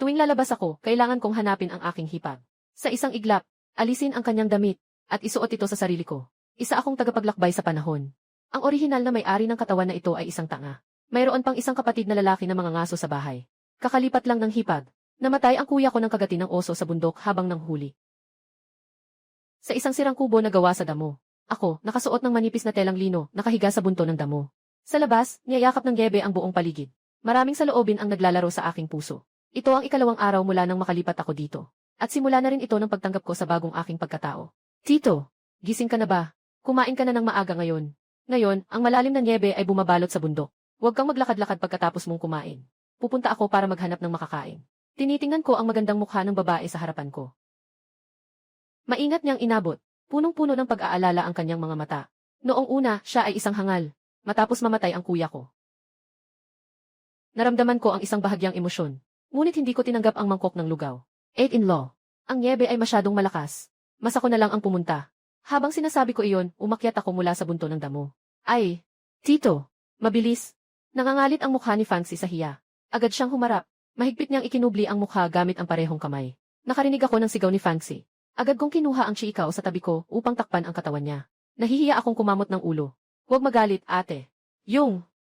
Tuwing lalabas ako, kailangan kong hanapin ang aking hipag. Sa isang iglap, alisin ang kanyang damit, at isuot ito sa sarili ko. Isa akong tagapaglakbay sa panahon. Ang orihinal na may-ari ng katawan na ito ay isang tanga. Mayroon pang isang kapatid na lalaki na mga ngaso sa bahay. Kakalipat lang ng hipag. Namatay ang kuya ko ng kagati ng oso sa bundok habang nanghuli. Sa isang sirang kubo na gawa sa damo. Ako, nakasuot ng manipis na telang lino, nakahiga sa bunto ng damo. Sa labas, niyayakap ng Gyebe ang buong paligid. Maraming saloobin ang naglalaro sa aking puso. Ito ang ikalawang araw mula nang makalipat ako dito. At simula na rin ito ng pagtanggap ko sa bagong aking pagkatao. Tito, gising ka na ba? Kumain ka na ng maaga ngayon. Ngayon, ang malalim na niyebe ay bumabalot sa bundok. Huwag kang maglakad-lakad pagkatapos mong kumain. Pupunta ako para maghanap ng makakain. Tinitingnan ko ang magandang mukha ng babae sa harapan ko. Maingat niyang inabot. Punong-puno ng pag-aalala ang kanyang mga mata. Noong una, siya ay isang hangal. Matapos mamatay ang kuya ko. Naramdaman ko ang isang bahagyang emosyon. Ngunit hindi ko tinanggap ang mangkok ng lugaw. 8-in-law. Ang niyebe ay masyadong malakas. Mas ako na lang ang pumunta. Habang sinasabi ko iyon, umakyat ako mula sa bunto ng damo. Ay, Tito, mabilis. Nangangalit ang mukha ni Fancy sa hiya. Agad siyang humarap. Mahigpit niyang ikinubli ang mukha gamit ang parehong kamay. Nakarinig ako ng sigaw ni Fancy. Agad kong kinuha ang chikaw sa tabi ko upang takpan ang katawan niya. Nahihiya akong kumamot ng ulo. Huwag magalit, ate.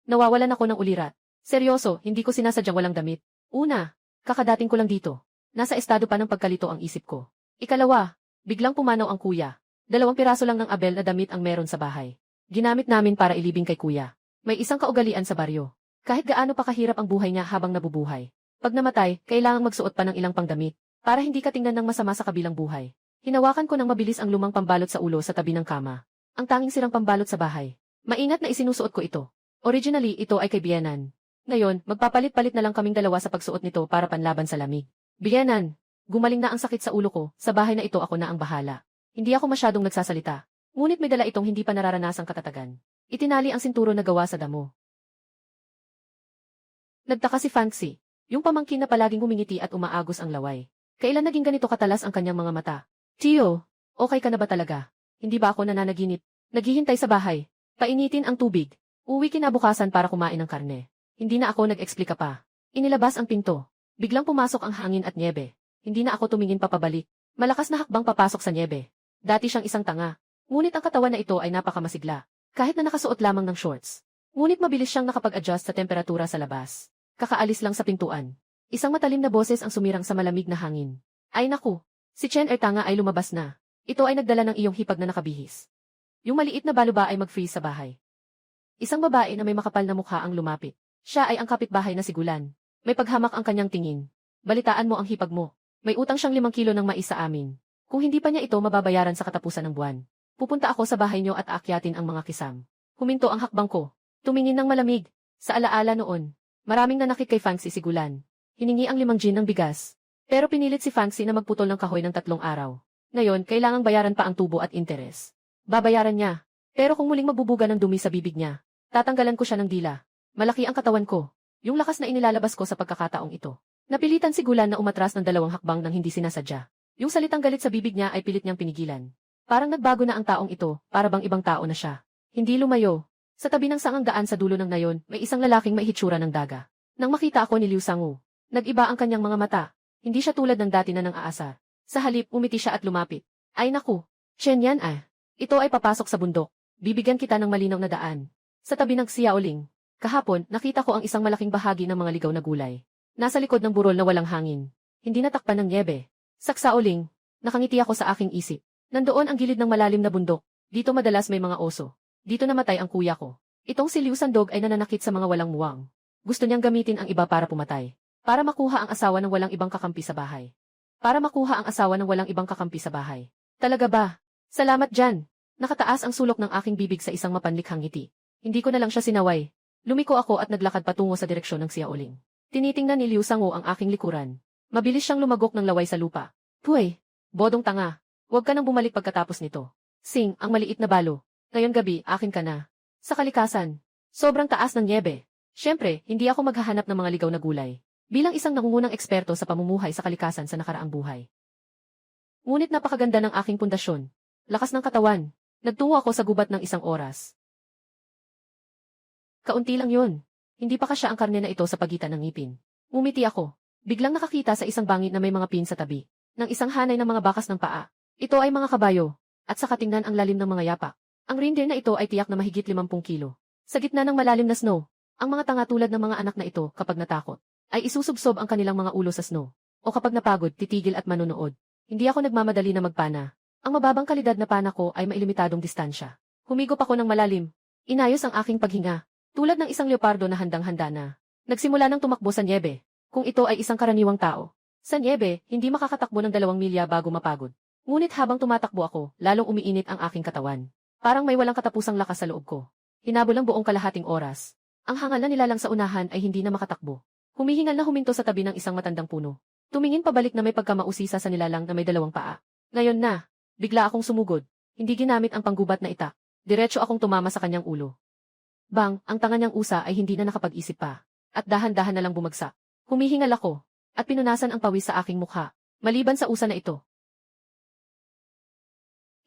Nawawalan ako ng ulirat. Seryoso, hindi ko sinasadyang walang damit. Una, kakadating ko lang dito. Nasa estado pa ng pagkalito ang isip ko. Ikalawa, biglang pumanaw ang kuya. 2 piraso lang ng abel na damit ang meron sa bahay. Ginamit namin para ilibing kay kuya. May isang kaugalian sa baryo. Kahit gaano pa kahirap ang buhay niya habang nabubuhay. Pag namatay, kailangang magsuot pa ng ilang pangdamit, para hindi ka tingnan ng masama sa kabilang buhay. Hinawakan ko ng mabilis ang lumang pambalot sa ulo sa tabi ng kama. Ang tanging sirang pambalot sa bahay. Maingat na isinusuot ko ito. Originally, ito ay kay Biyenan. Ngayon, magpapalit-palit na lang kaming dalawa sa pagsuot nito para panlaban sa lamig. Biyenan, gumaling na ang sakit sa ulo ko, sa bahay na ito ako na ang bahala. Hindi ako masyadong nagsasalita. Ngunit may dala itong hindi pa nararanasang katatagan. Itinali ang sinturo na gawa sa damo. Nagtaka si Fancy, yung pamangkin na palaging humingiti at umaagos ang laway. Kailan naging ganito katalas ang kanyang mga mata? Tio, okay ka na ba talaga? Hindi ba ako nananaginip? Naghihintay sa bahay. Painitin ang tubig. Uwi kinabukasan para kumain ng karne. Hindi na ako nag-eksplika pa. Inilabas ang pinto. Biglang pumasok ang hangin at niebe. Hindi na ako tumingin papabalik. Malakas na hakbang papasok sa niebe. Dati siyang isang tanga. Ngunit ang katawan na ito ay napakamasigla. Kahit na nakasuot lamang ng shorts. Ngunit mabilis siyang nakapag-adjust sa temperatura sa labas. Kakaalis lang sa pintuan. Isang matalim na boses ang sumirang sa malamig na hangin. Ay naku, si Chen Ertanga ay lumabas na. Ito ay nagdala ng iyong hipag na nakabihis. Yung maliit na baluba ay mag-freeze sa bahay. Isang babae na may makapal na mukha ang lumapit. Siya ay ang kapitbahay na si Gulan. May paghamak ang kanyang tingin. Balitaan mo ang hipag mo. May utang siyang 5 kilo ng mais sa amin. Kung hindi pa niya ito mababayaran sa katapusan ng buwan. Pupunta ako sa bahay niyo at aakyatin ang mga kisam. Huminto ang hakbang ko. Tumingin ng malamig. Sa alaala noon. Maraming nanakit kay Fancy si Gulan. Hiningi ang 5 gin ng bigas. Pero pinilit si Fancy na magputol ng kahoy ng 3 araw. Ngayon, kailangang bayaran pa ang tubo at interes. Babayaran niya. Pero kung muling mabubuga ng dumi sa bibig niya, tatanggalan ko siya ng dila. Malaki ang katawan ko. Yung lakas na inilalabas ko sa pagkakataong ito. Napilitan si Gulan na umatras ng 2 hakbang nang hindi sinasadya. Yung salitang galit sa bibig niya ay pilit niyang pinigilan. Parang nagbago na ang taong ito, para bang ibang tao na siya. Hindi lumayo. Sa tabi ng sangang daan sa dulo ng nayon, may isang lalaking may hitsura ng daga. Nang makita ako ni Liu Sangu, nag-iba ang kanyang mga mata. Hindi siya tulad ng dati na nang aasar. Sa halip, umiti siya at lumapit. Ay naku, Chen yan ah. Ito ay papasok sa bundok. Bibigyan kita ng malinaw na daan. Sa tabi ng Xiaoling. Kahapon, nakita ko ang isang malaking bahagi ng mga ligaw na gulay. Nasa likod ng burol na walang hangin. Hindi natakpan ng niebe. Sa Xiaoling, nakangiti ako sa aking isip. Nandoon ang gilid ng malalim na bundok. Dito madalas may mga oso. Dito namatay ang kuya ko. Itong si Liu Sandog ay nananakit sa mga walang muwang. Gusto niyang gamitin ang iba para pumatay. Para makuha ang asawa ng walang ibang kakampi sa bahay. Talaga ba? Salamat dyan. Nakataas ang sulok ng aking bibig sa isang mapanlikhang ngiti. Hindi ko na lang siya sinaway. Lumiko ako at naglakad patungo sa direksyon ng Xiaoling. Tinitingnan ni Liu Sangu ang aking likuran. Mabilis siyang lumagok ng laway sa lupa. Puy! Bodong tanga! Huwag ka nang bumalik pagkatapos nito. Sing, ang maliit na balo. Ngayon gabi, akin ka na. Sa kalikasan. Sobrang taas ng niebe. Siyempre, hindi ako maghahanap ng mga ligaw na gulay. Bilang isang nangungunang eksperto sa pamumuhay sa kalikasan sa nakaraang buhay. Ngunit napakaganda ng aking pundasyon. Lakas ng katawan. Nagtungo ako sa gubat ng 1 oras. Kaunti lang yun. Hindi pa kasya ang karne na ito sa pagitan ng ngipin. Ngumiti ako. Biglang nakakita sa isang bangit na may mga pin sa tabi ng isang hanay ng mga bakas ng paa. Ito ay mga kabayo, at sa katingnan ang lalim ng mga yapak. Ang reindeer na ito ay tiyak na mahigit 50 kilo. Sa gitna ng malalim na snow, ang mga tanga tulad ng mga anak na ito kapag natakot, ay isusubsob ang kanilang mga ulo sa snow. O kapag napagod, titigil at manunood. Hindi ako nagmamadali na magpana. Ang mababang kalidad na pana ko ay mailimitadong distansya. Humigop ako ng malalim. Inayos ang aking paghinga. Tulad ng isang leopardo na handang-handa na. Nagsimula ng tumakbo sa nyebe. Kung ito ay isang karaniwang tao. Sa nyebe, hindi makakatakbo ng 2 milya bago mapagod. Ngunit habang tumatakbo ako, lalong umiinit ang aking katawan. Parang may walang katapusang lakas sa loob ko. Hinabol ang buong kalahating oras. Ang hangal na nilalang sa unahan ay hindi na makatakbo. Humihingal na huminto sa tabi ng isang matandang puno. Tumingin pabalik na may pagkamausisa sa nilalang na may 2 paa. Ngayon na, bigla akong sumugod. Hindi ginamit ang panggubat na itak. Diretso akong tumama sa kanyang ulo. Bang, ang tanga niyang usa ay hindi na nakapag-isip pa. At dahan-dahan na lang bumagsak. Humihingal ako, at pinunasan ang pawis sa aking mukha, maliban sa usa na ito.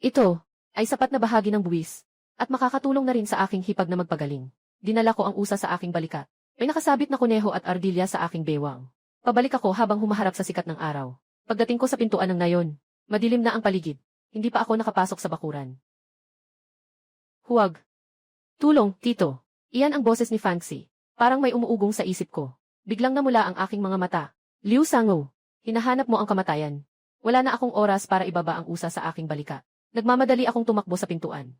Ito, ay sapat na bahagi ng buwis, at makakatulong na rin sa aking hipag na magpagaling. Dinala ko ang usa sa aking balikat. May nakasabit na kuneho at ardilya sa aking bewang. Pabalik ako habang humaharap sa sikat ng araw. Pagdating ko sa pintuan ng nayon, madilim na ang paligid. Hindi pa ako nakapasok sa bakuran. Huwag. Tulong, tito. Iyan ang boses ni Fancy. Parang may umuugong sa isip ko. Biglang namula ang aking mga mata. Liu Sango, hinahanap mo ang kamatayan. Wala na akong oras para ibaba ang usa sa aking balikat. Nagmamadali akong tumakbo sa pintuan.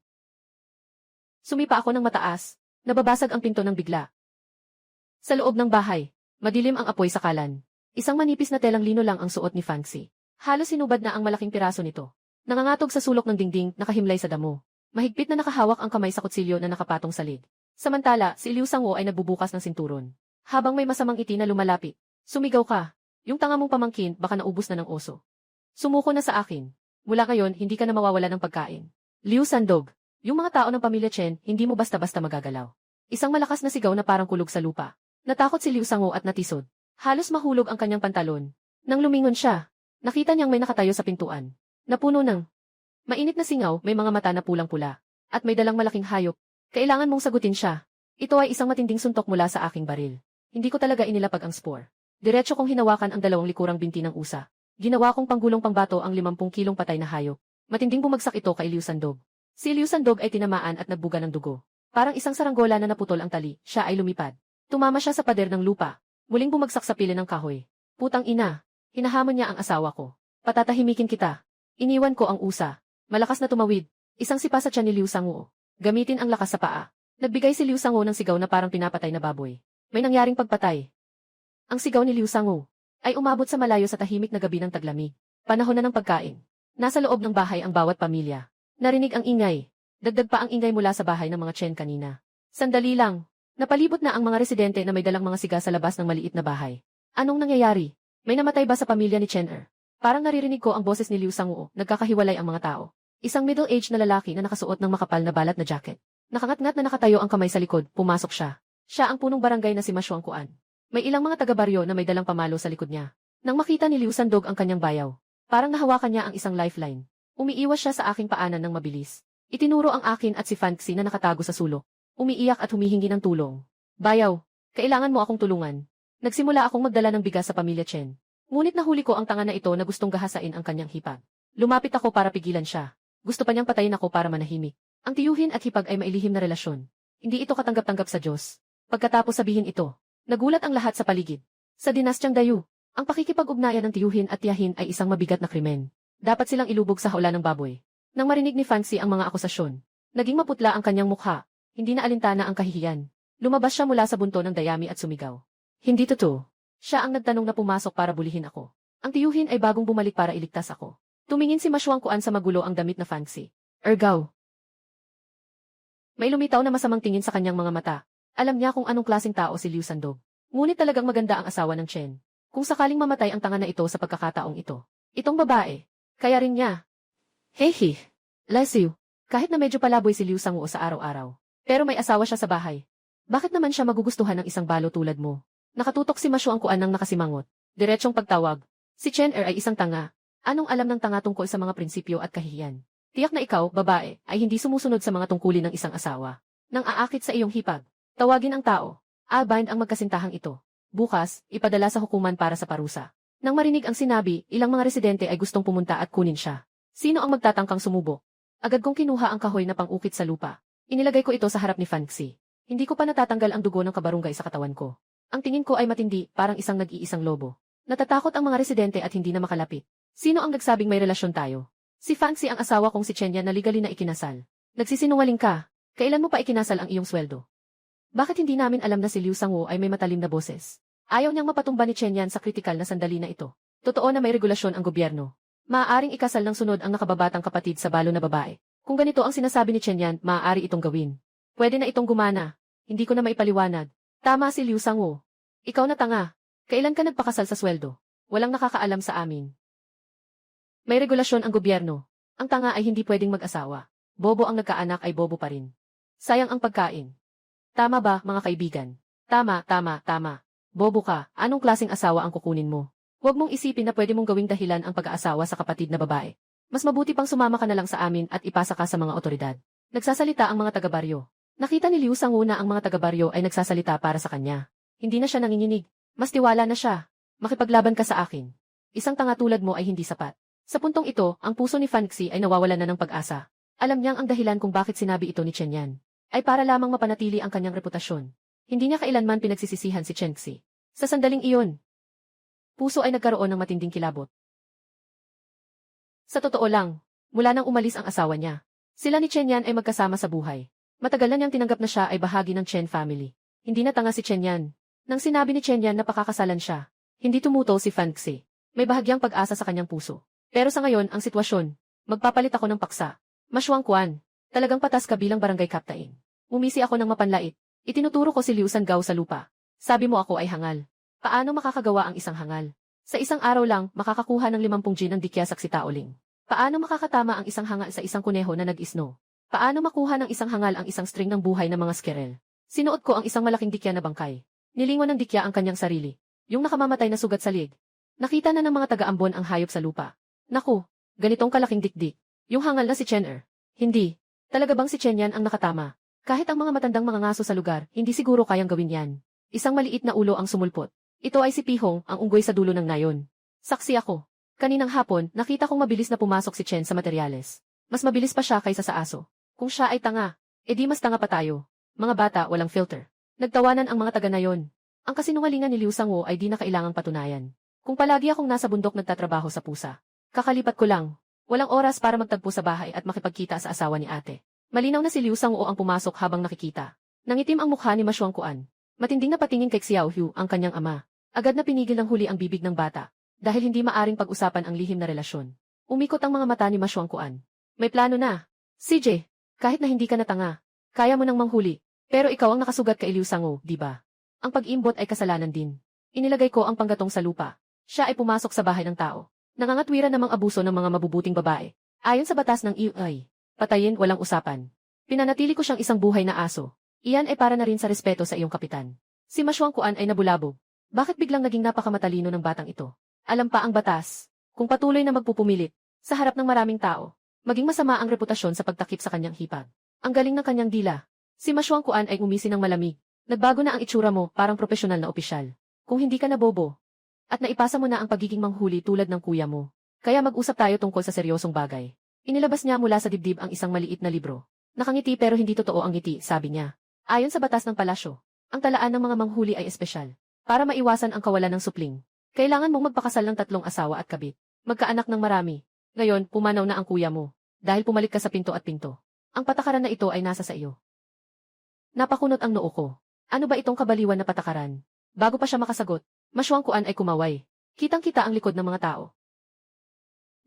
Sumipa ako ng mataas. Nababasag ang pinto ng bigla. Sa loob ng bahay, madilim ang apoy sa kalan. Isang manipis na telang lino lang ang suot ni Fancy. Halos sinubad na ang malaking piraso nito. Nangangatog sa sulok ng dingding, nakahimlay sa damo. Mahigpit na nakahawak ang kamay sa kutsilyo na nakapatong sa lid. Samantala, si Liu Sango ay nagbubukas ng sinturon. Habang may masamang ngiti na lumalapit. Sumigaw ka. Yung tanga mong pamangkin baka naubos na ng oso. Sumuko na sa akin. Mula ngayon, hindi ka na mawawala ng pagkain. Liu Sandog. Yung mga tao ng pamilya Chen, hindi mo basta-basta magagalaw. Isang malakas na sigaw na parang kulog sa lupa. Natakot si Liu Sango at natisod. Halos mahulog ang kanyang pantalon. Nang lumingon siya, nakita niyang may nakatayo sa pintuan. Napuno ng mainit na singaw, may mga mata na pulang-pula. At may dalang malaking hayop. Kailangan mong sagutin siya. Ito ay isang matinding suntok mula sa aking baril. Hindi ko talaga inilapag ang spore. Diretso kong hinawakan ang 2 likurang binti ng usa. Ginawa kong panggulong pangbato ang 50 kilong patay na hayop. Matinding bumagsak ito kay Liu Sandog. Si Liu Sandog ay tinamaan at nagbuga ng dugo. Parang isang saranggola na naputol ang tali, siya ay lumipad. Tumama siya sa pader ng lupa. Muling bumagsak sa pili ng kahoy. Putang ina. Hinahamon niya ang asawa ko. Patatahimikin kita. Iniwan ko ang usa. Malakas na tumawid. Isang sipa sa tiyan ni Liu Sango. Gamitin ang lakas sa paa. Nagbigay si Liu Sango ng sigaw na parang pinapatay na baboy. May nangyaring pagpatay. Ang sigaw ni Liu Sango ay umabot sa malayo sa tahimik na gabi ng taglamig. Panahon na ng pagkain. Nasa loob ng bahay ang bawat pamilya. Narinig ang ingay. Dagdag pa ang ingay mula sa bahay ng mga Chen kanina. Sandali lang. Napalibot na ang mga residente na may dalang mga siga sa labas ng maliit na bahay. Anong nangyayari? May namatay ba sa pamilya ni Chen? Parang naririnig ko ang boses ni Liu Sango. Nagkakahiwalay ang mga tao. Isang middle-aged na lalaki na nakasuot ng makapal na balat na jacket. Nakangat-ngat na nakatayo ang kamay sa likod. Pumasok siya. Siya ang punong barangay na si Mashuang Kuan. May ilang mga taga-baryo na may dalang pamalo sa likod niya. Nang makita ni Liu Sandog ang kanyang bayaw, parang nahawakan niya ang isang lifeline. Umiiwas siya sa aking paanan ng mabilis. Itinuro ang akin at si Fancy na nakatago sa sulok. Umiiyak at humihingi ng tulong. Bayaw, kailangan mo akong tulungan. Nagsimula akong magdala ng bigas sa pamilya Chen. Ngunit nahuli ko ang tanga na ito na gustong gahasain ang kanyang hipag. Lumapit ako para pigilan siya. Gusto pa niyang patayin ako para manahimik. Ang tiyuhin at hipag ay mailihim na relasyon. Hindi ito katanggap-tanggap sa Diyos. Pagkatapos sabihin ito, nagulat ang lahat sa paligid. Sa dinastyang Dayu, ang pakikipag-ugnayan ng tiyuhin at tiyahin ay isang mabigat na krimen. Dapat silang ilubog sa hawla ng baboy. Nang marinig ni Fancy ang mga akusasyon, naging maputla ang kanyang mukha. Hindi na alintana ang kahihiyan. Lumabas siya mula sa bunto ng dayami at sumigaw. Hindi totoo. Siya ang nagtanong na pumasok para bulihin ako. Ang tiyuhin ay bagong bumalik para iligtas ako. Tumingin si Mashuang Kuan sa magulo ang damit na Fancy. Ergaw. May lumitaw na masamang tingin sa kanyang mga mata. Alam niya kung anong klaseng tao si Liu Sandog. Ngunit talagang maganda ang asawa ng Chen. Kung sakaling mamatay ang tanga na ito sa pagkakataong ito. Itong babae. Kaya rin niya. Hehe. Lasiu. Kahit na medyo palaboy si Liu Sango sa araw-araw. Pero may asawa siya sa bahay. Bakit naman siya magugustuhan ng isang balo tulad mo? Nakatutok si Mashuang Kuan ng nakasimangot. Diretsong pagtawag. Si Chen ay isang tanga. Anong alam ng tanga tungkol sa mga prinsipyo at kahihiyan? Tiyak na ikaw, babae, ay hindi sumusunod sa mga tungkulin ng isang asawa. Nang aakit sa iyong hipag. Tawagin ang tao. Bind ang magkasintahang ito. Bukas, ipadala sa hukuman para sa parusa. Nang marinig ang sinabi, ilang mga residente ay gustong pumunta at kunin siya. Sino ang magtatangkang sumubok? Agad kong kinuha ang kahoy na pang-ukit sa lupa. Inilagay ko ito sa harap ni Fanxi. Hindi ko pa natatanggal ang dugo ng kabarunggay sa katawan ko. Ang tingin ko ay matindi, parang isang nag-iisang lobo. Natatakot ang mga residente at hindi na makalapit. Sino ang nagsabing may relasyon tayo? Si Fanxi ang asawa kong si Chen Yan na legali na ikinasal. Nagsisinungaling ka. Kailan mo pa ikinasal ang iyong sweldo? Bakit hindi namin alam na si Liu Sangwo ay may matalim na boses? Ayaw niyang mapatumba ni Chen Yan sa kritikal na sandali na ito. Totoo na may regulasyon ang gobyerno. Maaaring ikasal ng sunod ang nakababatang kapatid sa balo na babae. Kung ganito ang sinasabi ni Chen Yan, maaari itong gawin. Pwede na itong gumana. Hindi ko na maipaliwanag. Tama si Liu Sangwo. Ikaw na tanga. Kailan ka nagpakasal sa sweldo? Walang nakakaalam sa amin. May regulasyon ang gobyerno. Ang tanga ay hindi pwedeng mag-asawa. Bobo ang nagkaanak ay bobo pa rin. Sayang ang pagkain. Tama ba, mga kaibigan? Tama. Bobo ka, anong klaseng asawa ang kukunin mo? Huwag mong isipin na pwede mong gawing dahilan ang pag-aasawa sa kapatid na babae. Mas mabuti pang sumama ka na lang sa amin at ipasa ka sa mga otoridad. Nagsasalita ang mga taga-baryo. Nakita ni Liu Sangwo na ang mga taga-baryo ay nagsasalita para sa kanya. Hindi na siya nanginginig. Mas tiwala na siya. Makipaglaban ka sa akin. Isang tanga tulad mo ay hindi sapat. Sa puntong ito, ang puso ni Fanxi ay nawawalan na ng pag-asa. Alam niyang ang dahilan kung bakit sinabi ito ni Chen Yan ay para lamang mapanatili ang kanyang reputasyon. Hindi niya kailanman pinagsisisihan si Chenxi. Sa sandaling iyon, puso ay nagkaroon ng matinding kilabot. Sa totoo lang, mula nang umalis ang asawa niya, sila ni Chen Yan ay magkasama sa buhay. Matagal na niyang tinanggap na siya ay bahagi ng Chen family. Hindi na tanga si Chen Yan. Nang sinabi ni Chen Yan na pakakasalan siya, hindi tumutol si Fanxi. May bahagyang pag-asa sa kanyang puso. Pero sa ngayon, ang sitwasyon, magpapalit ako ng paksa. Maswang Kwan, talagang patas ka bilang barangay captain. Umisi ako ng mapanlait. Itinuturo ko si Liu Sangwo sa lupa. Sabi mo ako ay hangal. Paano makakagawa ang isang hangal? Sa isang araw lang, makakakuha ng 50 gin ang dikya saksi taoling. Paano makakatama ang isang hangal sa isang kuneho na nag-isno? Paano makuha ng isang hangal ang isang string ng buhay ng mga squirrel? Sinuot ko ang isang malaking dikya na bangkay. Nilingon ng dikya ang kanyang sarili. Yung nakamamatay na sugat sa lig. Nakita na ng mga taga-ambon ang hayop sa lupa. Naku, ganitong kalaking dikdik. Yung hangal na si Chen Er. Hindi. Talaga bang si Chen Yan ang nakatama? Kahit ang mga matandang mga ngaso sa lugar, hindi siguro kayang gawin yan. Isang maliit na ulo ang sumulpot. Ito ay si Pihong, ang unggoy sa dulo ng nayon. Saksi ako. Kaninang hapon, nakita kong mabilis na pumasok si Chen sa materyales. Mas mabilis pa siya kaysa sa aso. Kung siya ay tanga, edi mas tanga pa tayo. Mga bata walang filter. Nagtawanan ang mga taga nayon. Ang kasinungalingan ni Liu Sangwo ay di na kailangang patunayan. Kung palagi akong nasa bundok nagtatrabaho sa pusa. Kakalipat ko lang. Walang oras para magtagpo sa bahay at makipagkita sa asawa ni ate. Malinaw na si Liu Sangwo ang pumasok habang nakikita. Nangitim ang mukha ni Ma Shuangkuan. Matinding na patingin kay Xiao Hu ang kanyang ama. Agad na pinigil ng huli ang bibig ng bata. Dahil hindi maaring pag-usapan ang lihim na relasyon. Umikot ang mga mata ni Ma Shuangkuan. May plano na. CJ, kahit na hindi ka natanga, kaya mo nang manghuli. Pero ikaw ang nakasugat kay Liu Sangwo, di ba? Ang pag-imbot ay kasalanan din. Inilagay ko ang panggatong sa lupa. Siya ay pumasok sa bahay ng tao. Nangangatwiran namang abuso ng mga mabubuting babae. Ayon sa batas ng EUI, patayin walang usapan. Pinanatili ko siyang isang buhay na aso. Iyan ay para na rin sa respeto sa iyong kapitan. Si Ma Shuangkuan ay nabulabog. Bakit biglang naging napakamatalino ng batang ito? Alam pa ang batas. Kung patuloy na magpupumilit, sa harap ng maraming tao, maging masama ang reputasyon sa pagtakip sa kanyang hipag. Ang galing ng kanyang dila. Si Ma Shuangkuan ay umisi ng malamig. Nagbago na ang itsura mo, parang profesional na opisyal. Kung hindi ka na bobo, at naipasa mo na ang pagiging manghuli tulad ng kuya mo. Kaya mag-usap tayo tungkol sa seryosong bagay. Inilabas niya mula sa dibdib ang isang maliit na libro. Nakangiti pero hindi totoo ang ngiti, sabi niya. Ayon sa batas ng palasyo, ang talaan ng mga manghuli ay espesyal. Para maiwasan ang kawalan ng supling, kailangan mong magpakasal ng 3 asawa at kabit. Magkaanak ng marami. Ngayon, pumanaw na ang kuya mo. Dahil pumalik ka sa pinto at pinto. Ang patakaran na ito ay nasa sa iyo. Napakunot ang noo ko. Ano ba itong kabaliwan na patakaran? Bago pa siya makasagot, Ma Shuangkuan ay kumaway. Kitang-kita ang likod ng mga tao.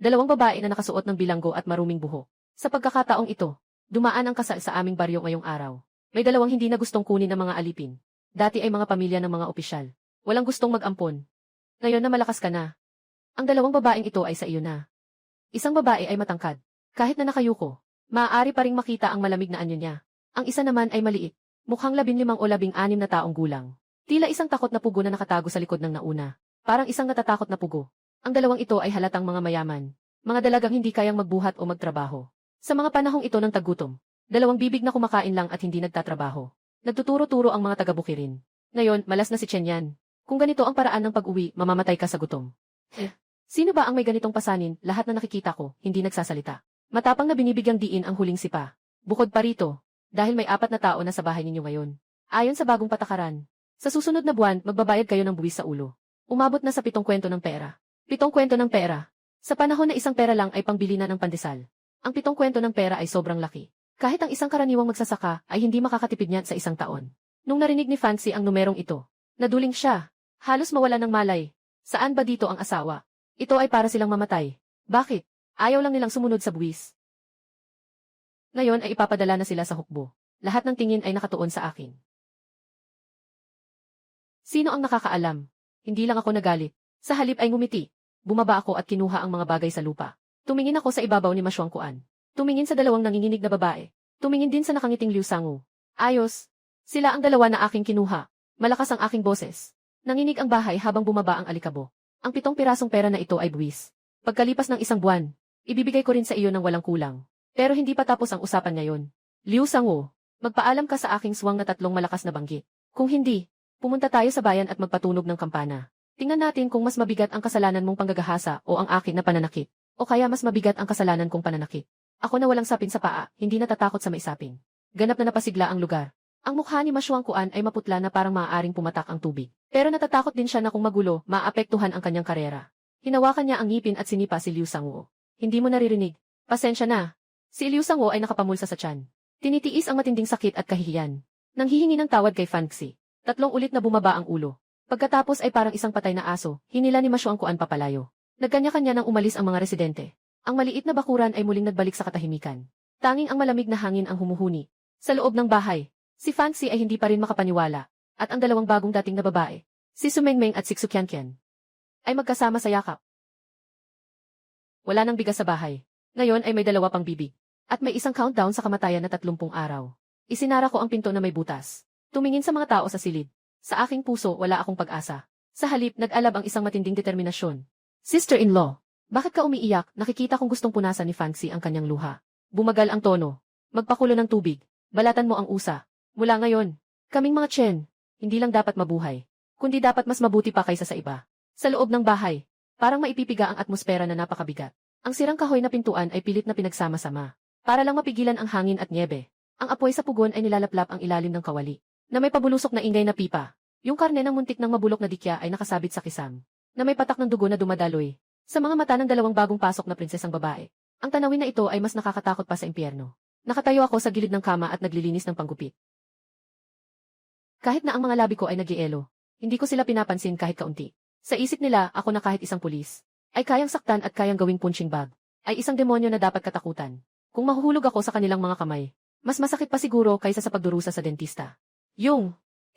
2 babae na nakasuot ng bilanggo at maruming buhok. Sa pagkakataong ito, dumaan ang kasal sa aming baryo ngayong araw. May 2 hindi na gustong kunin ng mga alipin. Dati ay mga pamilya ng mga opisyal. Walang gustong mag-ampon. Ngayon na malakas ka na. Ang 2 babaeng ito ay sa iyo na. Isang babae ay matangkad. Kahit na nakayuko, maaari pa ring makita ang malamig na anyo niya. Ang isa naman ay maliit. Mukhang 15 o 16 na taong gulang. Tila isang takot na pugo na nakatago sa likod ng nauna. Parang isang natatakot na pugo. Ang 2 ito ay halatang mga mayaman. Mga dalagang hindi kayang magbuhat o magtrabaho. Sa mga panahong ito ng taggutom, 2 bibig na kumakain lang at hindi nagtatrabaho. Nagtuturo-turo ang mga taga-bukirin. Ngayon, malas na si Chen Yan. Kung ganito ang paraan ng pag-uwi, mamamatay ka sa gutom. Sino ba ang may ganitong pasanin? Lahat na nakikita ko, hindi nagsasalita. Matapang na binibigyang diin ang huling sipa. Bukod pa rito, dahil may 4 na tao na sa bahay ninyo ngayon. Ayon sa bagong patakaran, sa susunod na buwan, magbabayad kayo ng buwis sa ulo. Umabot na sa 7 kwento ng pera. 7 kwento ng pera. Sa panahon na isang pera lang ay pangbili na ng pandesal. Ang 7 kwento ng pera ay sobrang laki. Kahit ang isang karaniwang magsasaka ay hindi makakatipid niyan sa isang taon. Nung narinig ni Fancy ang numerong ito, naduling siya. Halos mawala ng malay. Saan ba dito ang asawa? Ito ay para silang mamatay. Bakit? Ayaw lang nilang sumunod sa buwis. Ngayon ay ipapadala na sila sa hukbo. Lahat ng tingin ay nakatuon sa akin. Sino ang nakakaalam? Hindi lang ako nagalit. Sa halip ay ngumiti. Bumaba ako at kinuha ang mga bagay sa lupa. Tumingin ako sa ibabaw ni Masyuang Kuan. Tumingin sa 2 nanginginig na babae. Tumingin din sa nakangiting Liu Sangu. Ayos. Sila ang 2 na aking kinuha. Malakas ang aking boses. Nanginig ang bahay habang bumaba ang alikabo. Ang 7 pirasong pera na ito ay buwis. Pagkalipas ng 1 buwan, ibibigay ko rin sa iyo ng walang kulang. Pero hindi pa tapos ang usapan ngayon. Liu Sangu, magpaalam ka sa aking swang na 3 malakas na banggit. Kung hindi, pumunta tayo sa bayan at magpatunog ng kampana. Tingnan natin kung mas mabigat ang kasalanan mong panggagahasa o ang akin na pananakit. O kaya mas mabigat ang kasalanan kong pananakit. Ako na walang sapin sa paa, hindi natatakot sa maisapin. Ganap na napasigla ang lugar. Ang mukha ni Masyuang Kuan ay maputla na parang maaaring pumatak ang tubig. Pero natatakot din siya na kung magulo, maapektuhan ang kanyang karera. Hinawakan niya ang ngipin at sinipa si Liu Sangu. Hindi mo naririnig. Pasensya na. Si Liu Sangu ay nakapamulsa sa tiyan. Tinitiis ang matinding sakit at kahihiyan. Nanghihingi ng tawad kay Fancy. 3 ulit na bumaba ang ulo. Pagkatapos ay parang isang patay na aso, hinila ni Masyuang Kuan papalayo. Nagkanya-kanya nang umalis ang mga residente. Ang maliit na bakuran ay muling nagbalik sa katahimikan. Tanging ang malamig na hangin ang humuhuni. Sa loob ng bahay, si Fancy ay hindi pa rin makapaniwala. At ang 2 bagong dating na babae, si Sumengmeng at si Xuqianqian, ay magkasama sa yakap. Wala nang bigas sa bahay. Ngayon ay may 2 pang bibig. At may isang countdown sa kamatayan na 30 araw. Isinara ko ang pinto na may butas. Tumingin sa mga tao sa silid. Sa aking puso wala akong pag-asa. Sa halip nag-alab ang isang matinding determinasyon. Sister-in-law, bakit ka umiiyak? Nakikita kong gustong punasan ni Fancy ang kanyang luha. Bumagal ang tono. Magpakulo ng tubig. Balatan mo ang usa. Mula ngayon, kaming mga Chen, hindi lang dapat mabuhay, kundi dapat mas mabuti pa kaysa sa iba. Sa loob ng bahay, parang maipipiga ang atmosfera na napakabigat. Ang sirang kahoy na pintuan ay pilit na pinagsama-sama. Para lang mapigilan ang hangin at niebe. Ang apoy sa pugon ay nilalaplap ang ilalim ng kawali, na may pabulusok na ingay na pipa. Yung karne ng muntik ng mabulok na dikya ay nakasabit sa kisam, na may patak ng dugo na dumadaloy. Sa mga mata ng 2 bagong pasok na prinsesang babae. Ang tanawin na ito ay mas nakakatakot pa sa impyerno. Nakatayo ako sa gilid ng kama at naglilinis ng panggupit. Kahit na ang mga labi ko ay nagyelo, hindi ko sila pinapansin kahit kaunti. Sa isip nila, ako na kahit isang pulis, ay kayang saktan at kayang gawing punching bag, ay isang demonyo na dapat katakutan. Kung mahuhulog ako sa kanilang mga kamay, mas masakit pa siguro kaysa sa pagdurusa sa dentista.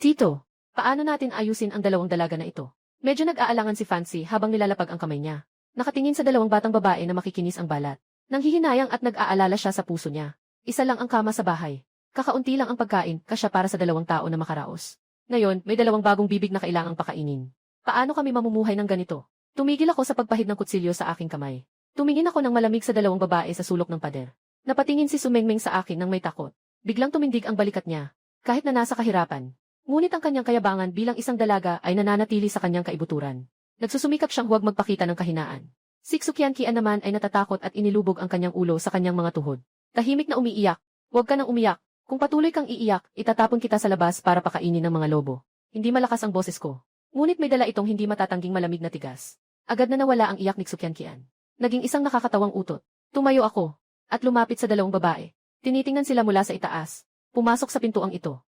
Tito, paano natin ayusin ang 2 dalaga na ito? Medyo nag-aalangan si Fancy habang nilalapag ang kamay niya. Nakatingin sa 2 batang babae na makikinis ang balat. Nanghihinayang at nag-aalala siya sa puso niya. Isa lang ang kama sa bahay. Kakaunti lang ang pagkain, kasya para sa 2 tao na makaraos. Ngayon, may 2 bagong bibig na kailangang pakainin. Paano kami mamumuhay ng ganito? Tumigil ako sa pagpahid ng kutsilyo sa aking kamay. Tumingin ako ng malamig sa 2 babae sa sulok ng pader. Napatingin si Sumengmeng sa akin nang may takot. Biglang tumindig ang balikat niya. Kahit na nasa kahirapan. Ngunit ang kanyang kayabangan bilang isang dalaga ay nananatili sa kanyang kaibuturan. Nagsusumikap siyang huwag magpakita ng kahinaan. Si Xuqianqian naman ay natatakot at inilubog ang kanyang ulo sa kanyang mga tuhod. Tahimik na umiiyak. Huwag ka nang umiyak. Kung patuloy kang iiyak, itatapon kita sa labas para pakainin ng mga lobo. Hindi malakas ang boses ko. Ngunit may dala itong hindi matatangging malamig na tigas. Agad na nawala ang iyak ni Xuqianqian. Naging isang nakakatawang utot. Tumayo ako, at lumapit sa 2 babae. Tinitingnan sila mula sa itaas. Pumasok sa pintuang ito.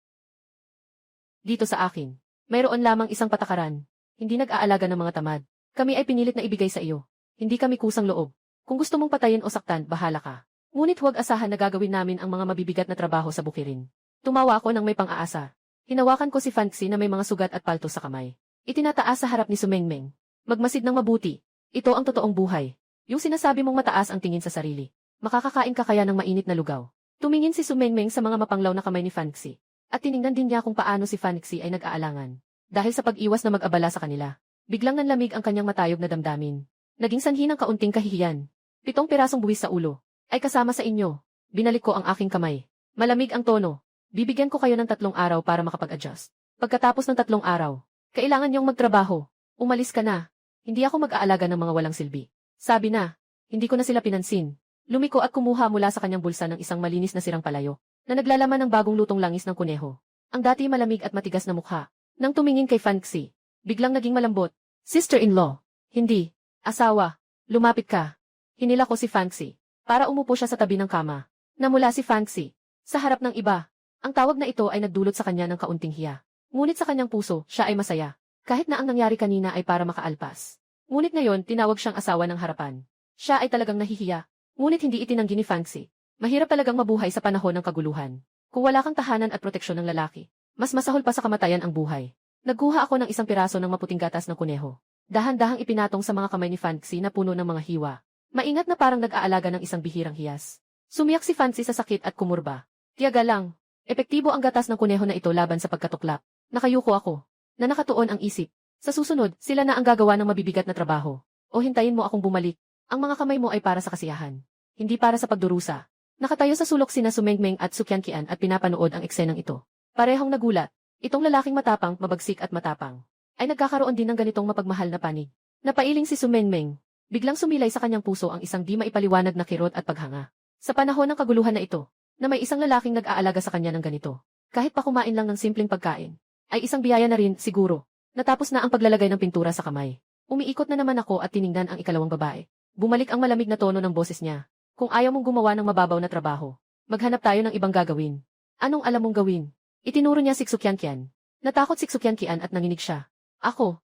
Dito sa akin, mayroon lamang isang patakaran. Hindi nag-aalaga ng mga tamad. Kami ay pinilit na ibigay sa iyo. Hindi kami kusang loob. Kung gusto mong patayin o saktan, bahala ka. Ngunit huwag asahan na gagawin namin ang mga mabibigat na trabaho sa bukirin. Tumawa ako nang may pang-aasa. Hinawakan ko si Fancy na may mga sugat at palto sa kamay. Itinataas sa harap ni Sumengmeng. Magmasid ng mabuti. Ito ang totoong buhay. Yung sinasabi mong mataas ang tingin sa sarili. Makakakain ka kaya ng mainit na lugaw. Tumingin si Sumengmeng sa mga mapanglaw na kamay ni Fancy. At tiningnan din niya kung paano si Fancy ay nag-aalangan. Dahil sa pag-iwas na mag-abala sa kanila. Biglang nanlamig ang kanyang matayog na damdamin. Naging sanhi ng kaunting kahihiyan. 7 pirasong buwis sa ulo. Ay kasama sa inyo. Binalik ko ang aking kamay. Malamig ang tono. Bibigyan ko kayo ng 3 araw para makapag-adjust. Pagkatapos ng 3 araw, Kailangan niyong magtrabaho. Umalis ka na. Hindi ako mag-aalaga ng mga walang silbi. Sabi na. Hindi ko na sila pinansin. Lumiko at kumuha mula sa kanyang bulsa ng isang malinis na sirang palayo, na naglalaman ng bagong lutong langis ng kuneho. Ang dati malamig at matigas na mukha. Nang tumingin kay Fanxi, biglang naging malambot. Sister-in-law. Hindi. Asawa. Lumapit ka. Hinila ko si Fanxi. Para umupo siya sa tabi ng kama. Namula si Fanxi. Sa harap ng iba. Ang tawag na ito ay nagdulot sa kanya ng kaunting hiya. Ngunit sa kanyang puso, siya ay masaya. Kahit na ang nangyari kanina ay para makaalpas. Ngunit ngayon, tinawag siyang asawa ng harapan. Siya ay talagang nahihiya. Ngunit hindi itinanggi ni Fanxi. Mahirap talagang mabuhay sa panahon ng kaguluhan. Kung wala kang tahanan at proteksyon ng lalaki, mas masahol pa sa kamatayan ang buhay. Nagkuha ako ng isang piraso ng maputing gatas ng kuneho. Dahan-dahang ipinatong sa mga kamay ni Fanxi na puno ng mga hiwa. Maingat na parang nag-aalaga ng isang bihirang hiyas. Sumiyak si Fanxi sa sakit at kumurba. Tiyaga lang. Epektibo ang gatas ng kuneho na ito laban sa pagkatuklap. Nakayuko ako. Na nakatuon ang isip. Sa susunod, sila na ang gagawa ng mabibigat na trabaho. O hintayin mo akong bumalik. Ang mga kamay mo ay para sa kasiyahan. Hindi para sa pagdurusa. Nakatayo sa sulok sina Sumengmeng at Sukyankian at pinapanood ang eksenang ito. Parehong nagulat. Itong lalaking matapang, mabagsik at matapang ay nagkakaroon din ng ganitong mapagmahal na panig. Napailing si Sumengmeng. Biglang sumilay sa kanyang puso ang isang di maipaliwanag na kirot at paghanga. Sa panahon ng kaguluhan na ito, na may isang lalaking nag-aalaga sa kanya ng ganito, kahit pa kumain lang ng simpleng pagkain, ay isang biyaya na rin, siguro. Natapos na ang paglalagay ng pintura sa kamay. Umiikot na naman ako at tiningnan ang ikalawang babae. Bumalik ang malamig na tono ng boses niya. Kung ayaw mong gumawa ng mababaw na trabaho, maghanap tayo ng ibang gagawin. Anong alam mong gawin? Itinuro niya si Sukyankian. Natakot si Sukyankian at nanginig siya. Ako.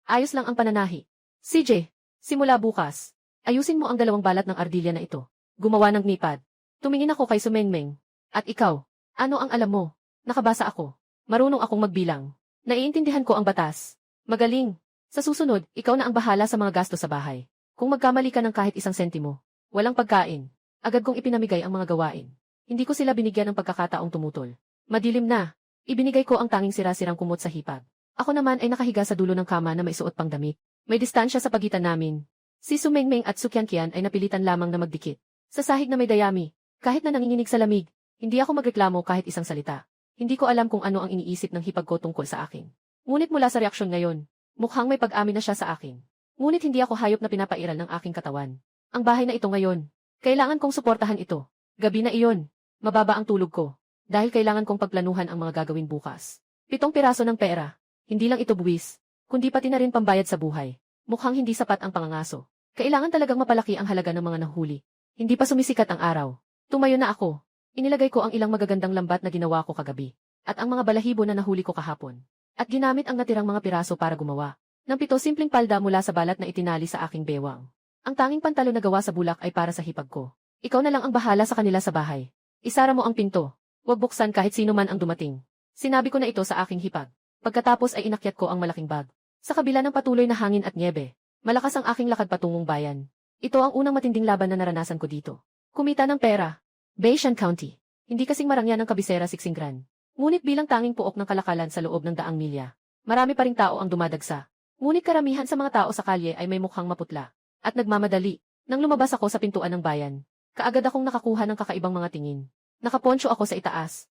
Ayos lang ang pananahi. CJ, simula bukas, ayusin mo ang dalawang balat ng ardilya na ito. Gumawa ng nipad. Tumingin ako kay Sumengmeng. At ikaw, ano ang alam mo? Nakabasa ako. Marunong akong magbilang. Naiintindihan ko ang batas. Magaling. Sa susunod, ikaw na ang bahala sa mga gasto sa bahay. Kung magkamali ka ng kahit isang sentimo, walang pagkain. Agad kong ipinamigay ang mga gawain. Hindi ko sila binigyan ng pagkakataong tumutol. Madilim na. Ibinigay ko ang tanging sira-sirang kumot sa hipag. Ako naman ay nakahiga sa dulo ng kama na may suot pang damit. May distansya sa pagitan namin. Si Sumengmeng at Sukyankian ay napilitan lamang na magdikit. Sa sahig na may dayami, kahit na nanginginig sa lamig, hindi ako magreklamo kahit isang salita. Hindi ko alam kung ano ang iniisip ng hipag ko tungkol sa akin. Ngunit mula sa reaksyon ngayon, mukhang may pag-amin na siya sa akin. Ngunit hindi ako hayop na pinapairal ng aking katawan. Ang bahay na ito ngayon, kailangan kong suportahan ito. Gabi na iyon, mababa ang tulog ko. Dahil kailangan kong pagplanuhan ang mga gagawin bukas. 7 piraso ng pera. Hindi lang ito buwis, kundi pati na rin pambayad sa buhay. Mukhang hindi sapat ang pangangaso. Kailangan talagang mapalaki ang halaga ng mga nahuli. Hindi pa sumisikat ang araw. Tumayo na ako. Inilagay ko ang ilang magagandang lambat na ginawa ko kagabi. At ang mga balahibo na nahuli ko kahapon. At ginamit ang natirang mga piraso para gumawa ng 7 simpleng palda mula sa balat na itinali sa aking bewang. Ang tanging pantalo na gawa sa bulak ay para sa hipag ko. Ikaw na lang ang bahala sa kanila sa bahay. Isara mo ang pinto. Huwag buksan kahit sino man ang dumating. Sinabi ko na ito sa aking hipag. Pagkatapos ay inakyat ko ang malaking bag. Sa kabila ng patuloy na hangin at nyebe, malakas ang aking lakad patungong bayan. Ito ang unang matinding laban na naranasan ko dito. Kumita ng pera. Baishan County. Hindi kasing marangya ng kabisera Siksingran. Ngunit bilang tanging puok ng kalakalan sa loob ng 100 milya, marami pa ring tao ang dumadagsa. Ngunit karamihan sa mga tao sa kalye ay may mukhang maputla. At nagmamadali. Nang lumabas ako sa pintuan ng bayan, kaagad akong nakakuha ng kakaibang mga tingin. Nakaponcho ako sa itaas.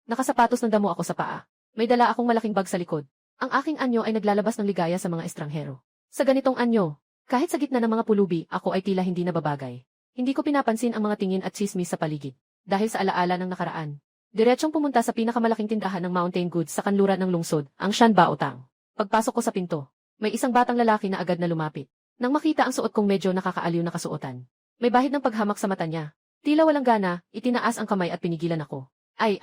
Nakasapatos ng damo ako sa paa. May dala akong malaking bag sa likod. Ang aking anyo ay naglalabas ng ligaya sa mga estranghero. Sa ganitong anyo, kahit sa gitna ng mga pulubi, ako ay tila hindi nababagay. Hindi ko pinapansin ang mga tingin at chismis sa paligid. Dahil sa alaala ng nakaraan. Diretsong pumunta sa pinakamalaking tindahan ng mountain goods sa kanluran ng lungsod, ang Shanbaotang. Pagpasok ko sa pinto, may isang batang lalaki na agad na lumapit. Nang makita ang suot kong medyo nakakaaliw na kasuotan, may bahid ng paghamak sa mata niya. Tila walang gana, itinaas ang kamay at pinigilan ako. Ay.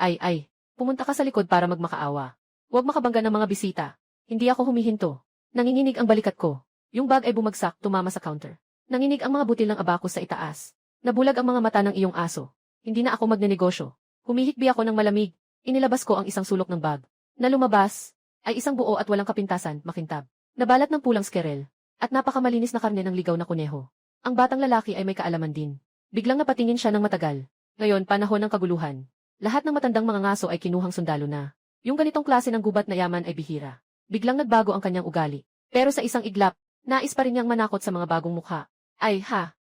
Pumunta ka sa likod para magmakaawa. Huwag makabangga ng mga bisita. Hindi ako humihinto. Nanginginig ang balikat ko. Yung bag ay bumagsak, tumama sa counter. Nanginig ang mga butil ng abakos sa itaas. Nabulag ang mga mata ng iyong aso. Hindi na ako magnenegosyo. Humihikbi ako ng malamig. Inilabas ko ang isang sulok ng bag. Na lumabas ay isang buo at walang kapintasan, makintab. Nabalat ng pulang skerel. At napakamalinis na karne ng ligaw na kuneho. Ang batang lalaki ay may kaalaman din. Biglang napatingin siya ng matagal. Ngayon, panahon ng kaguluhan. Lahat ng matandang mga ngaso ay kinuhang sundalo na. Yung ganitong klase ng gubat na yaman ay bihira. Biglang nagbago ang kanyang ugali. Pero sa isang iglap, nais pa rin niyang manakot sa mga bagong mukha.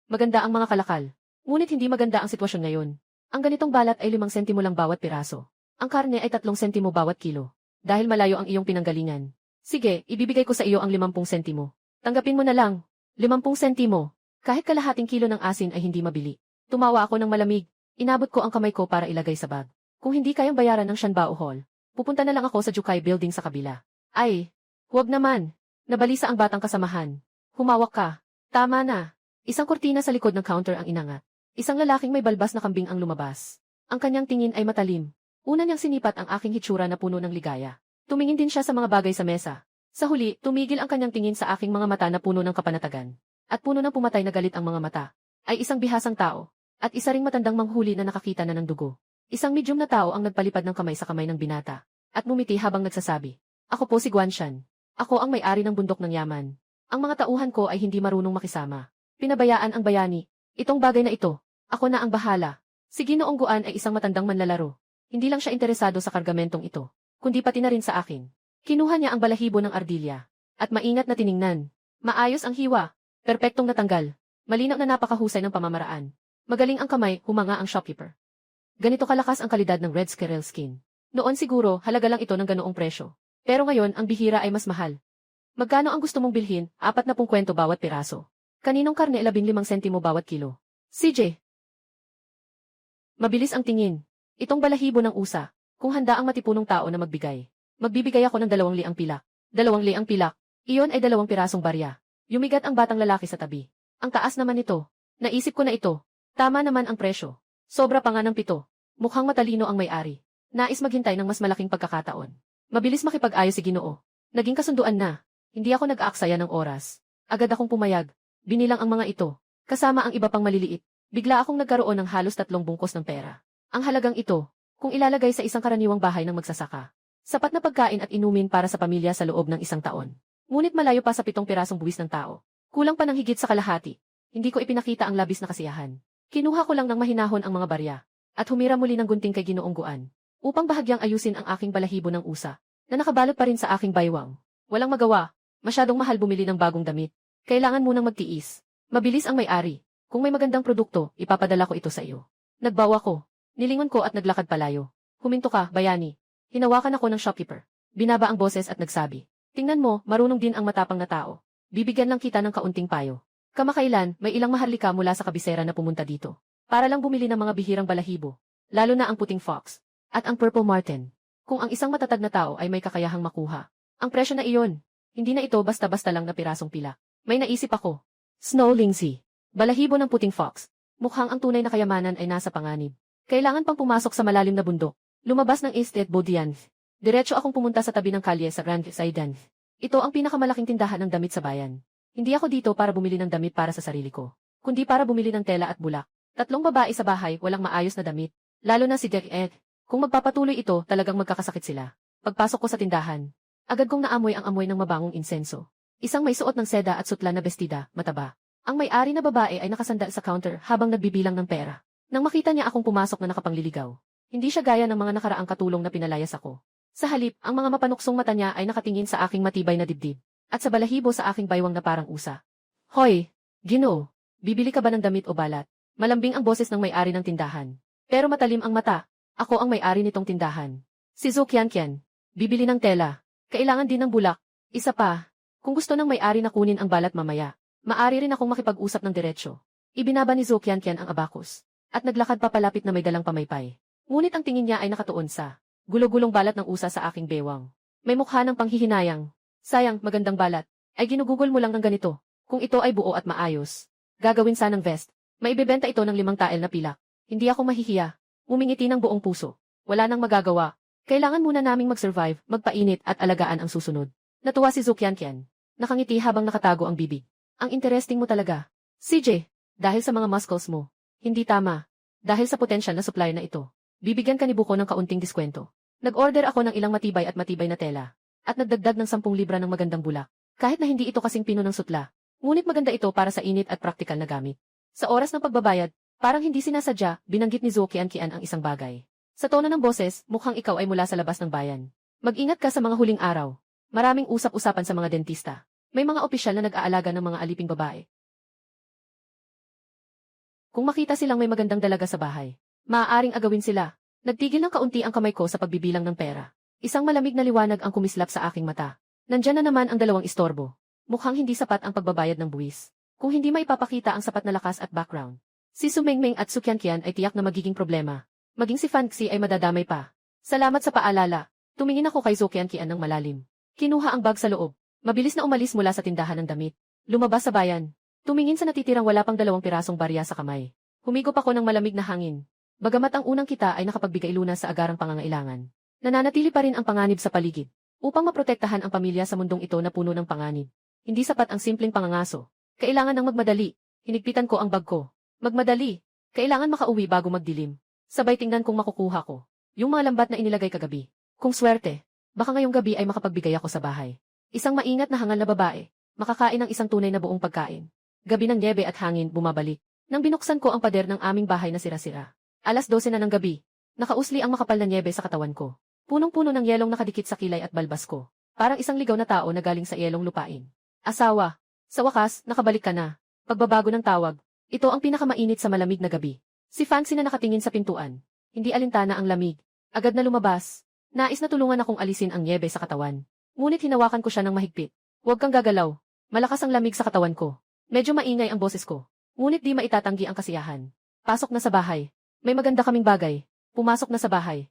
Maganda ang mga kalakal. Ngunit hindi maganda ang sitwasyon ngayon. Ang ganitong balat ay 5 sentimo lang bawat piraso. Ang karne ay 3 sentimo bawat kilo. dahil malayo ang iyong pinanggalingan. Sige, ibibigay ko sa iyo ang 50 sentimo. Tanggapin mo na lang. 50 sentimo. Kahit kalahating kilo ng asin ay hindi mabili. Tumawa ako ng malamig. Inabot ko ang kamay ko para ilagay sa bag. Kung hindi kayang bayaran ng Shanbao Hall, pupunta na lang ako sa Jukai Building sa kabila. Ay, huwag naman. Nabalisa ang batang kasamahan. Humawak ka. Tama na. Isang kurtina sa likod ng counter ang inangat. Isang lalaking may balbas na kambing ang lumabas. Ang kanyang tingin ay matalim. Una niyang sinipat ang aking hitsura na puno ng ligaya. Tumingin din siya sa mga bagay sa mesa. Sa huli, tumigil ang kanyang tingin sa aking mga mata na puno ng kapanatagan. At puno ng pumatay na galit ang mga mata. Ay isang bihasang tao. At isa ring matandang manghuli na nakakita na ng dugo. Isang medium na tao ang nagpalipad ng kamay sa kamay ng binata. At mumiti habang nagsasabi. Ako po si Guanshan. Ako ang may-ari ng bundok ng yaman. Ang mga tauhan ko ay hindi marunong makisama. Pinabayaan ang bayani. Itong bagay na ito. Ako na ang bahala. Si Ginoong Guan ay isang matandang manlalaro. Hindi lang siya interesado sa kargamentong ito, kundi pati na rin sa akin. Kinuha niya ang balahibo ng ardilya. At maingat na tiningnan. Maayos ang hiwa. Perpektong natanggal. Malinaw na napakahusay ng pamamaraan. Magaling ang kamay, humanga ang shopkeeper. Ganito kalakas ang kalidad ng red squirrel skin. Noon siguro, halaga lang ito ng ganoong presyo. Pero ngayon, ang bihira ay mas mahal. Magkano ang gusto mong bilhin? 40 kwento bawat piraso. Kaninong karne 15 sentimo bawat kilo? CJ. Mabilis ang tingin. Itong balahibo ng usa. Kung handa ang matipunong tao na magbigay. Magbibigay ako ng 200 pilak. 200 pilak. Iyon ay 2 pirasong barya. Yumigat ang batang lalaki sa tabi. Ang taas naman nito. Naisip ko na ito. Tama naman ang presyo. Sobra pa nga ng 7. Mukhang matalino ang may-ari. Nais maghintay ng mas malaking pagkakataon. Mabilis makipag-ayos si Ginoo. Naging kasunduan na. Hindi ako nag-aaksaya ng oras. Agad akong pumayag. Binilang ang mga ito. Kasama ang iba pang maliliit. Bigla akong nagkaroon ng halos 3 bungkos ng pera. Ang halagang ito, kung ilalagay sa isang karaniwang bahay ng magsasaka. Sapat na pagkain at inumin para sa pamilya sa loob ng 1 taon. Ngunit malayo pa sa 7 pirasong buwis ng tao. Kulang pa ng higit sa kalahati. Hindi ko ipinakita ang labis na kasiyahan. Kinuha ko lang ng mahinahon ang mga barya. At humira muli ng gunting kay Ginoong Guan. Upang bahagyang ayusin ang aking balahibo ng usa. Na nakabalot pa rin sa aking baywang. Walang magawa. Masyadong mahal bumili ng bagong damit. Kailangan munang magtiis. Mabilis ang may-ari. Kung may magandang produkto, ipapadala ko ito sa iyo. Nagbawa ko. Nilingon ko at naglakad palayo. Huminto ka, bayani. Hinawakan ako ng shopkeeper. Binaba ang boses at nagsabi. Tingnan mo, marunong din ang matapang na tao. Bibigyan lang kita ng kaunting payo. Kamakailan, may ilang maharlika mula sa kabisera na pumunta dito. Para lang bumili ng mga bihirang balahibo. Lalo na ang puting fox. At ang purple marten. Kung ang isang matatag na tao ay may kakayahang makuha. Ang presyo na iyon. Hindi na ito basta-basta lang na pirasong pila. May naisip ako. Snow Lingzi. Balahibo ng puting fox. Mukhang ang tunay na kayamanan ay nasa panganib. Kailangan pang pumasok sa malalim na bundok. Lumabas ng East at Bodian. Diretso akong pumunta sa tabi ng kalye sa Grand Saidan. Ito ang pinakamalaking tindahan ng damit sa bayan. Hindi ako dito para bumili ng damit para sa sarili ko. Kundi para bumili ng tela at bulak. 3 babae sa bahay, walang maayos na damit. Lalo na si Jack Ed. Kung magpapatuloy ito, talagang magkakasakit sila. Pagpasok ko sa tindahan, agad kong naamoy ang amoy ng mabangong insenso. Isang may suot ng seda at sutla na bestida, mataba. Ang may-ari na babae ay nakasandal sa counter habang nagbibilang ng pera. Nang makita niya akong pumasok na nakapangliligaw, hindi siya gaya ng mga nakaraang katulong na pinalayas ako. Sa halip, ang mga mapanuksong mata niya ay nakatingin sa aking matibay na dibdib. At sa balahibo sa aking baywang na parang usa. Hoy, Ginoo, bibili ka ba ng damit o balat? Malambing ang boses ng may-ari ng tindahan. Pero matalim ang mata. Ako ang may-ari nitong tindahan. Si Zhou Qianqian. Bibili ng tela. Kailangan din ng bulak. Isa pa. Kung gusto ng may-ari na kunin ang balat mamaya, maari rin akong makipag-usap ng diretsyo. Ibinaba ni Zhou Qianqian ang abacus. At naglakad pa palapit na may dalang pamaypay. Ngunit ang tingin niya ay nakatuon sa gulo-gulong balat ng usa sa aking bewang. May mukha ng panghihinayang. Sayang, magandang balat. Ay ginugugol mo lang ng ganito. Kung ito ay buo at maayos. Gagawin sanang vest. Maibebenta ito ng 5 tael na pilak. Hindi ako mahihiya. Umingiti ng buong puso. Wala nang magagawa. Kailangan muna naming mag-survive, magpainit at alagaan ang susunod. Natuwa si Zhou Qianqian. Nakangiti habang nakatago ang bibig. Ang interesting mo talaga. CJ, dahil sa mga muscles mo. Hindi tama. Dahil sa potensyal na supply na ito. Bibigyan ka ni Buko ng kaunting diskwento. Nag-order ako ng ilang matibay na tela. At nagdagdag ng 10 libra ng magandang bulak. Kahit na hindi ito kasing pino ng sutla. Ngunit maganda ito para sa init at praktikal na gamit. Sa oras ng pagbabayad, parang hindi sinasadya, binanggit ni Zhou Qianqian ang isang bagay. Sa tono ng boses, mukhang ikaw ay mula sa labas ng bayan. Mag-ingat ka sa mga huling araw. Maraming usap-usapan sa mga dentista. May mga opisyal na nag-aalaga ng mga aliping babae. Kung makita silang may magandang dalaga sa bahay, maaaring agawin sila. Nagtigil ng kaunti ang kamay ko sa pagbibilang ng pera. Isang malamig na liwanag ang kumislap sa aking mata. Nandyan na naman ang dalawang istorbo. Mukhang hindi sapat ang pagbabayad ng buwis. Kung hindi maipapakita ang sapat na lakas at background. Si Su Mengmeng at Su Qianqian ay tiyak na magiging problema. Maging si Fan Xi ay madadamay pa. Salamat sa paalala. Tumingin ako kay Su Qianqian ng malalim. Kinuha ang bag sa loob. Mabilis na umalis mula sa tindahan ng damit. Lumabas sa bayan. Tumingin sa natitirang wala pang 2 pirasong barya sa kamay. Humigop ako ng malamig na hangin. Bagamat ang unang kita ay nakapagbigay lunas sa agarang pangangailangan. Nananatili pa rin ang panganib sa paligid. Upang maprotektahan ang pamilya sa mundong ito na puno ng panganib. Hindi sapat ang simpleng pangangaso. Kailangan ng magmadali. Hinigpitan ko ang bag ko. Magmadali. Kailangan makauwi bago magdilim. Sabay tingnan kung makukuha ko. Yung mga lambat na inilagay kagabi. Kung swerte, baka ngayong gabi ay makapagbigay ako sa bahay. Isang maingat na hangal na babae. Makakain ng isang tunay na buong pagkain. Gabi ng niebe at hangin bumabalik. Nang binuksan ko ang pader ng aming bahay na sira-sira. 12:00 na ng gabi. Nakausli ang makapal na niebe sa katawan ko. Punong-puno ng yelong nakadikit sa kilay at balbas ko. Parang isang ligaw na tao na galing sa yelong lupain. Asawa. Sa wakas, nakabalik ka na. Pagbabago ng tawag. Ito ang pinakamainit sa malamig na gabi. Si Fan Xi na nakatingin sa pintuan. Hindi alintana ang lamig. Agad na lumabas. Nais na tulungan akong alisin ang niebe sa katawan. Ngunit hinawakan ko siya ng mahigpit. Huwag kang gagalaw. Malakas ang lamig sa katawan ko. Medyo maingay ang boses ko. Ngunit di maitatanggi ang kasiyahan. Pasok na sa bahay. May maganda kaming bagay. Pumasok na sa bahay.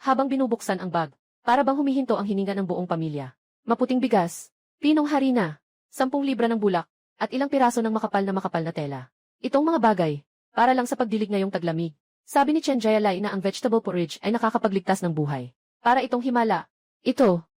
Habang binubuksan ang bag, para bang humihinto ang hininga ng buong pamilya. Maputing bigas, pinong harina, 10 libra ng bulak, at ilang piraso ng makapal na tela. Itong mga bagay, para lang sa pagdilig ngayong taglamig. Sabi ni Chen Jialai na ang vegetable porridge ay nakakapagligtas ng buhay. Para itong himala. Ito.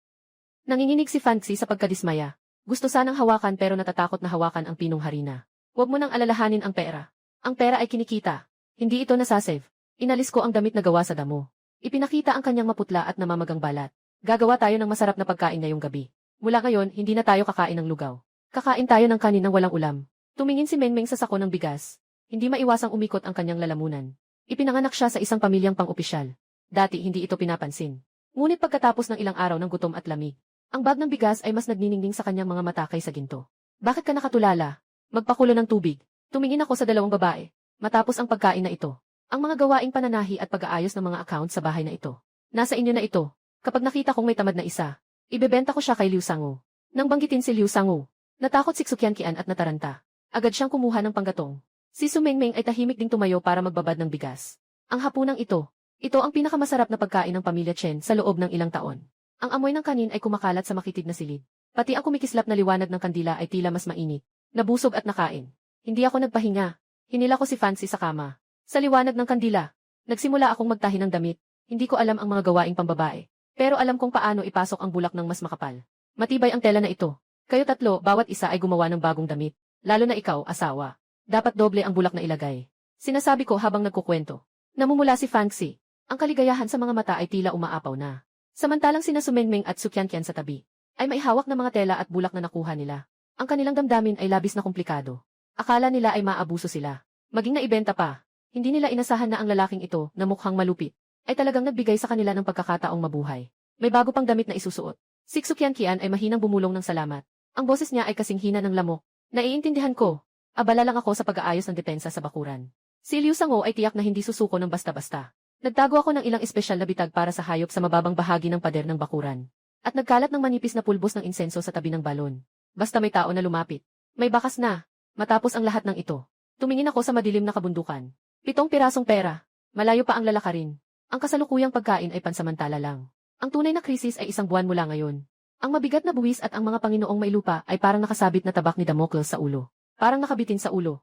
Nanginginig si Fan Xi sa pagkadismaya. Gusto sanang hawakan pero natatakot na hawakan ang pinong harina. Huwag mo nang alalahanin ang pera. Ang pera ay kinikita. Hindi ito nasasave. Inalis ko ang damit na gawa sa damo. Ipinakita ang kanyang maputla at namamagang balat. Gagawa tayo ng masarap na pagkain ngayong gabi. Mula ngayon, hindi na tayo kakain ng lugaw. Kakain tayo ng kanin ng walang ulam. Tumingin si Mengmeng sa sako ng bigas. Hindi maiwasang umikot ang kanyang lalamunan. Ipinanganak siya sa isang pamilyang pang-opisyal. Dati hindi ito pinapansin. Ngunit pagkatapos ng ilang araw ng gutom at lamig, ang bag ng bigas ay mas nagniningning sa kanyang mga mata kaysa ginto. Bakit ka nakatulala? Magpakulo ng tubig. Tumingin ako sa 2 babae. Matapos ang pagkain na ito. Ang mga gawaing pananahi at pag-aayos ng mga account sa bahay na ito. Nasa inyo na ito. Kapag nakita kong may tamad na isa, ibebenta ko siya kay Liu Sangu. Nang banggitin si Liu Sangu, natakot si Su Qianqian at nataranta. Agad siyang kumuha ng panggatong. Si Su Mengmeng ay tahimik ding tumayo para magbabad ng bigas. Ang hapunang ito ang pinakamasarap na pagkain ng pamilya Chen sa loob ng ilang taon. Ang amoy ng kanin ay kumakalat sa makitid na silid. Pati ang kumikislap na liwanag ng kandila ay tila mas mainit. Nabusog at nakain. Hindi ako nagpahinga. Hinila ko si Fan Xi sa kama. Sa liwanag ng kandila, nagsimula akong magtahi ng damit. Hindi ko alam ang mga gawaing pambabae. Pero alam kong paano ipasok ang bulak ng mas makapal. Matibay ang tela na ito. Kayo tatlo, bawat isa ay gumawa ng bagong damit. Lalo na ikaw, asawa. Dapat doble ang bulak na ilagay. Sinasabi ko habang nagkukwento. Namumula si Fan Xi. Ang kaligayahan sa mga mata ay tila umaapaw na. Samantalang sina Su Mengmeng at Su Qianqian sa tabi, ay may hawak na mga tela at bulak na nakuha nila. Ang kanilang damdamin ay labis na komplikado. Akala nila ay maabuso sila. Maging naibenta pa. Hindi nila inasahan na ang lalaking ito, na mukhang malupit, ay talagang nagbigay sa kanila ng pagkakataong mabuhay. May bago pang damit na isusuot. Si Su Qianqian ay mahinang bumulong ng salamat. Ang boses niya ay kasing hina ng lamok. Naiintindihan ko. Abala lang ako sa pag-aayos ng depensa sa bakuran. Si Liu Sangu ay tiyak na hindi susuko ng basta-basta. Nagtago ako ng ilang espesyal na bitag para sa hayop sa mababang bahagi ng pader ng bakuran. At nagkalat ng manipis na pulbos ng insenso sa tabi ng balon. Basta may tao na lumapit. May bakas na. Matapos ang lahat ng ito, tumingin ako sa madilim na kabundukan. 7 pirasong pera. Malayo pa ang lalakarin. Ang kasalukuyang pagkain ay pansamantala lang. Ang tunay na krisis ay 1 buwan mula ngayon. Ang mabigat na buwis at ang mga Panginoong may lupa ay parang nakasabit na tabak ni Damocles sa ulo. Parang nakabitin sa ulo.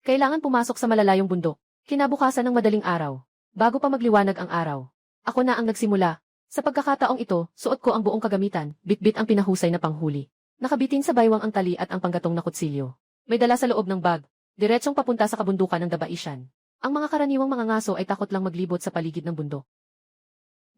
Kailangan pumasok sa malalayong bundok. Kinabukasan ng madaling araw. Bago pa magliwanag ang araw. Ako na ang nagsimula. Sa pagkakataong ito, suot ko ang buong kagamitan, bitbit ang pinahusay na panghuli. Nakabitin sa baywang ang tali at ang panggatong na kutsilyo. May dala sa loob ng bag. Diretsong papunta sa kabundukan ng Dabaishan. Ang mga karaniwang mga ngaso ay takot lang maglibot sa paligid ng bundok.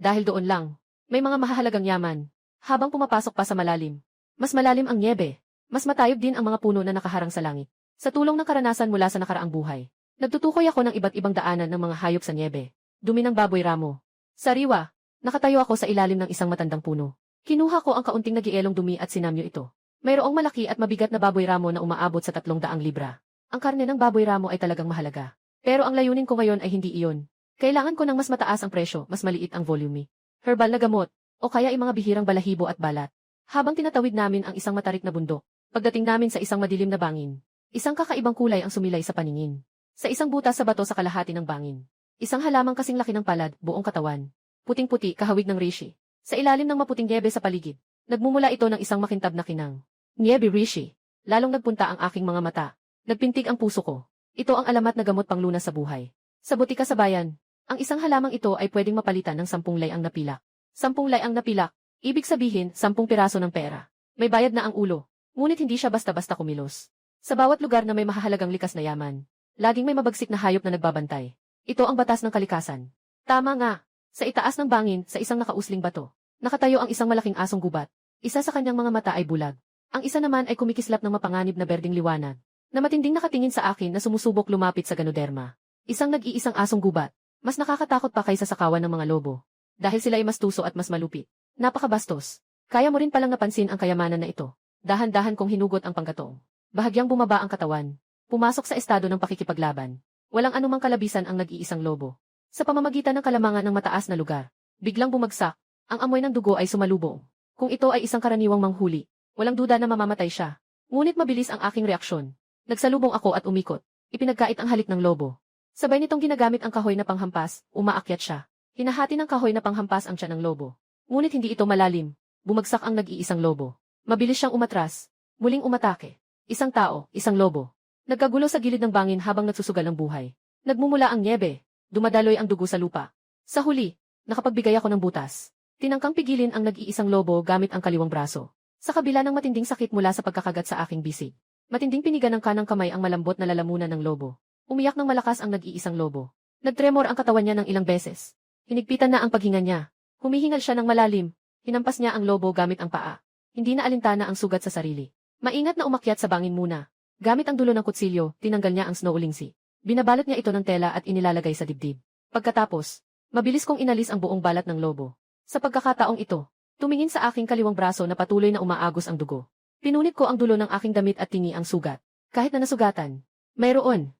Dahil doon lang, may mga mahahalagang yaman. Habang pumapasok pa sa malalim, mas malalim ang niebe. Mas matayog din ang mga puno na nakaharang sa langit. Sa tulong ng karanasan mula sa nakaraang buhay, nagtutukoy ako ng iba't ibang daanan ng mga hayop sa niebe. Dumi ng baboy ramo. Sariwa, nakatayo ako sa ilalim ng isang matandang puno. Kinuha ko ang kaunting nagielong dumi at sinamyo ito. Mayroong malaki at mabigat na baboy ramo na umaabot sa 300 libra. Ang karne ng baboy ramo ay talagang mahalaga. Pero ang layunin ko ngayon ay hindi iyon. Kailangan ko ng mas mataas ang presyo, mas maliit ang volume. Herbal na gamot, o kaya ay mga bihirang balahibo at balat. Habang tinatawid namin ang isang matarik na bundok, pagdating namin sa isang madilim na bangin, isang kakaibang kulay ang sumilay sa paningin. Sa isang butas sa bato sa kalahati ng bangin, isang halamang kasing laki ng palad, buong katawan. Puting-puti, kahawig ng rishi. Sa ilalim ng maputing niebe sa paligid, nagmumula ito ng isang makintab na kinang. Niebe rishi. Lalong nagpunta ang aking mga mata. Nagpintig ang puso ko. Ito ang alamat na gamot panglunas sa buhay. Sa butika sa bayan, ang isang halamang ito ay pwedeng mapalitan ng 10 layang napilak. 10 layang napilak, ibig sabihin 10 piraso ng pera. May bayad na ang ulo, ngunit hindi siya basta-basta kumilos. Sa bawat lugar na may mahahalagang likas na yaman, laging may mabagsik na hayop na nagbabantay. Ito ang batas ng kalikasan. Tama nga, sa itaas ng bangin, sa isang nakausling bato, nakatayo ang isang malaking asong gubat. Isa sa kanyang mga mata ay bulag. Ang isa naman ay kumikislap ng mapanganib na berdeng liwanag, na matinding nakatingin sa akin na sumusubok lumapit sa Ganoderma. Isang nag-iisang asong gubat. Mas nakakatakot pa kaysa sa kawan ng mga lobo. Dahil sila ay mas tuso at mas malupit. Napakabastos. Kaya mo rin palang napansin ang kayamanan na ito. Dahan-dahan kong hinugot ang panggatong. Bahagyang bumaba ang katawan. Pumasok sa estado ng pakikipaglaban. Walang anumang kalabisan ang nag-iisang lobo. Sa pamamagitan ng kalamangan ng mataas na lugar, biglang bumagsak. Ang amoy ng dugo ay sumalubong. Kung ito ay isang karaniwang manghuli, walang duda na mamamatay siya. Ngunit mabilis ang aking reaksyon. Nagsalubong ako at umikot. Ipinagkait ang halik ng lobo. Sabay nitong ginagamit ang kahoy na panghampas, umaakyat siya. Hinahati ng kahoy na panghampas ang tiyan ng lobo. Ngunit hindi ito malalim. Bumagsak ang nag-iisang lobo. Mabilis siyang umatras. Muling umatake. Isang tao, isang lobo. Nagkagulo sa gilid ng bangin habang nagsusugal ang buhay. Nagmumula ang niebe. Dumadaloy ang dugo sa lupa. Sa huli, nakapagbigay ako ng butas. Tinangkang pigilin ang nag-iisang lobo gamit ang kaliwang braso. Sa kabila ng matinding sakit mula sa pagkakagat sa aking bisig. Matinding piniga ng kanang kamay ang malambot na lalamunan ng lobo. Umiyak ng malakas ang nag-iisang lobo. Nagtremor ang katawan niya ng ilang beses. Hinigpitan na ang paghinga niya. Humihingal siya ng malalim. Hinampas niya ang lobo gamit ang paa. Hindi na alintana ang sugat sa sarili. Maingat na umakyat sa bangin muna. Gamit ang dulo ng kutsilyo, tinanggal niya ang snow ulingsi. Binabalot niya ito ng tela at inilalagay sa dibdib. Pagkatapos, mabilis kong inalis ang buong balat ng lobo. Sa pagkakataong ito, tumingin sa aking kaliwang braso na patuloy na umaagos ang dugo. Pinunit ko ang dulo ng aking damit at tingi ang sugat. Kahit na nasugatan, mayroon.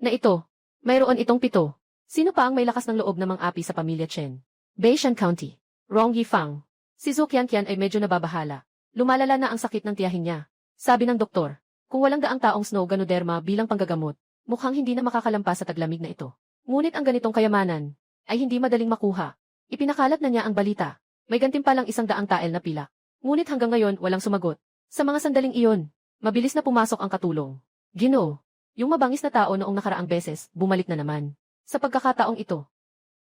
Na ito, mayroon itong 7. Sino pa ang may lakas ng loob na mang-api sa pamilya Chen? Beishan County. Rong Yifang. Si Zhu Qianqian ay medyo nababahala. Lumalala na ang sakit ng tiyahin niya. Sabi ng doktor, kung walang daang taong snow ganoderma bilang panggagamot, mukhang hindi na makakalampas sa taglamig na ito. Ngunit ang ganitong kayamanan ay hindi madaling makuha. Ipinakalat na niya ang balita. May gantimpalang 100 tael na pila. Ngunit hanggang ngayon walang sumagot. Sa mga sandaling iyon, mabilis na pumasok ang katulong. Ginoo. Yung mabangis na tao noong nakaraang beses, bumalik na naman. Sa pagkakataong ito,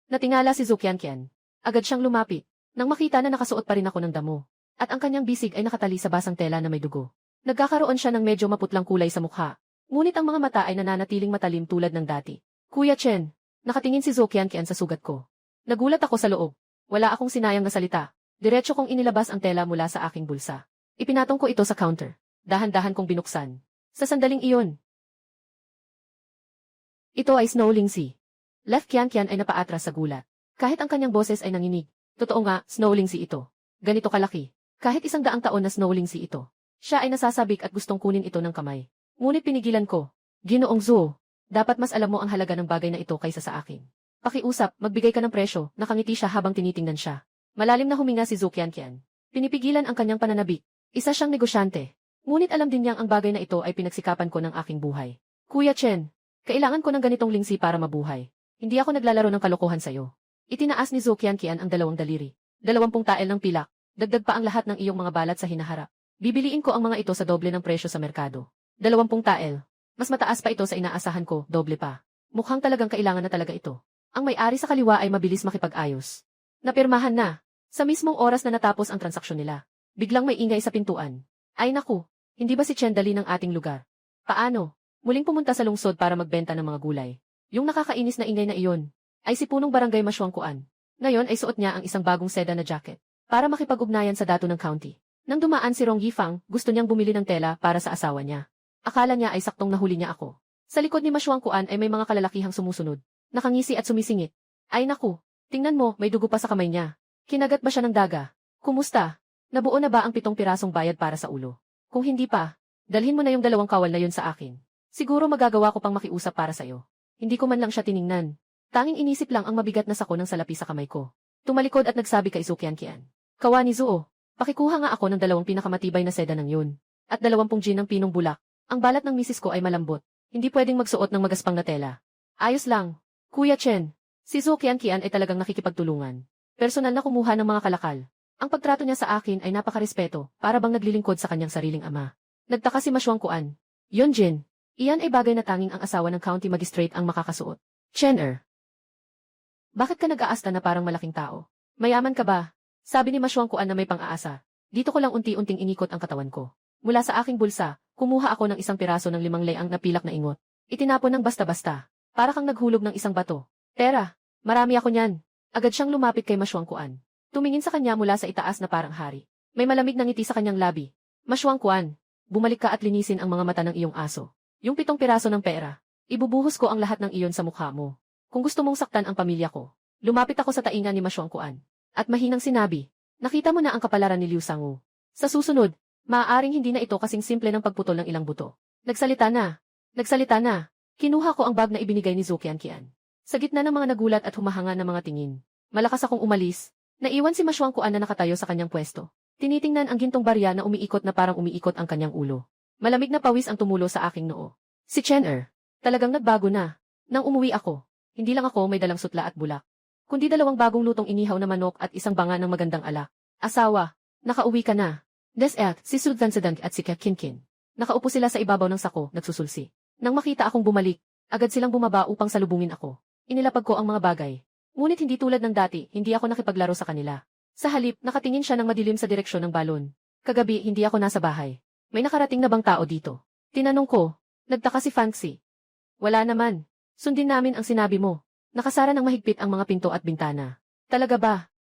natingala si Zhu Qianqian. Agad siyang lumapit, nang makita na nakasuot pa rin ako ng damo. At ang kanyang bisig ay nakatali sa basang tela na may dugo. Nagkakaroon siya ng medyo maputlang kulay sa mukha. Ngunit ang mga mata ay nananatiling matalim tulad ng dati. Kuya Chen, nakatingin si Zhu Qianqian sa sugat ko. Nagulat ako sa loob. Wala akong sinayang na salita. Diretso kong inilabas ang tela mula sa aking bulsa. Ipinatong ko ito sa counter. Dahan-dahan kong binuksan. Sa sandaling iyon, ito ay Snow Lingxi. Left Qianqian ay napaatras sa gulat. Kahit ang kanyang boses ay nanginig. Totoo nga, Snow Lingxi ito. Ganito kalaki. Kahit 100 taon na Snow Lingxi ito. Siya ay nasasabik at gustong kunin ito ng kamay. Ngunit pinigilan ko. Ginoong Zhu, dapat mas alam mo ang halaga ng bagay na ito kaysa sa akin. Pakiusap, magbigay ka ng presyo, nakangiti siya habang tinitingnan siya. Malalim na huminga si Zhu Qianqian. Pinipigilan ang kanyang pananabik. Isa siyang negosyante. Ngunit alam din niyang ang bagay na ito ay pinagsikapan ko ng aking buhay. Kuya Chen, kailangan ko ng ganitong lingsi para mabuhay. Hindi ako naglalaro ng kalokohan sa'yo. Itinaas ni Zhu Qianqian ang 2 daliri. 20 tael ng pilak. Dagdag pa ang lahat ng iyong mga balat sa hinaharap. Bibiliin ko ang mga ito sa doble ng presyo sa merkado. 20 tael. Mas mataas pa ito sa inaasahan ko, doble pa. Mukhang talagang kailangan na talaga ito. Ang may-ari sa kaliwa ay mabilis makipag-ayos. Napirmahan na. Sa mismong oras na natapos ang transaksyon nila. Biglang may ingay sa pintuan. Ay naku, hindi ba si Chen dali ng ating lugar? Paano? Muling pumunta sa lungsod para magbenta ng mga gulay. Yung nakakainis na ingay na iyon, ay si punong barangay Mashuangkuan. Ngayon ay suot niya ang isang bagong seda na jacket, para makipag-ugnayan sa dato ng county. Nang dumaan si Rong Yifang, gusto niyang bumili ng tela para sa asawa niya. Akala niya ay saktong nahuli niya ako. Sa likod ni Mashuangkuan ay may mga kalalakihang sumusunod. Nakangisi at sumisingit. Ay naku, tingnan mo, may dugo pa sa kamay niya. Kinagat ba siya ng daga? Kumusta? Nabuo na ba ang 7 pirasong bayad para sa ulo? Kung hindi pa, dalhin mo na yung 2 kawal na yun sa akin. Siguro magagawa ko pang makiusap para sa'yo. Hindi ko man lang siya tiningnan. Tanging inisip lang ang mabigat na sako ng salapi sa kamay ko. Tumalikod at nagsabi kay Sukian-kian. Kawa ni Zuo, pakikuha nga ako ng 2 pinakamatibay na seda ng yun. At 20 gin ng pinong bulak. Ang balat ng misis ko ay malambot. Hindi pwedeng magsuot ng magaspang na tela. Ayos lang. Kuya Chen. Si Sukian-kian ay talagang nakikipagtulungan. Personal na kumuha ng mga kalakal. Ang pagtrato niya sa akin ay napakarespeto, para bang naglilingkod sa kanyang sariling ama. Nagtaka si Mashuangkuan. Yon Jin. Iyan ay bagay na tanging ang asawa ng county magistrate ang makakasuot. Chen. Bakit ka nag-aasta na parang malaking tao? Mayaman ka ba? Sabi ni Mashuangkuan na may pang-aasa. Dito ko lang unti-unting inikot ang katawan ko. Mula sa aking bulsa, kumuha ako ng 1 piraso ng 5 leang napilak na ingot. Itinapon ng basta-basta. Para kang naghulog ng isang bato. Pera, marami ako niyan. Agad siyang lumapit kay Mashuangkuan. Tumingin sa kanya mula sa itaas na parang hari. May malamig na ngiti sa kanyang labi. Mashuangkuan, bumalik ka at linisin ang mga mata ng iyong aso. Yung 7 piraso ng pera. Ibubuhos ko ang lahat ng iyon sa mukha mo. Kung gusto mong saktan ang pamilya ko. Lumapit ako sa tainga ni Mashuangkuan. At mahinang sinabi, nakita mo na ang kapalaran ni Liu Sangu. Sa susunod, maaaring hindi na ito kasing simple ng pagputol ng ilang buto. Nagsalita na. Kinuha ko ang bag na ibinigay ni Sukian-kian. Sa gitna ng mga nagulat at humahanga ng mga tingin, malakas akong umalis. Naiwan si Mashuangkuan na nakatayo sa kanyang pwesto. Tinitingnan ang gintong barya na umiikot na parang umiikot ang kanyang ulo. Malamig na pawis ang tumulo sa aking noo. Si Chen talagang nagbago na. Nang umuwi ako, hindi lang ako may dalang sutla at bulak, kundi 2 bagong lutong inihaw na manok at 1 banga ng magandang alak. Asawa, nakauwi ka na. Si Sudhan Sedang at si Kinkin. Nakaupo sila sa ibabaw ng sako, nagsusulsi. Nang makita akong bumalik, agad silang bumaba upang salubungin ako. Inilapag ko ang mga bagay. Ngunit hindi tulad ng dati, hindi ako nakipaglaro sa kanila. Sa halip, nakatingin siya ng madilim sa direksyon ng balon. Kagabi, hindi ako nasa bahay. May nakarating na bang tao dito? Tinanong ko. Nagtaka si Fancy. Wala naman. Sundin namin ang sinabi mo. Nakasara ng mahigpit ang mga pinto at bintana. Talaga ba?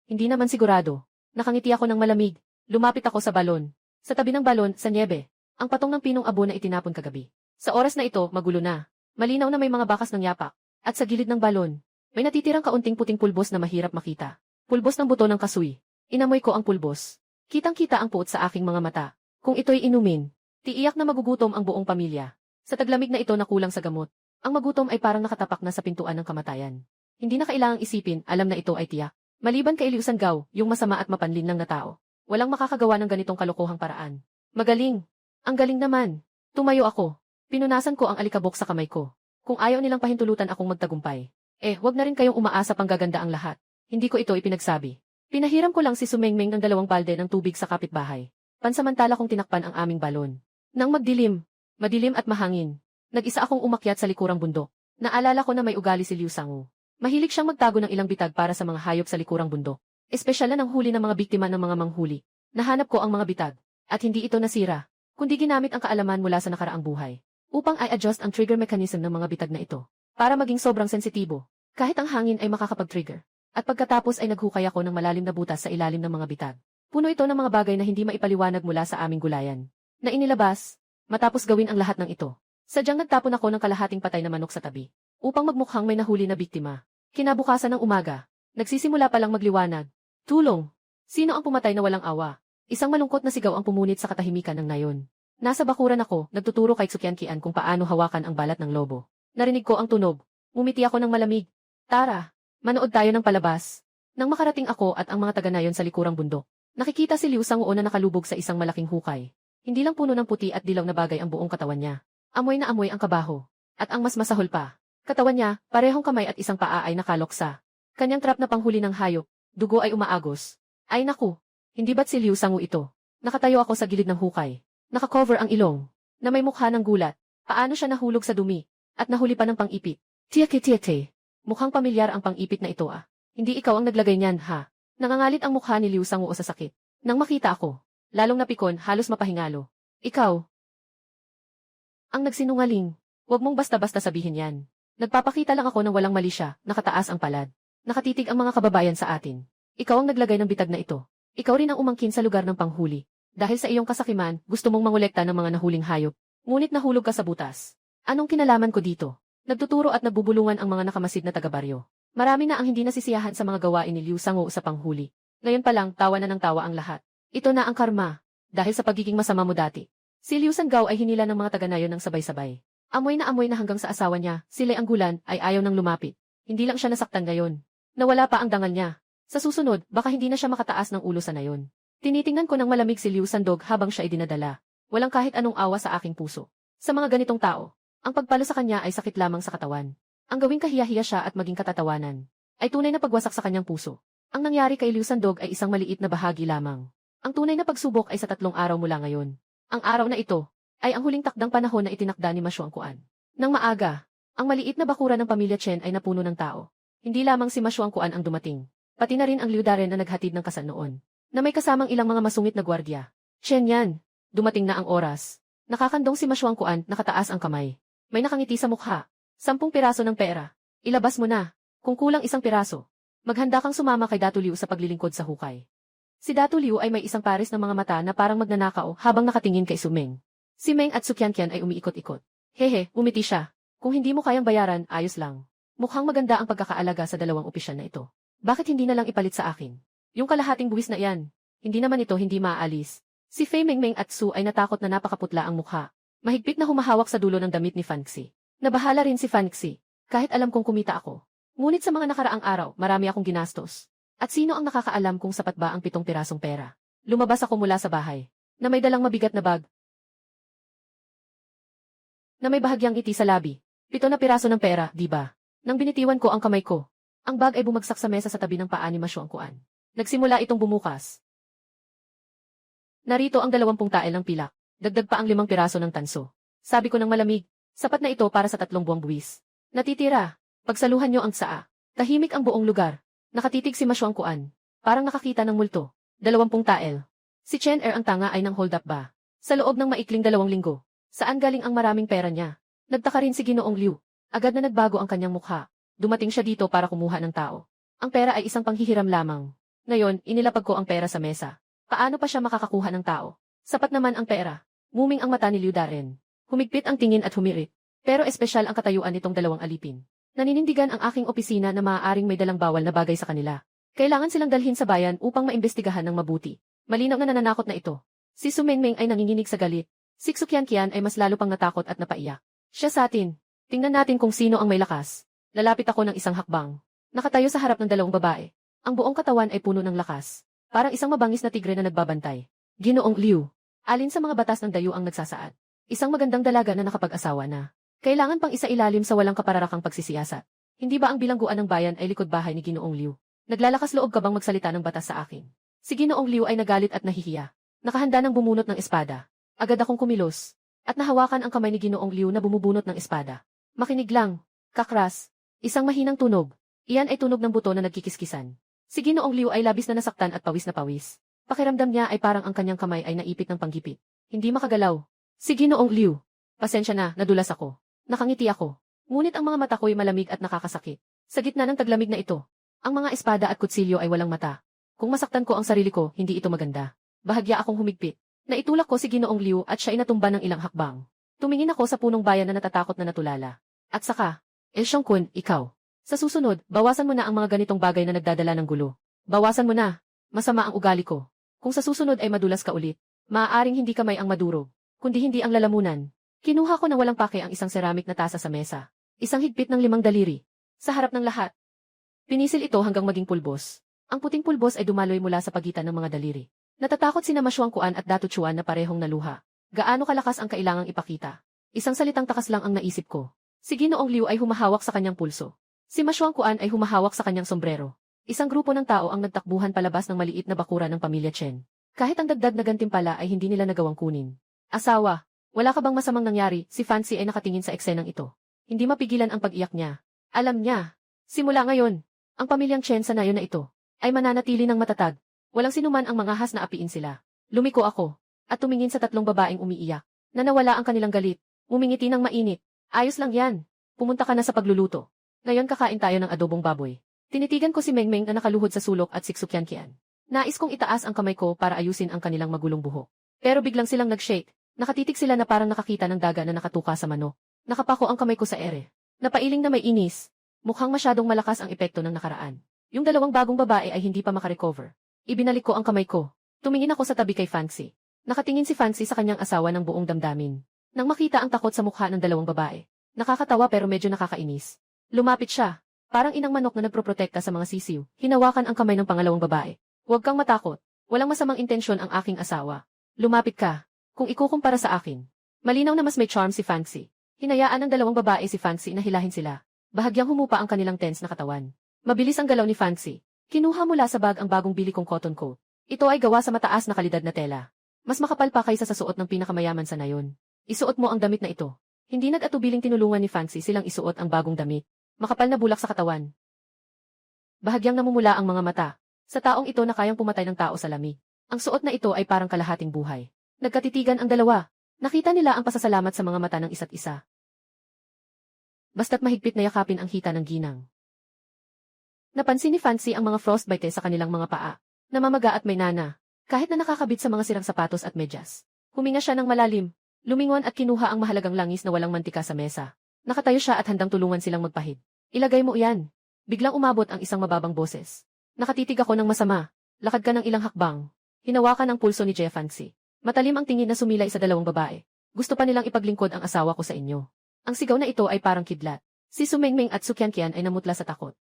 Hindi naman sigurado. Nakangiti ako ng malamig. Lumapit ako sa balon. Sa tabi ng balon, sa niebe, ang patong ng pinong abo na itinapon kagabi. Sa oras na ito, magulo na. Malinaw na may mga bakas ng yapak. At sa gilid ng balon, may natitirang kaunting puting pulbos na mahirap makita. Pulbos ng buto ng kasuy. Inamoy ko ang pulbos. Kitang-kita ang puot sa aking mga mata. Kung ito'y inumin, tiiyak na magugutom ang buong pamilya. Sa taglamig na ito na kulang sa gamot, ang magutom ay parang nakatapak na sa pintuan ng kamatayan. Hindi na kailangang isipin, alam na ito ay tiyak. Maliban kay Liu Sangao, yung masama at mapanlin lang na tao. Walang makakagawa ng ganitong kalokohang paraan. Magaling. Ang galing naman. Tumayo ako. Pinunasan ko ang alikabok sa kamay ko. Kung ayaw nilang pahintulutan akong magtagumpay, wag na rin kayong umaasa pang gaganda ang lahat. Hindi ko ito ipinagsabi. Pinahiram ko lang si Sumengmeng ng 2 balde ng tubig sa kapitbahay. Pansamantala kong tinakpan ang aming balon. Nang magdilim, madilim at mahangin, nag-isa akong umakyat sa likurang bundok. Naalala ko na may ugali si Liu Sangu. Mahilig siyang magtago ng ilang bitag para sa mga hayop sa likurang bundok. Espesyal na ng huli ng mga biktima ng mga manghuli. Nahanap ko ang mga bitag. At hindi ito nasira, kundi ginamit ang kaalaman mula sa nakaraang buhay. Upang i-adjust ang trigger mechanism ng mga bitag na ito. Para maging sobrang sensitibo. Kahit ang hangin ay makakapag-trigger. At pagkatapos ay naghukay ako ng malalim na butas sa ilalim ng mga bitag. Puno ito ng mga bagay na hindi maipaliwanag mula sa aming gulayan. Na inilabas, matapos gawin ang lahat ng ito. Sadyang nagtapon ako ng kalahating patay na manok sa tabi. Upang magmukhang may nahuli na biktima. Kinabukasan ng umaga, nagsisimula palang magliwanag. Tulong! Sino ang pumatay na walang awa? Isang malungkot na sigaw ang pumunit sa katahimikan ng nayon. Nasa bakuran ako, nagtuturo kay Sukian-kian kung paano hawakan ang balat ng lobo. Narinig ko ang tunog. Ngumiti ako ng malamig. Tara, manood tayo ng palabas. Nang makarating ako at ang mga taga-nayon sa likurang bundok, nakikita si Liu Sangu na nakalubog sa isang malaking hukay. Hindi lang puno ng puti at dilaw na bagay ang buong katawan niya. Amoy na amoy ang kabaho. At ang mas masahol pa, katawan niya, parehong kamay at isang paa ay nakaloksa. Kanyang trap na panghuli ng hayop, dugo ay umaagos. Ay naku, hindi ba't si Liu Sangu ito? Nakatayo ako sa gilid ng hukay. Nakakover ang ilong, na may mukha ng gulat. Paano siya nahulog sa dumi, at nahuli pa ng pang-ipit? Tiake. Mukhang pamilyar ang pang-ipit na ito ah. Hindi ikaw ang naglagay niyan ha? Nangangalit ang mukha ni Liu Sangu sa sakit. Nang makita ako, lalong napikon, halos mapahingalo. Ikaw ang nagsinungaling. Huwag mong basta-basta sabihin yan. Nagpapakita lang ako ng walang mali siya, nakataas ang palad. Nakatitig ang mga kababayan sa atin. Ikaw ang naglagay ng bitag na ito. Ikaw rin ang umangkin sa lugar ng panghuli. Dahil sa iyong kasakiman, gusto mong mangolekta ng mga nahuling hayop. Ngunit nahulog ka sa butas. Anong kinalaman ko dito? Nagtuturo at nagbubulungan ang mga nakamasid na taga-baryo. Marami na ang hindi nasisiyahan sa mga gawain ni Liu Sangu sa panghuli. Ngayon pa lang, tawa na ng tawa ang lahat. Ito na ang karma. Dahil sa pagiging masama mo dati. Si Liu Sangao ay hinila ng mga taga-nayon ng sabay-sabay. Amoy na hanggang sa asawa niya, si Lei Anggulan, ay ayaw nang lumapit. Hindi lang siya nasaktan ngayon. Nawala pa ang dangal niya. Sa susunod, baka hindi na siya makataas ng ulo sa nayon. Tinitingnan ko ng malamig si Liu Sandog habang siya idinadala. Walang kahit anong awa sa aking puso. Sa mga ganitong tao, ang pagpalo sa kanya ay sakit lamang sa katawan. Ang gawing kahiyahiya siya at maging katatawanan, ay tunay na pagwasak sa kanyang puso. Ang nangyari kay Liu Sandog ay isang maliit na bahagi lamang. Ang tunay na pagsubok ay sa 3 araw mula ngayon. Ang araw na ito, ay ang huling takdang panahon na itinakda ni Ma Xuangquan. Nang maaga, ang maliit na bakuran ng pamilya Chen ay napuno ng tao. Hindi lamang si Ma Xuangquan ang dumating, pati na rin ang Liu Darren na naghatid ng kasal noon, na may kasamang ilang mga masungit na gwardiya. Chen yan, dumating na ang oras. Nakakandong si Ma Xuangquan, nakataas ang kamay. May nakangiti sa mukha. 10 piraso ng pera. Ilabas mo na. Kung kulang 1 piraso, maghanda kang sumama kay Datu Liu sa paglilingkod sa hukay. Si Datu Liu ay may isang pares ng mga mata na parang magnanakaw habang nakatingin kay Sumeng. Si Meng at Suqianqian ay umiikot-ikot. Hehe, umiti siya. Kung hindi mo kayang bayaran, ayos lang. Mukhang maganda ang pagkakaalaga sa 2 opisyal na ito. Bakit hindi na lang ipalit sa akin? Yung kalahating buwis na yan. Hindi naman ito hindi maaalis. Si Fei Mengmeng at Su ay natakot na napakaputla ang mukha. Mahigpit na humahawak sa dulo ng damit ni Fanxi. Nabahala rin si Fanxi, kahit alam kong kumita ako. Ngunit sa mga nakaraang araw, marami akong ginastos. At sino ang nakakaalam kung sapat ba ang 7 pirasong pera? Lumabas ako mula sa bahay, na may dalang mabigat na bag, na may bahagyang ngiti sa labi. 7 na piraso ng pera, di ba? Nang binitiwan ko ang kamay ko, ang bag ay bumagsak sa mesa sa tabi ng paa ni Ma Xuangquan. Nagsimula itong bumukas. Narito ang 20 tael ng pilak. Dagdag pa ang 5 piraso ng tanso. Sabi ko ng malamig, sapat na ito para sa 3 buwang buwis. Natitira, pagsaluhan nyo ang saa. Tahimik ang buong lugar. Nakatitig si Ma Xuangquan. Parang nakakita ng multo. 20 tael. Si Chen Er ang tanga ay nang hold up ba? Sa loob ng maikling 2 linggo. Saan galing ang maraming pera niya? Nagtaka rin si Ginoong Liu. Agad na nagbago ang kanyang mukha. Dumating siya dito para kumuha ng tao. Ang pera ay isang panghihiram lamang. Ngayon, inilapag ko ang pera sa mesa. Paano pa siya makakakuha ng tao? Sapat naman ang pera. Muming ang mata ni Liu Darren. Humigpit ang tingin at humirit. Pero espesyal ang katayuan nitong 2 alipin. Naninindigan ang aking opisina na maaaring may dalang bawal na bagay sa kanila. Kailangan silang dalhin sa bayan upang maimbestigahan ng mabuti. Malinaw na nananakot na ito. Si Su Mengmeng ay nanginginig sa galit. Si Suqianqian ay mas lalo pang natakot at napaiyak. Siya sa atin. Tingnan natin kung sino ang may lakas. Lalapit ako ng isang hakbang. Nakatayo sa harap ng 2 babae. Ang buong katawan ay puno ng lakas. Parang isang mabangis na tigre na nagbabantay. Ginoong Liu. Alin sa mga batas ng dayo ang nagsasaad? Isang magandang dalaga na nakapag-asawa na. Kailangan pang isa-ilalim sa walang kapararakang pagsisiyasat. Hindi ba ang bilangguan ng bayan ay likod bahay ni Ginoong Liu? Naglalakas loob ka bang magsalita ng batas sa akin? Si Ginoong Liu ay nagalit at nahihiya. Nakahanda ng bumunot ng espada. Agad akong kumilos. At nahawakan ang kamay ni Ginoong Liu na bumubunot ng espada. Makinig lang. Kakras. Isang mahinang tunog. Iyan ay tunog ng buto na nagkikiskisan. Si Ginoong Liu ay labis na nasaktan at pawis na pawis. Pakiramdam niya ay parang ang kanyang kamay ay naipit ng panggipit. Hindi makagalaw. Si Ginoong Liu. Pasensya na, nadulas ako. Nakangiti ako. Ngunit ang mga mata ko'y malamig at nakakasakit. Sa gitna ng taglamig na ito, ang mga espada at kutsilyo ay walang mata. Kung masaktan ko ang sarili ko, hindi ito maganda. Bahagya akong humigpit. Naitulak ko si Ginoong Liu at siya inatumba ng ilang hakbang. Tumingin ako sa punong bayan na natatakot na natulala. At saka, Xiongqun, ikaw. Sa susunod, bawasan mo na ang mga ganitong bagay na nagdadala ng gulo. Bawasan mo na. Masama ang ugali ko. Kung sa susunod ay madulas ka ulit, maaaring hindi kamay ang madurog, kundi hindi ang lalamunan. Kinuha ko na walang pake ang isang ceramic na tasa sa mesa. Isang higpit ng 5 daliri. Sa harap ng lahat. Pinisil ito hanggang maging pulbos. Ang puting pulbos ay dumaloy mula sa pagitan ng mga daliri. Natatakot sina Ma Xuangquan at Datu Chuan na parehong naluha. Gaano kalakas ang kailangang ipakita? Isang salitang takas lang ang naisip ko. Si Ginoong Liu ay humahawak sa kanyang pulso. Si Ma Xuangquan ay humahawak sa kanyang sombrero. Isang grupo ng tao ang nagtakbuhan palabas ng maliit na bakuran ng pamilya Chen. Kahit ang dagdag na gantimpala ay hindi nila nagawang kunin. Asawa, wala ka bang masamang nangyari? Si Fancy ay nakatingin sa eksenang ito. Hindi mapigilan ang pag-iyak niya. Alam niya. Simula ngayon, ang pamilyang Chen sa nayon na ito ay mananatili ng matatag. Walang sinuman ang mangahas na apiin sila. Lumiko ako at tumingin sa 3 babaeng umiiyak. Na nawala ang kanilang galit. Umingiti ng mainit. Ayos lang yan. Pumunta ka na sa pagluluto. Ngayon kakain tayo ng adobong baboy. Tinitigan ko si Mengmeng na nakaluhod sa sulok at si Suqianqian. Nais kong itaas ang kamay ko para ayusin ang kanilang magulong buhok. Pero biglang silang nag-shake. Nakatitig sila na parang nakakita ng daga na nakatuka sa manok. Nakapako ang kamay ko sa ere. Napailing na may inis. Mukhang masyadong malakas ang epekto ng nakaraan. Yung 2 bagong babae ay hindi pa makarecover. Ibinalik ko ang kamay ko. Tumingin ako sa tabi kay Fancy. Nakatingin si Fancy sa kanyang asawa ng buong damdamin. Nang makita ang takot sa mukha ng 2 babae. Nakakatawa pero medyo nakakainis. Lumapit siya. Parang inang manok na nagproprotekta sa mga sisiw, hinawakan ang kamay ng pangalawang babae. Huwag kang matakot. Walang masamang intensyon ang aking asawa. Lumapit ka. Kung ikukumpara sa akin. Malinaw na mas may charm si Fancy. Hinayaan ng dalawang babae si Fancy na hilahin sila. Bahagyang humupa ang kanilang tense na katawan. Mabilis ang galaw ni Fancy. Kinuha mula sa bag ang bagong bili kong cotton coat. Ito ay gawa sa mataas na kalidad na tela. Mas makapal pa kaysa sa suot ng pinakamayaman sa nayon. Isuot mo ang damit na ito. Hindi nag-atubiling tinulungan ni Fancy silang isuot ang bagong damit. Makapal na bulak sa katawan. Bahagyang namumula ang mga mata. Sa taong ito na kayang pumatay ng tao sa lamig. Ang suot na ito ay parang kalahating buhay. Nagkatitigan ang dalawa. Nakita nila ang pasasalamat sa mga mata ng isa't isa. Basta't mahigpit na yakapin ang hita ng ginang. Napansin ni Fancy ang mga frostbite sa kanilang mga paa. Namamaga at may nana. Kahit na nakakabit sa mga sirang sapatos at medyas. Huminga siya ng malalim. Lumingon at kinuha ang mahalagang langis na walang mantika sa mesa. Nakatayo siya at handang tulungan silang magpahid. Ilagay mo iyan. Biglang umabot ang isang mababang boses. Nakatitig ako ng masama. Lakad ka ng ilang hakbang. Hinawakan ang pulso ni Fancy. Matalim ang tingin na sumilay sa dalawang babae. Gusto pa nilang ipaglingkod ang asawa ko sa inyo. Ang sigaw na ito ay parang kidlat. Si Sumengmeng at Sukyankian ay namutla sa takot.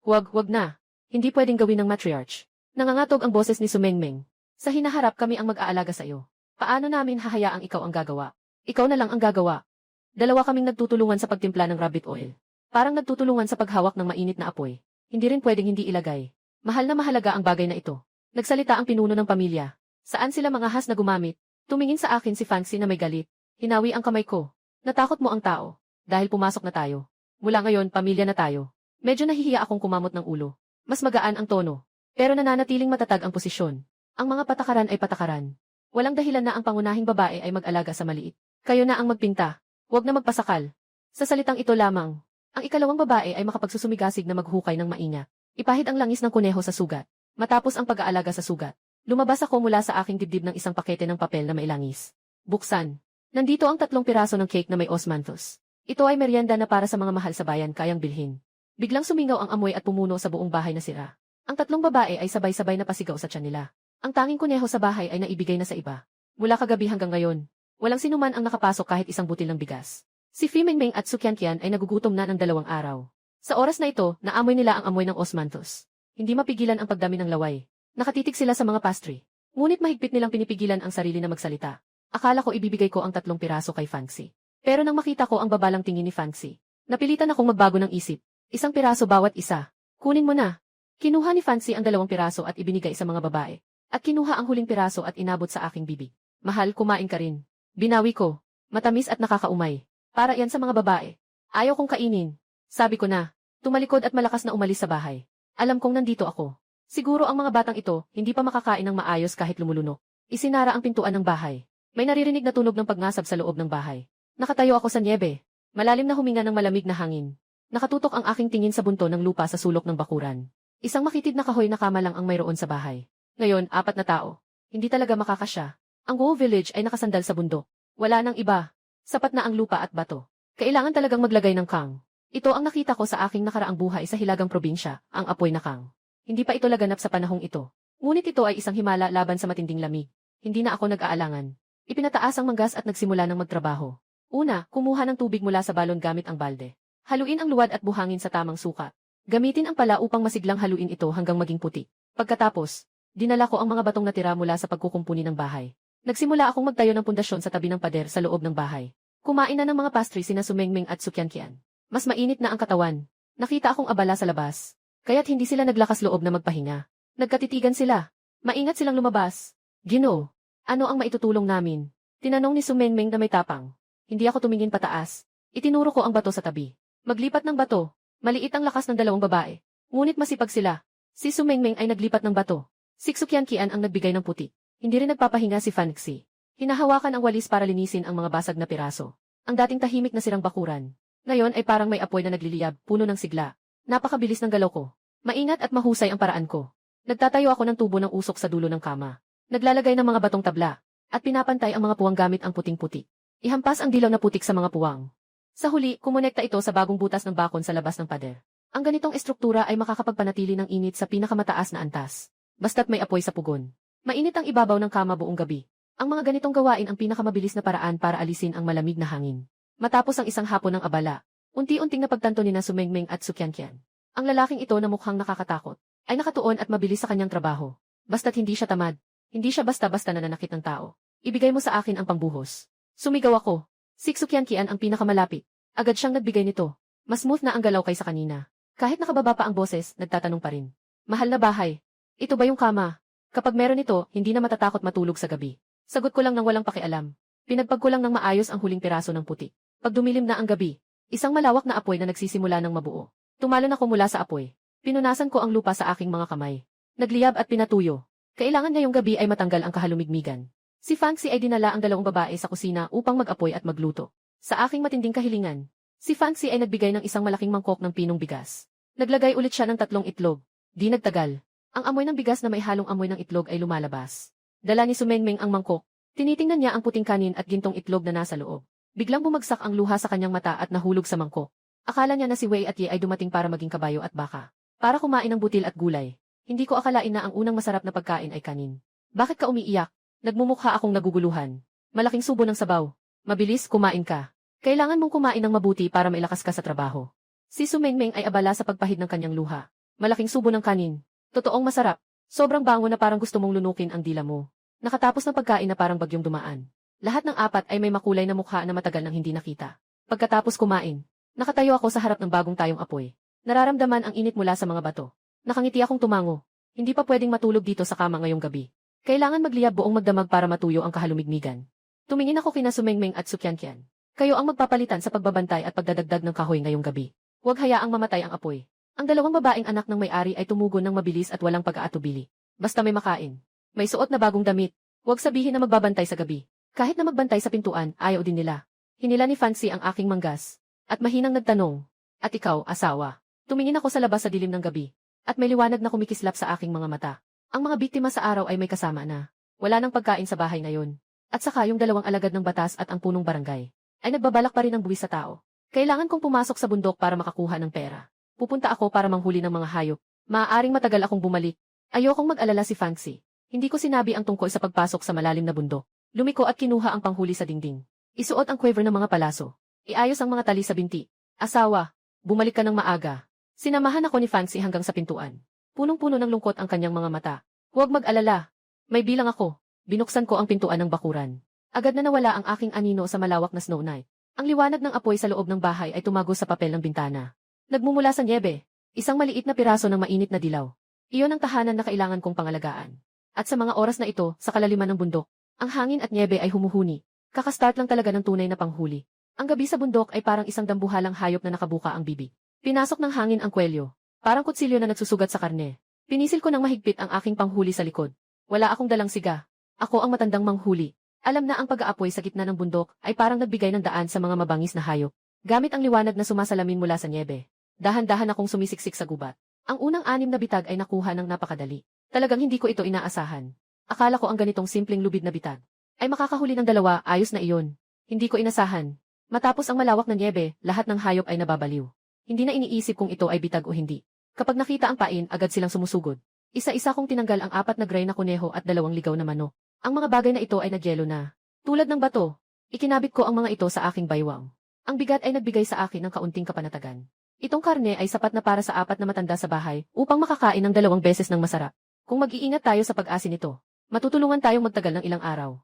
Huwag na. Hindi pwedeng gawin ng matriarch. Nangangatog ang boses ni Sumengmeng. Sa hinaharap kami ang mag-aalaga sa iyo. Paano namin hahayaang ikaw ang gagawa? Ikaw na lang ang gagawa. Dalawa kaming nagtutulungan sa pagtimpla ng rabbit oil. Parang nagtutulungan sa paghawak ng mainit na apoy. Hindi rin pwedeng hindi ilagay. Mahal na mahalaga ang bagay na ito. Nagsalita ang pinuno ng pamilya. Saan sila mga has na gumamit? Tumingin sa akin si Fancy na may galit. Hinawi ang kamay ko. Natakot mo ang tao. Dahil pumasok na tayo. Mula ngayon, pamilya na tayo. Medyo nahihiya akong kumamot ng ulo. Mas magaan ang tono. Pero nananatiling matatag ang posisyon. Ang mga patakaran ay patakaran. Walang dahilan na ang pangunahing babae ay mag-alaga sa maliit. Kayo na ang magpinta. Huwag na magpasakal. Sa salitang ito lamang, ang ikalawang babae ay makapagsusumigasig na maghukay ng maingat. Ipahid ang langis ng kuneho sa sugat. Matapos ang pag-aalaga sa sugat, lumabas ako mula sa aking dibdib ng isang pakete ng papel na may langis. Buksan. Nandito ang 3 piraso ng cake na may osmanthus. Ito ay merienda na para sa mga mahal sa bayan kayang bilhin. Biglang sumingaw ang amoy at pumuno sa buong bahay na sira. Ang 3 babae ay sabay-sabay na pasigaw sa tiyan nila. Ang tanging kuneho sa bahay ay naibigay na sa iba. Mula kagabi hanggang ngayon, walang sinuman ang nakapasok kahit isang butil ng bigas. Si Fimengmeng at Sukyankian ay nagugutom na ng 2 araw. Sa oras na ito, naamoy nila ang amoy ng osmanthus. Hindi mapigilan ang pagdami ng laway. Nakatitig sila sa mga pastry. Ngunit mahigpit nilang pinipigilan ang sarili na magsalita. Akala ko ibibigay ko ang 3 piraso kay Fancy. Pero nang makita ko ang babalang tingin ni Fancy, napilitan akong magbago ng isip. 1 piraso bawat isa. Kunin mo na. Kinuha ni Fancy ang 2 piraso at ibinigay sa mga babae. At kinuha ang huling piraso at inabot sa aking bibig. Mahal, kumain ka rin. Binawi ko. Matamis at nakakaumay. Para yan sa mga babae. Ayaw kong kainin. Sabi ko na. Tumalikod at malakas na umalis sa bahay. Alam kong nandito ako. Siguro ang mga batang ito, hindi pa makakain ng maayos kahit lumulunok. Isinara ang pintuan ng bahay. May naririnig na tunog ng pagngasab sa loob ng bahay. Nakatayo ako sa niebe. Malalim na huminga ng malamig na hangin. Nakatutok ang aking tingin sa bunto ng lupa sa sulok ng bakuran. Isang makitid na kahoy na kama lang ang mayroon sa bahay. Ngayon, 4 na tao. Hindi talaga makakasya. Ang buong village ay nakasandal sa bundok. Wala nang iba. Sapat na ang lupa at bato. Kailangan talagang maglagay ng kang. Ito ang nakita ko sa aking nakaraang buhay sa hilagang probinsya, ang apoy na kang. Hindi pa ito laganap sa panahong ito. Ngunit ito ay isang himala laban sa matinding lamig. Hindi na ako nag-aalangan. Ipinataas ang manggas at nagsimula ng magtrabaho. Una, kumuha ng tubig mula sa balon gamit ang balde. Haluin ang luwad at buhangin sa tamang sukat. Gamitin ang pala upang masiglang haluin ito hanggang maging puti. Pagkatapos, dinala ko ang mga batong natira mula sa pagkukumpuni ng bahay. Nagsimula akong magtayo ng pundasyon sa tabi ng pader sa loob ng bahay. Kumain na ng mga pastry sina Sumengmeng at Sukyankian. Mas mainit na ang katawan. Nakita akong abala sa labas. Kaya't hindi sila naglakas loob na magpahinga. Nagkatitigan sila. Maingat silang lumabas. Ginoo, ano ang maitutulong namin? Tinanong ni Sumengmeng na may tapang. Hindi ako tumingin pataas. Itinuro ko ang bato sa tabi. Maglipat ng bato. Maliit ang lakas ng 2 babae. Ngunit masipag sila. Si Sumengmeng ay naglipat ng bato. Si Sukyankian ang nagbigay ng puti. Hindi rin nagpapahinga si Fancy. Hinahawakan ang walis para linisin ang mga basag na piraso. Ang dating tahimik na sirang bakuran. Ngayon ay parang may apoy na nagliliyab, puno ng sigla. Napakabilis ng galaw ko. Maingat at mahusay ang paraan ko. Nagtatayo ako ng tubo ng usok sa dulo ng kama. Naglalagay ng mga batong tabla. At pinapantay ang mga puwang gamit ang puting-puti. Ihampas ang dilaw na putik sa mga puwang. Sa huli, kumonekta ito sa bagong butas ng bakon sa labas ng pader. Ang ganitong estruktura ay makakapagpanatili ng init sa pinakamataas na antas. Basta't may apoy sa pugon. Mainit ang ibabaw ng kama buong gabi. Ang mga ganitong gawain ang pinakamabilis na paraan para alisin ang malamig na hangin. Matapos ang isang hapon ng abala, Unti-unting napagtanto ni na Sumengmeng at Sukyankian. Ang lalaking ito na mukhang nakakatakot, ay nakatuon at mabilis sa kanyang trabaho. Basta't hindi siya tamad, hindi siya basta-basta nananakit ng tao. Ibigay mo sa akin ang pangbuhos. Sumigaw ako. Si Sukyankian ang pinakamalapit. Agad siyang nagbigay nito. Mas smooth na ang galaw kaysa kanina. Kahit nakababa pa ang boses, nagtatanong pa rin. Mahal na bahay. Ito ba yung kama? Kapag meron ito, hindi na matatakot matulog sa gabi. Sagot ko lang ng walang pakialam. Pinagpag ko lang ng maayos ang huling piraso ng puti. Pag dumilim na ang gabi, isang malawak na apoy na nagsisimula ng mabuo. Tumalon ako mula sa apoy. Pinunasan ko ang lupa sa aking mga kamay. Nagliyab at pinatuyo. Kailangan ngayong gabi ay matanggal ang kahalumigmigan. Si Fancy ay dinala ang dalawang babae sa kusina upang mag-apoy at magluto. Sa aking matinding kahilingan, si Fancy ay nagbigay ng isang malaking mangkok ng pinong bigas. Naglagay ulit siya ng 3 itlog. Di nagtagal. Ang amoy ng bigas na may halong amoy ng itlog ay lumalabas. Dala ni Sumengmeng ang mangkok. Tinitingnan niya ang puting kanin at gintong itlog na nasa loob. Biglang bumagsak ang luha sa kanyang mata at nahulog sa mangkok. Akala niya na si Wei at Ye ay dumating para maging kabayo at baka. Para kumain ng butil at gulay. Hindi ko akalain na ang unang masarap na pagkain ay kanin. Bakit ka umiiyak? Nagmumukha akong naguguluhan. Malaking subo ng sabaw. Mabilis, kumain ka. Kailangan mong kumain ng mabuti para mailakas ka sa trabaho. Si Sumengmeng ay abala sa pagpahid ng kanyang luha. Malaking subo ng kanin. Totoong masarap. Sobrang bango na parang gusto mong lunukin ang dila mo. Nakatapos ng pagkain na parang bagyong dumaan. Lahat ng 4 ay may makulay na mukha na matagal nang hindi nakita. Pagkatapos kumain, nakatayo ako sa harap ng bagong tayong apoy. Nararamdaman ang init mula sa mga bato. Nakangiti akong tumango. Hindi pa pwedeng matulog dito sa kama ngayong gabi. Kailangan magliyab buong magdamag para matuyo ang kahalumigmigan. Tumingin ako kina Sumengmeng at Sukyankian. Kayo ang magpapalitan sa pagbabantay at pagdadagdag ng kahoy ngayong gabi. Huwag hayaang mamatay ang apoy. Ang dalawang babaeng anak ng may-ari ay tumugon ng mabilis at walang pag-aatubili. Basta may makain. May suot na bagong damit. Huwag sabihin na magbabantay sa gabi. Kahit na magbantay sa pintuan, ayaw din nila. Hinila ni Fancy ang aking manggas. At mahinang nagtanong. At ikaw, asawa? Tumingin ako sa labas sa dilim ng gabi. At may liwanag na kumikislap sa aking mga mata. Ang mga biktima sa araw ay may kasama na. Wala nang pagkain sa bahay ngayon. At saka yung dalawang alagad ng batas at ang punong barangay ay nagbabalak pa rin ng buwis sa tao. Kailangan kong pumasok sa bundok para makakuha ng pera. Pupunta ako para manghuli ng mga hayop. Maaaring matagal akong bumalik. Ayokong mag-alala si Fancy. Hindi ko sinabi ang tungkol sa pagpasok sa malalim na bundok. Lumiko at kinuha ang panghuli sa dingding. Isuot ang quiver ng mga palaso. Iayos ang mga tali sa binti. Asawa, bumalik ka ng maaga. Sinamahan ako ni Fancy hanggang sa pintuan. Punong-puno ng lungkot ang kanyang mga mata. Huwag mag-alala. May bilang ako. Binuksan ko ang pintuan ng bakuran. Agad na nawala ang aking anino sa malawak na snow night. Ang liwanag ng apoy sa loob ng bahay ay tumago sa papel ng bintana. Nagmumula sa niebe. Isang maliit na piraso ng mainit na dilaw. Iyon ang tahanan na kailangan kong pangalagaan. At sa mga oras na ito, sa kalaliman ng bundok, ang hangin at niebe ay humuhuni. Kakastart lang talaga ng tunay na panghuli. Ang gabi sa bundok ay parang isang dambuhalang hayop na nakabuka ang bibig. Pinasok ng hangin ang kwelyo. Parang kutsilyo na nagsusugat sa karne. Pinisil ko ng mahigpit ang aking panghuli sa likod. Wala akong dalang siga. Ako ang matandang manghuli. Alam na ang pag-aapoy sa gitna ng bundok ay parang nagbigay ng daan sa mga mabangis na hayop. Gamit ang liwanag na sumasalamin mula sa niebe. Dahan-dahan akong sumisiksik sa gubat. Ang unang 6 na bitag ay nakuha ng napakadali. Talagang hindi ko ito inaasahan. Akala ko ang ganitong simpleng lubid na bitag ay makakahuli ng 2, ayos na iyon. Hindi ko inasahan. Matapos ang malawak na niebe, lahat ng hayop ay nababaliw. Hindi na iniisip kung ito ay bitag o hindi. Kapag nakita ang pain, agad silang sumusugod. Isa-isa kong tinanggal ang 4 na gray na kuneho at 2 ligaw na manok. Ang mga bagay na ito ay nagyelo na. Tulad ng bato, ikinabit ko ang mga ito sa aking baywang. Ang bigat ay nagbigay sa akin ng kaunting kapanatagan. Itong karne ay sapat na para sa 4 na matanda sa bahay upang makakain ng 2 beses ng masarap. Kung mag-iingat tayo sa pag-asin nito, matutulungan tayong magtagal ng ilang araw.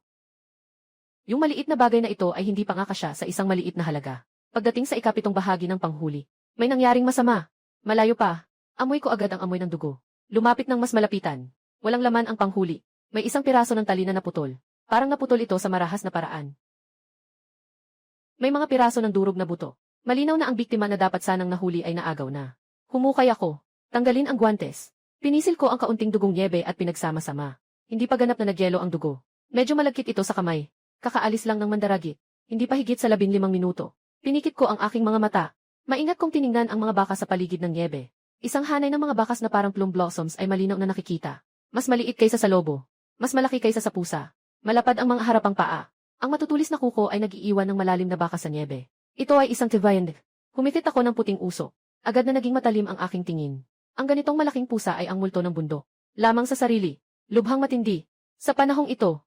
Yung maliit na bagay na ito ay hindi pangakasya sa isang maliit na halaga. Pagdating sa 7 bahagi ng panghuli, may nangyaring masama. Malayo pa. Amoy ko agad ang amoy ng dugo. Lumapit ng mas malapitan. Walang laman ang panghuli. May isang piraso ng tali na naputol. Parang naputol ito sa marahas na paraan. May mga piraso ng durog na buto. Malinaw na ang biktima na dapat sanang nahuli ay naagaw na. Humukay ako. Tanggalin ang guwantes. Pinisil ko ang kaunting dugong niebe at pinagsama-sama. Hindi pa ganap na nagyelo ang dugo. Medyo malagkit ito sa kamay. Kakaalis lang ng mandaragit. Hindi pa higit sa 15 minuto. Pinikit ko ang aking mga mata. Maingat kong tiningnan ang mga baka sa paligid ng niebe. Isang hanay ng mga bakas na parang plum blossoms ay malinaw na nakikita. Mas maliit kaysa sa lobo. Mas malaki kaysa sa pusa. Malapad ang mga harapang paa. Ang matutulis na kuko ay nag-iiwan ng malalim na baka sa niebe. Ito ay isang tivayan. Humikit ako ng puting uso. Agad na naging matalim ang aking tingin. Ang ganitong malaking pusa ay ang multo ng bundok. Lamang sa sarili. Lubhang matindi. Sa panahong ito.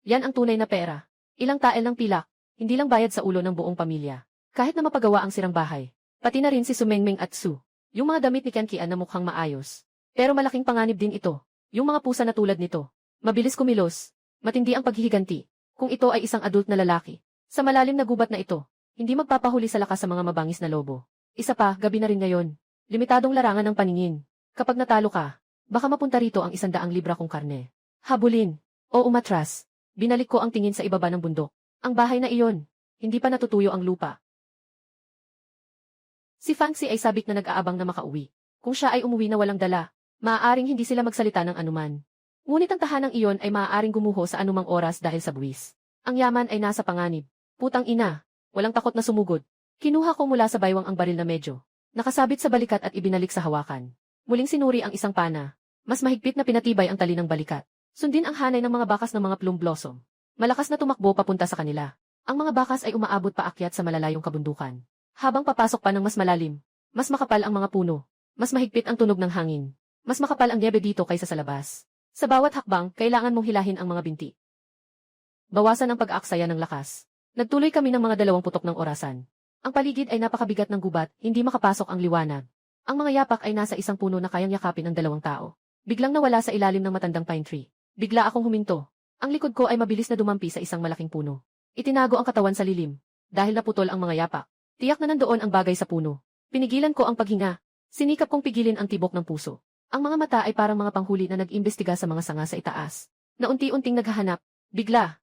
Yan ang tunay na pera. Ilang tael ng pilak. Hindi lang bayad sa ulo ng buong pamilya. Kahit na mapagawa ang sirang bahay. Pati na rin si Sumengmeng at Su. Yung mga damit ni Kian na mukhang maayos. Pero malaking panganib din ito. Yung mga pusa na tulad nito. Mabilis kumilos. Matindi ang paghihiganti. Kung ito ay isang adult na lalaki. Sa malalim na gubat na ito, hindi magpapahuli sa lakas sa mga mabangis na lobo. Isa pa, gabi na rin ngayon. Limitadong larangan ng paningin. Kapag natalo ka, baka mapunta rito ang 100 libra kong karne. Habulin. O umatras. Binalik ko ang tingin sa ibaba ng bundok. Ang bahay na iyon. Hindi pa natutuyo ang lupa. Si Fancy ay sabik na nag-aabang na makauwi. Kung siya ay umuwi na walang dala, maaaring hindi sila magsalita ng anuman. Ngunit ang tahanang iyon ay maaaring gumuho sa anumang oras dahil sa buwis. Ang yaman ay nasa panganib. Putang ina. Walang takot na sumugod. Kinuha ko mula sa baywang ang baril na medyo nakasabit sa balikat at ibinalik sa hawakan. Muling sinuri ang isang pana. Mas mahigpit na pinatibay ang tali ng balikat. Sundin ang hanay ng mga bakas ng mga plum blossom. Malakas na tumakbo papunta sa kanila. Ang mga bakas ay umaabot paakyat sa malalayong kabundukan. Habang papasok pa ng mas malalim, mas makapal ang mga puno. Mas mahigpit ang tunog ng hangin. Mas makapal ang niebe dito kaysa sa labas. Sa bawat hakbang, kailangan mong hilahin ang mga binti. Bawasan ang pag-aaksaya ng lakas. Nagtuloy kami ng mga 2 putok ng orasan. Ang paligid ay napakabigat ng gubat, hindi makapasok ang liwanag. Ang mga yapak ay nasa isang puno na kayang yakapin ng 2 tao. Biglang nawala sa ilalim ng matandang pine tree. Bigla akong huminto. Ang likod ko ay mabilis na dumampi sa isang malaking puno. Itinago ang katawan sa lilim. Dahil naputol ang mga yapak. Tiyak na nandoon ang bagay sa puno. Pinigilan ko ang paghinga. Sinikap kong pigilin ang tibok ng puso. Ang mga mata ay parang mga panghuli na nag-imbestiga sa mga sanga sa itaas. Na unti-unting naghahanap. Bigla.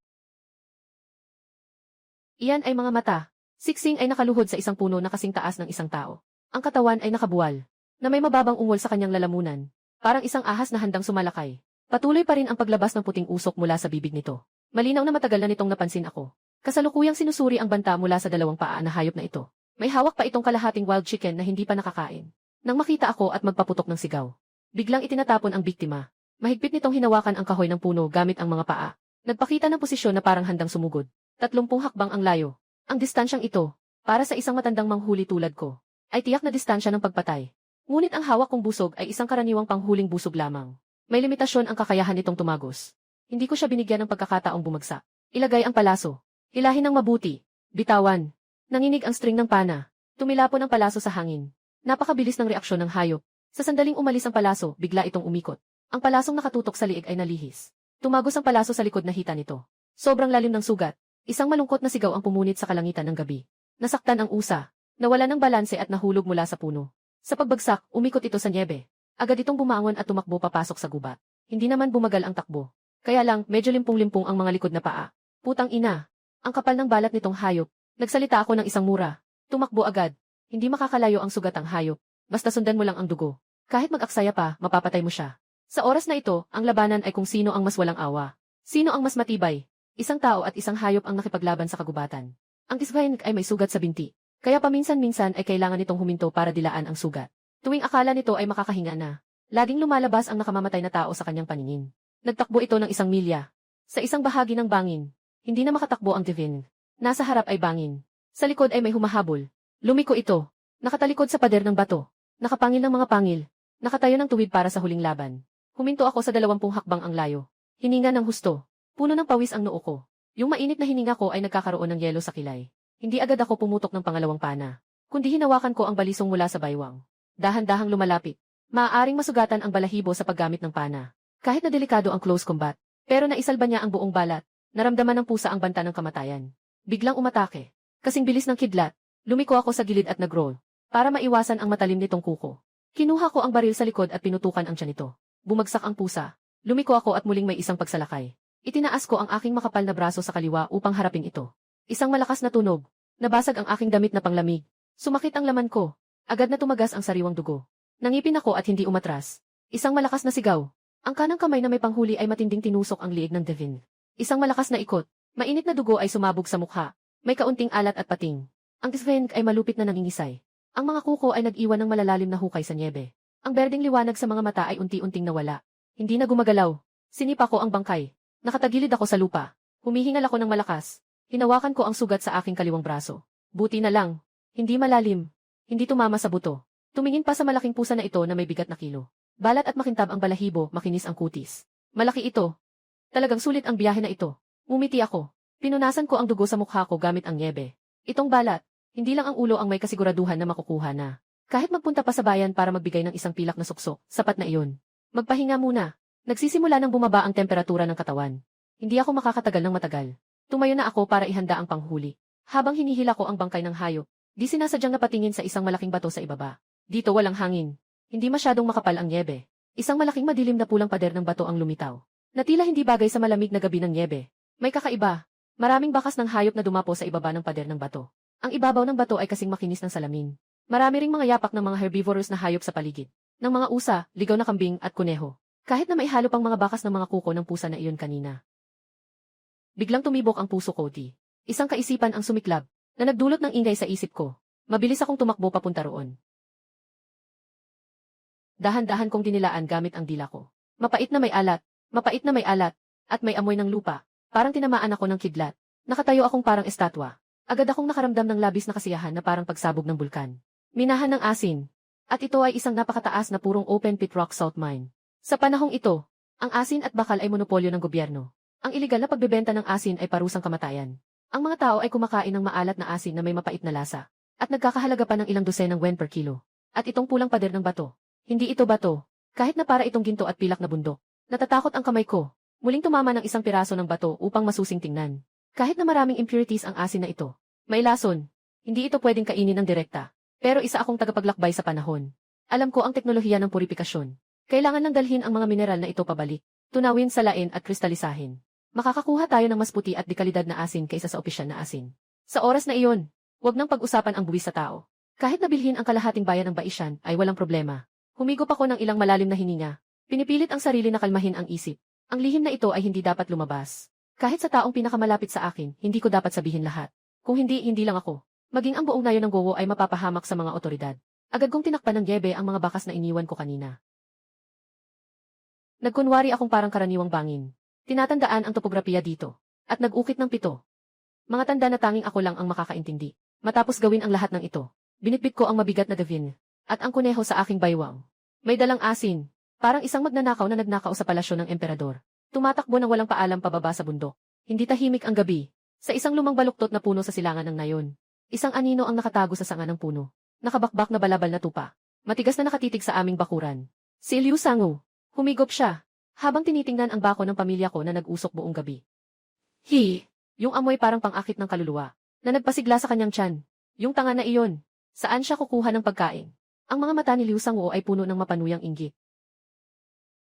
Iyan ay mga mata. Siksing ay nakaluhod sa isang puno na kasing taas ng isang tao. Ang katawan ay nakabuwal. Na may mababang ungol sa kanyang lalamunan. Parang isang ahas na handang sumalakay. Patuloy pa rin ang paglabas ng puting usok mula sa bibig nito. Malinaw na matagal na nitong napansin ako. Kasalukuyang sinusuri ang banta mula sa 2 paa na hayop na ito. May hawak pa itong kalahating wild chicken na hindi pa nakakain. Nang makita ako at magpaputok ng sigaw. Biglang itinatapon ang biktima. Mahigpit nitong hinawakan ang kahoy ng puno gamit ang mga paa. Nagpakita ng posisyon na parang handang sumugod. 30 hakbang ang layo. Ang distansyang ito, para sa isang matandang manghuli tulad ko, ay tiyak na distansya ng pagpatay. Ngunit ang hawak kong busog ay isang karaniwang panghuling busog lamang. May limitasyon ang kakayahan nitong tumagos. Hindi ko siya binigyan ng pagkakataong bumagsak. Ilagay ang palaso. Hilahin ng mabuti. Bitawan. Nanginig ang string ng pana. Tumilapon ang palaso sa hangin. Napakabilis ng reaksyon ng hayop. Sa sandaling umalis ang palaso, bigla itong umikot. Ang palasong nakatutok sa liig ay nalihis. Tumagos ang palaso sa likod na hita nito. Sobrang lalim ng sugat. Isang malungkot na sigaw ang pumunit sa kalangitan ng gabi. Nasaktan ang usa. Nawala ng balanse at nahulog mula sa puno. Sa pagbagsak, umikot ito sa niebe. Agad itong bumangon at tumakbo papasok sa gubat. Hindi naman bumagal ang takbo. Kaya lang, medyo limpung-limpung ang mga likod na paa. Putang ina. Ang kapal ng balat nitong hayop. Nagsalita ako ng isang mura. Tumakbo agad. Hindi makakalayo ang sugat ang hayop. Basta sundan mo lang ang dugo. Kahit mag-aksaya pa, mapapatay mo siya. Sa oras na ito, ang labanan ay kung sino ang mas walang awa. Sino ang mas matibay. Isang tao at isang hayop ang nakipaglaban sa kagubatan. Ang Kisvain ay may sugat sa binti. Kaya paminsan-minsan ay kailangan nitong huminto para dilaan ang sugat. Tuwing akala nito ay makakahinga na, laging lumalabas ang nakamamatay na tao sa kanyang paningin. Nagtakbo ito ng 1 milya. Sa isang bahagi ng bangin, hindi na makatakbo ang Divine. Nasa harap ay bangin. Sa likod ay may humahabol. Lumiko ito. Nakatalikod sa pader ng bato. Nakapangil ng mga pangil. Nakatayo ng tuwid para sa huling laban. Huminto ako sa 20 hakbang ang layo. Hininga ng husto. Puno ng pawis ang noo ko. Yung mainit na hininga ko ay nagkakaroon ng yelo sa kilay. Hindi agad ako pumutok ng pangalawang pana. Kundi hinawakan ko ang balisong mula sa baywang. Dahan-dahang lumalapit. Maaaring masugatan ang balahibo sa paggamit ng pana. Kahit na delikado ang close combat. Pero naisalba niya ang buong balat. Naramdaman ng pusa ang banta ng kamatayan. Biglang umatake. Kasing bilis ng kidlat. Lumiko ako sa gilid at nagroll. Para maiwasan ang matalim nitong kuko. Kinuha ko ang baril sa likod at pinutukan ang tiyan nito. Bumagsak ang pusa. Lumiko ako at muling may isang pagsalakay. Itinaas ko ang aking makapal na braso sa kaliwa upang harapin ito. Isang malakas na tunog. Nabasag ang aking damit na panglamig. Sumakit ang laman ko. Agad na tumagas ang sariwang dugo. Nangipin ako at hindi umatras. Isang malakas na sigaw. Ang kanang kamay na may panghuli ay matinding tinusok ang liig ng Devin. Isang malakas na ikot. Mainit na dugo ay sumabog sa mukha. May kaunting alat at pating. Ang Devin ay malupit na nangingisay. Ang mga kuko ay nag-iwan ng malalalim na hukay sa niebe. Ang berdeng liwanag sa mga mata ay unti-unting nawala. Hindi na gumagalaw. Sinipa ko ang bangkay. Nakatagilid ako sa lupa. Humihingal ako ng malakas. Hinawakan ko ang sugat sa aking kaliwang braso. Buti na lang. Hindi malalim. Hindi tumama sa buto. Tumingin pa sa malaking pusa na ito na may bigat na kilo. Balat at makintab ang balahibo, makinis ang kutis. Malaki ito. Talagang sulit ang biyahe na ito. Ngumiti ako. Pinunasan ko ang dugo sa mukha ko gamit ang niebe. Itong balat, hindi lang ang ulo ang may kasiguraduhan na makukuha na. Kahit magpunta pa sa bayan para magbigay ng isang pilak na suksok, sapat na iyon. Magpahinga muna. Nagsisimula ng bumaba ang temperatura ng katawan. Hindi ako makakatagal ng matagal. Tumayo na ako para ihanda ang panghuli. Habang hinihila ko ang bangkay ng hayop, di sinasadyang napatingin sa isang malaking bato sa ibaba. Dito walang hangin. Hindi masyadong makapal ang niebe. Isang malaking madilim na pulang pader ng bato ang lumitaw. Na tila hindi bagay sa malamig na gabi ng niebe. May kakaiba. Maraming bakas ng hayop na dumapo sa ibaba ng pader ng bato. Ang ibabaw ng bato ay kasing makinis ng salamin. Marami ring mga yapak ng mga herbivorous na hayop sa paligid. Ng mga usa, ligaw na kambing at kuneho. Kahit na maihalo pang mga bakas ng mga kuko ng pusa na iyon kanina. Biglang tumibok ang puso ko, di. Isang kaisipan ang sumiklab, na nagdulot ng ingay sa isip ko. Mabilis akong tumakbo papunta roon. Dahan-dahan kong dinilaan gamit ang dila ko. Mapait na may alat, at may amoy ng lupa. Parang tinamaan ako ng kidlat. Nakatayo akong parang estatwa. Agad akong nakaramdam ng labis na kasiyahan na parang pagsabog ng bulkan. Minahan ng asin. At ito ay isang napakataas na purong open pit rock salt mine. Sa panahong ito, ang asin at bakal ay monopolyo ng gobyerno. Ang iligal na pagbebenta ng asin ay parusang kamatayan. Ang mga tao ay kumakain ng maalat na asin na may mapait na lasa. At nagkakahalaga pa ng ilang dosenang wen per kilo. At itong pulang pader ng bato. Hindi ito bato. Kahit na para itong ginto at pilak na bundok. Natatakot ang kamay ko. Muling tumama ng isang piraso ng bato upang masusing tingnan. Kahit na maraming impurities ang asin na ito. May lason. Hindi ito pwedeng kainin ng direkta. Pero isa akong tagapaglakbay sa panahon. Alam ko ang teknolohiya ng puripikasyon. Kailangan lang dalhin ang mga mineral na ito pabalik. Tunawin, salain at kristalisahin. Makakakuha tayo ng mas puti at dekalidad na asin kaysa sa opisyal na asin. Sa oras na iyon, huwag nang pag-usapan ang buwis sa tao. Kahit nabilhin ang kalahating bayan ng Baishan ay walang problema. Humigop ako ng ilang malalim na hininga. Pinipilit ang sarili na kalmahin ang isip. Ang lihim na ito ay hindi dapat lumabas. Kahit sa taong pinakamalapit sa akin, hindi ko dapat sabihin lahat. Kung hindi, hindi lang ako. Maging ang buong nayon ng Gowo ay mapapahamak sa mga otoridad. Agad kong tinakpan ng niebe ang mga bakas na iniwan ko kanina. Nagkunwari akong parang karaniwang bangin. Tinatandaan ang topografiya dito. At nag-ukit ng 7. Mga tanda na tanging ako lang ang makakaintindi. Matapos gawin ang lahat ng ito, binitbit ko ang mabigat na davin. At ang kuneho sa aking baywang. May dalang asin. Parang isang magnanakaw na nagnakaw sa palasyo ng emperador. Tumatakbo ng walang paalam pababa sa bundok. Hindi tahimik ang gabi. Sa isang lumang baluktot na puno sa silangan ng nayon. Isang anino ang nakatago sa sanga ng puno. Nakabakbak na balabal na tupa. Matigas na nakatitig sa aming bakuran. Si Liu Sangu. Humigop siya. Habang tinitingnan ang bako ng pamilya ko na nag-usok buong gabi. Yung amoy parang pang-akit ng kaluluwa. Na nagpasigla sa kanyang tiyan. Yung tanga na iyon. Saan siya kukuha ng pagkain? Ang mga mata ni Liu Sangu ay puno ng mapanuyang inggit.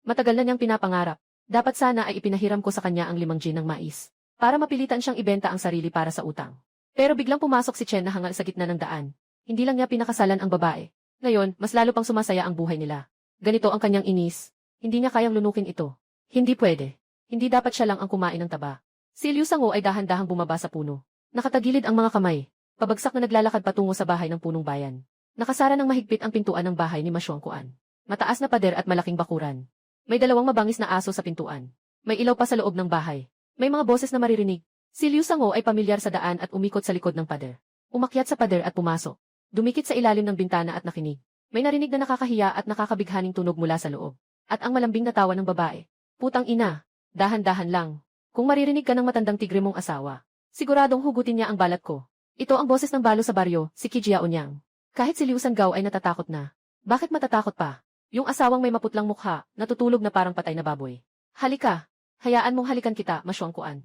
Matagal na niyang pinapangarap. Dapat sana ay ipinahiram ko sa kanya ang 5 gin ng mais. Para mapilitan siyang ibenta ang sarili para sa utang. Pero biglang pumasok si Chen na hangal sa gitna ng daan. Hindi lang niya pinakasalan ang babae. Ngayon, mas lalo pang sumasaya ang buhay nila. Ganito ang kanyang inis. Hindi niya kayang lunukin ito. Hindi pwede. Hindi dapat siya lang ang kumain ng taba. Si Liu Sangu ay dahan-dahang bumaba sa puno. Nakatagilid ang mga kamay. Pabagsak na naglalakad patungo sa bahay ng punong bayan. Nakasara ng mahigpit ang pintuan ng bahay ni Ma Xuanguan. Mataas na pader at malaking bakuran. May 2 mabangis na aso sa pintuan. May ilaw pa sa loob ng bahay. May mga boses na maririnig. Si Liu Sangu ay pamilyar sa daan at umikot sa likod ng pader. Umakyat sa pader at pumasok. Dumikit sa ilalim ng bintana at nakinig. May narinig na nakakahiya at nakakabighaning tunog mula sa loob. At ang malambing na tawa ng babae. Putang ina. Dahan-dahan lang. Kung maririnig ka ng matandang tigre mong asawa, siguradong hugutin niya ang balat ko. Ito ang boses ng balo sa baryo, si Kijia Onyang. Kahit si Liu Sangao ay natatakot na. Bakit matatakot pa? Yung asawang may maputlang mukha, natutulog na parang patay na baboy. Halika. Hayaan mong halikan kita, Ma Xuanguan.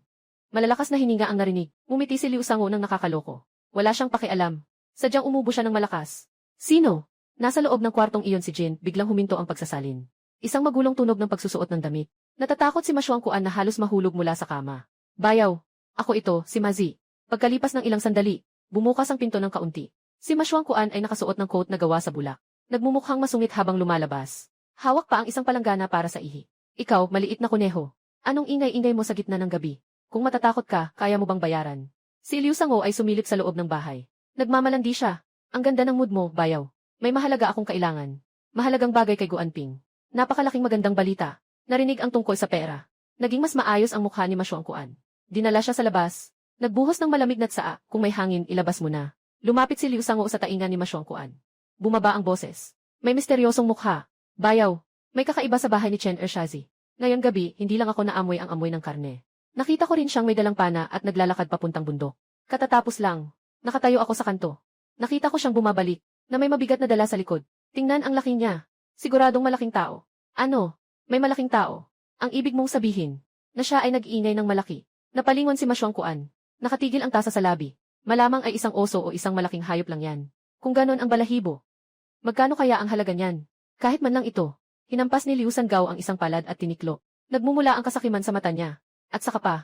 Malalakas na hininga ang narinig. Ngumiti si Liu Sangu nang nakakaloko. Wala siyang pakialam. Sadyang umubo siya ng malakas. Sino? Nasa loob ng kwartong iyon si Jin, biglang huminto ang pagsasalin. Isang magulong tunog ng pagsusuot ng damit. Natatakot si Ma Xuanguan na halos mahulog mula sa kama. Bayaw. Ako ito, si Mazi. Pagkalipas ng ilang sandali, bumukas ang pinto ng kaunti. Si Ma Xuanguan ay nakasuot ng coat na gawa sa bulak. Nagmumukhang masungit habang lumalabas. Hawak pa ang isang palanggana para sa ihi. Ikaw, maliit na kuneho. Anong ingay-ingay mo sa gitna ng gabi? Kung matatakot ka, kaya mo bang bayaran? Si Liu Sangu ay sumilip sa loob ng bahay. Nagmamalandi siya. Ang ganda ng mood mo, bayaw. May mahalaga akong kailangan. Mahalagang bagay kay Guanping. Napakalaking magandang balita. Narinig ang tungkol sa pera. Naging mas maayos ang mukha ni Ma Xuanguan. Dinala siya sa labas. Nagbuhos ng malamig na tsaa. Kung may hangin, ilabas mo na. Lumapit si Liu Sangu sa tainga ni Ma Xuanguan. Bumaba ang boses. May misteryosong mukha. Bayaw. May kakaiba sa bahay ni Chen Ershazi. Ngayon gabi, hindi lang ako naamoy ang amoy ng karne. Nakita ko rin siyang may dalang pana at naglalakad papuntang bundok. Katatapos lang, nakatayo ako sa kanto. Nakita ko siyang bumabalik, na may mabigat na dala sa likod. Tingnan ang laki niya. Siguradong malaking tao. Ano? May malaking tao. Ang ibig mong sabihin, na siya ay nag-iingay ng malaki. Napalingon si Masyong Kuan. Nakatigil ang tasa sa labi. Malamang ay isang oso o isang malaking hayop lang yan. Kung ganon ang balahibo. Magkano kaya ang halaga niyan? Kahit man lang ito. Hinampas ni Liu Sangao ang isang palad at tiniklo. Nagmumula ang kasakiman sa mata niya. At saka pa,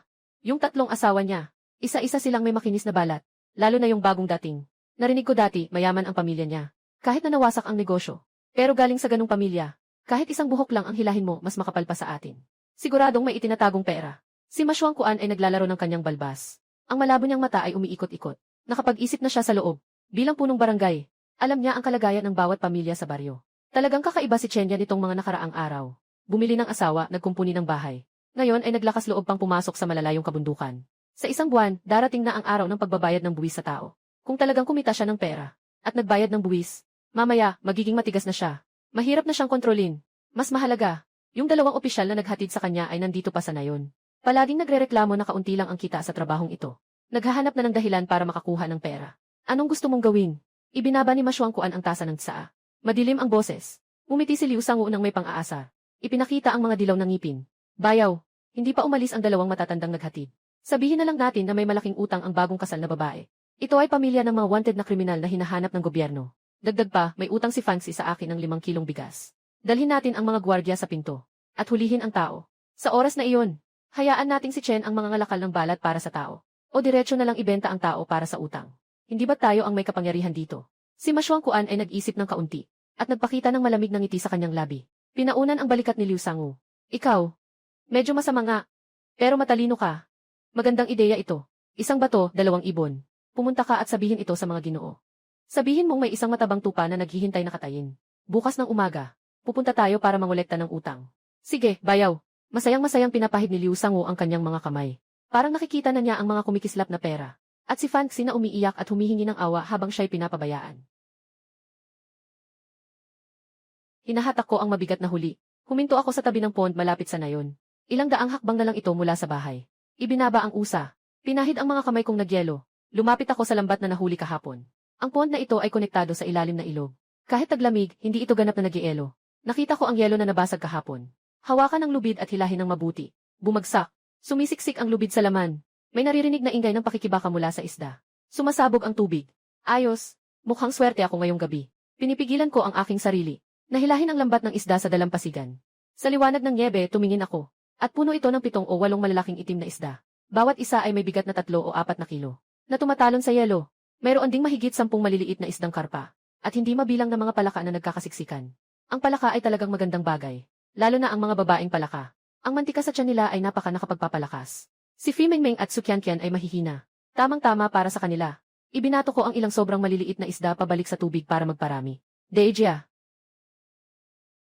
yung tatlong asawa niya. Isa-isa silang may makinis na balat. Lalo na yung bagong dating. Narinig ko dati, mayaman ang pamilya niya. Kahit na nawasak ang negosyo. Pero galing sa ganung pamilya. Kahit isang buhok lang ang hilahin mo, mas makapal pa sa atin. Siguradong may itinatagong pera. Si Masyong Kuan ay naglalaro ng kanyang balbas. Ang malabo niyang mata ay umiikot-ikot. Nakapag-isip na siya sa loob. Bilang punong barangay, alam niya ang kalagayan ng bawat pamilya sa baryo. Talagang kakaiba si Chenya nitong mga nakaraang araw. Bumili ng asawa, nagkumpuni ng bahay. Ngayon ay naglakas loob pang pumasok sa malalayong kabundukan. Sa isang buwan, darating na ang araw ng pagbabayad ng buwis sa tao. Kung talagang kumita siya ng pera, at nagbayad ng buwis, mamaya, magiging matigas na siya. Mahirap na siyang kontrolin. Mas mahalaga, yung dalawang opisyal na naghatid sa kanya ay nandito pa sa nayon. Palaging nagrereklamo na kaunti lang ang kita sa trabahong ito. Naghahanap na ng dahilan para makakuha ng pera. Anong gusto mong gawin? Ibinaba ni Masyong Kuan ang tasa ng tsaa. Madilim ang boses. Umiti si Liu Sangao nang may pang-aasa. Ipinakita ang mga dilaw ng ngipin. Bayaw, hindi pa umalis ang dalawang matatandang naghatid. Sabihin na lang natin na may malaking utang ang bagong kasal na babae. Ito ay pamilya ng mga wanted na kriminal na hinahanap ng gobyerno. Dagdag pa, may utang si Fancy sa akin ng 5 kilong bigas. Dalhin natin ang mga gwardya sa pinto. At hulihin ang tao. Sa oras na iyon, hayaan nating si Chen ang mga ngalakal ng balat para sa tao. O diretso na lang ibenta ang tao para sa utang. Hindi ba tayo ang may kapangyarihan dito? Si Masyong Kuan ay nag-isip ng kaunti. At nagpakita ng malamig na ngiti sa kanyang labi. Pinaunan ang balikat ni Liu Sangao. Ikaw, medyo masama nga. Pero matalino ka. Magandang ideya ito. Isang bato, 2 ibon. Pumunta ka at sabihin ito sa mga Ginoo. Sabihin mong may isang matabang tupa na naghihintay na katayin. Bukas ng umaga, pupunta tayo para mangolekta ng utang. Sige, bayaw. Masayang-masayang pinapahid ni Liu Sangao ang kanyang mga kamay. Parang nakikita na niya ang mga kumikislap na pera. At si Fancy na umiiyak at humihingi ng awa habang siya'y pinapabayaan. Hinahatak ko ang mabigat na huli. Huminto ako sa tabi ng pond malapit sa nayon. Ilang daang hakbang na lang ito mula sa bahay. Ibinaba ang usa. Pinahid ang mga kamay kong nagyelo. Lumapit ako sa lambat na nahuli kahapon. Ang pond na ito ay konektado sa ilalim na ilog. Kahit taglamig, hindi ito ganap na nag-ielo. Nakita ko ang yelo na nabasag kahapon. Hawakan ang lubid at hilahin ng mabuti. Bumagsak. Sumisiksik ang lubid sa laman. May naririnig na ingay ng pakikibaka mula sa isda. Sumasabog ang tubig. Ayos. Mukhang swerte ako ngayong gabi. Pinipigilan ko ang aking sarili. Nahilahin ang lambat ng isda sa dalampasigan. Sa liwanag ng niebe, tumingin ako. At puno ito ng 7 o 8 malalaking itim na isda. Bawat isa ay may bigat na 3 o 4 na kilo. Na tumatalon sa yelo. Mayroon ding mahigit 10 maliliit na isdang karpa. At hindi mabilang na mga palaka na nagkakasiksikan. Ang palaka ay talagang magandang bagay. Lalo na ang mga babaeng palaka. Ang mantika sa tiyan nila ay napaka nakapagpapalakas. Si Fimengmeng at Sukiankian ay mahihina. Tamang-tama para sa kanila. Ibinato ko ang ilang sobrang maliliit na isda pabalik sa tubig para magparami. Deijia.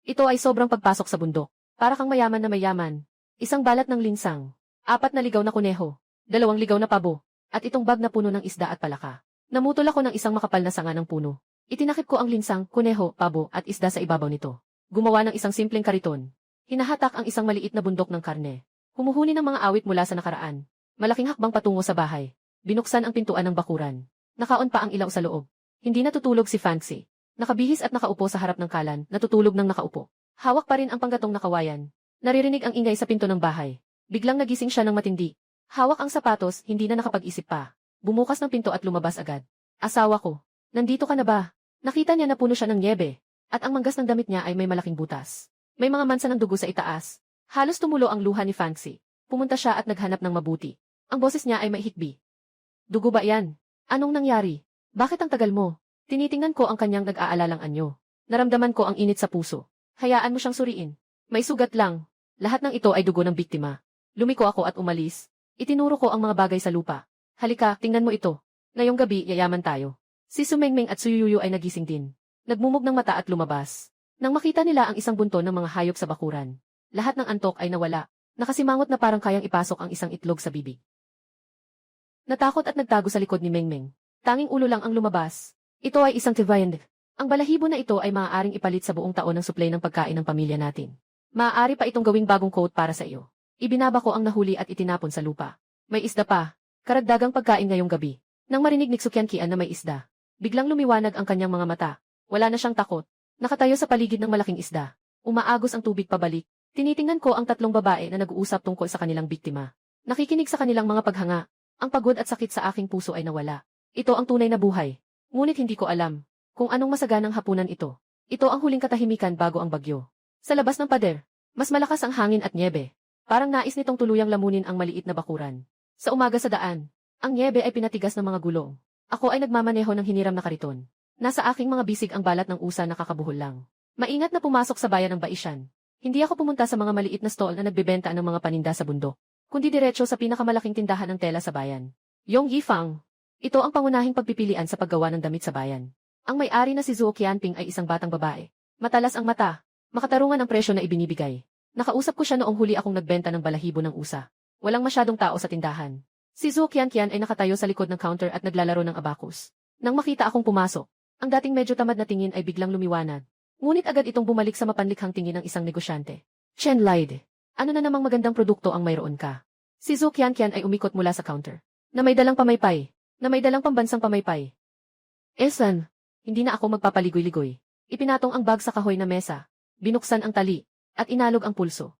Ito ay sobrang pagpasok sa bundok. Para kang mayaman na mayaman. Isang balat ng linsang. 4 na ligaw na kuneho. 2 ligaw na pabo. At itong bag na puno ng isda at palaka. Namutol ako ng isang makapal na sanga ng puno. Itinakip ko ang linsang, kuneho, pabo at isda sa ibabaw nito. Gumawa ng isang simpleng kariton. Hinahatak ang isang maliit na bundok ng karne. Humuhuni ng mga awit mula sa nakaraan. Malaking hakbang patungo sa bahay. Binuksan ang pintuan ng bakuran. Nakaon pa ang ilaw sa loob. Hindi natutulog si Fancy. Nakabihis at nakaupo sa harap ng kalan, natutulog ng nakaupo. Hawak pa rin ang panggatong nakawayan. Naririnig ang ingay sa pinto ng bahay. Biglang nagising siya ng matindi. Hawak ang sapatos, hindi na nakapag-isip pa. Bumukas ng pinto at lumabas agad. Asawa ko, nandito ka na ba? Nakita niya na puno siya ng niebe. At ang manggas ng damit niya ay may malaking butas. May mga mansa ng dugo sa itaas. Halos tumulo ang luha ni Fancy. Pumunta siya at naghanap ng mabuti. Ang boses niya ay maihikbi. Dugo ba yan? Anong nangyari? Bakit ang tagal mo? Tinitingnan ko ang kanyang nag-aalalang anyo. Naramdaman ko ang init sa puso. Hayaan mo siyang suriin. May sugat lang. Lahat ng ito ay dugo ng biktima. Lumiko ako at umalis. Itinuro ko ang mga bagay sa lupa. Halika, tingnan mo ito. Ngayong gabi, yayaman tayo. Si Sumengmeng at Suyuyu ay nagising din. Nagmumog ng mata at lumabas. Nang makita nila ang isang bunto ng mga hayop sa bakuran. Lahat ng antok ay nawala. Nakasimangot na parang kayang ipasok ang isang itlog sa bibig. Natakot at nagtago sa likod ni Mengmeng. Tanging ulo lang ang lumabas. Ito ay isang tiviand. Ang balahibo na ito ay maaaring ipalit sa buong taon ng supply ng pagkain ng pamilya natin. Maaari pa itong gawing bagong coat para sa iyo. Ibinaba ko ang nahuli at itinapon sa lupa. May isda pa. Karagdagang pagkain ngayong gabi. Nang marinig ni Xu-Qian-Qian na may isda, biglang lumiwanag ang kanyang mga mata. Wala na siyang takot. Nakatayo sa paligid ng malaking isda. Umaagos ang tubig pabalik. Tinitingnan ko ang tatlong babae na nag-uusap tungkol sa kanilang biktima. Nakikinig sa kanilang mga paghanga. Ang pagod at sakit sa aking puso ay nawala. Ito ang tunay na buhay. Ngunit hindi ko alam kung anong masaganang hapunan ito. Ito ang huling katahimikan bago ang bagyo. Sa labas ng pader, mas malakas ang hangin at nyebe. Parang nais nitong tuluyang lamunin ang maliit na bakuran. Sa umaga sa daan, ang nyebe ay pinatigas ng mga gulong. Ako ay nagmamaneho ng hiniram na kariton. Nasa aking mga bisig ang balat ng usa na kakabuhol lang. Maingat na pumasok sa bayan ng Baishan. Hindi ako pumunta sa mga maliit na stall na nagbebenta ng mga paninda sa bundok, kundi diretso sa pinakamalaking tindahan ng tela sa bayan. Yong Yifang. Ito ang pangunahing pagpipilian sa paggawa ng damit sa bayan. Ang may-ari na si Zhuo Qianping ay isang batang babae. Matalas ang mata, makatarungan ang presyo na ibinibigay. Nakausap ko siya noong huli akong nagbenta ng balahibo ng usa. Walang masyadong tao sa tindahan. Si Zhuo Qianqian ay nakatayo sa likod ng counter at naglalaro ng abacus. Nang makita akong pumasok, ang dating medyo tamad na tingin ay biglang lumiwanag. Ngunit agad itong bumalik sa mapanlikhang tingin ng isang negosyante. Chen Lide, ano na namang magandang produkto ang mayroon ka? Si Zhuo Qianqian ay umikot mula sa counter, na may dalang pamaypay, na may dalang pambansang pamaypay. Esan, hindi na ako magpapaligoy-ligoy. Ipinatong ang bag sa kahoy na mesa, binuksan ang tali, at inalog ang pulso.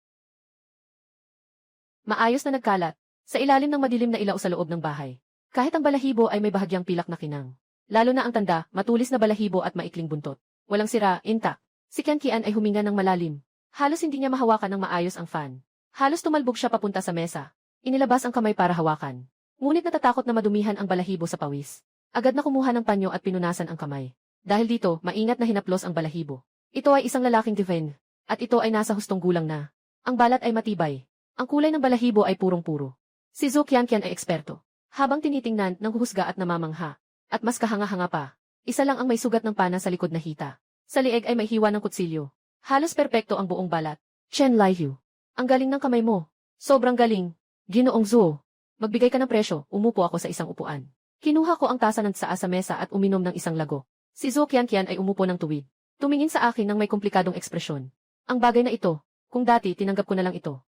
Maayos na nagkalat, sa ilalim ng madilim na ilaw sa loob ng bahay. Kahit ang balahibo ay may bahagyang pilak na kinang. Lalo na ang tanda, matulis na balahibo at maikling buntot. Walang sira, intact. Si Qianqian ay huminga ng malalim. Halos hindi niya mahawakan ng maayos ang fan. Halos tumalbog siya papunta sa mesa. Inilabas ang kamay para hawakan. Ngunit natatakot na madumihan ang balahibo sa pawis. Agad na kumuha ng panyo at pinunasan ang kamay. Dahil dito, maingat na hinaplos ang balahibo. Ito ay isang lalaking divine. At ito ay nasa hustong gulang na. Ang balat ay matibay. Ang kulay ng balahibo ay purong-puro. Si Zhuo Qianqian ay eksperto. Habang tinitingnan, nanghuhusga at namamangha. At mas kahanga-hanga pa. Isa lang ang may sugat ng pana sa likod na hita. Sa lieg ay may hiwa ng kutsilyo. Halos perpekto ang buong balat. Chen Laihu. Ang galing ng kamay mo. Sobrang galing. Ginoong Zhuo. Magbigay ka ng presyo, umupo ako sa isang upuan. Kinuha ko ang tasa ng tsaa sa mesa at uminom ng isang lago. Si Zhuo Qianqian ay umupo ng tuwid. Tumingin sa akin ng may komplikadong ekspresyon. Ang bagay na ito, kung dati tinanggap ko na lang ito.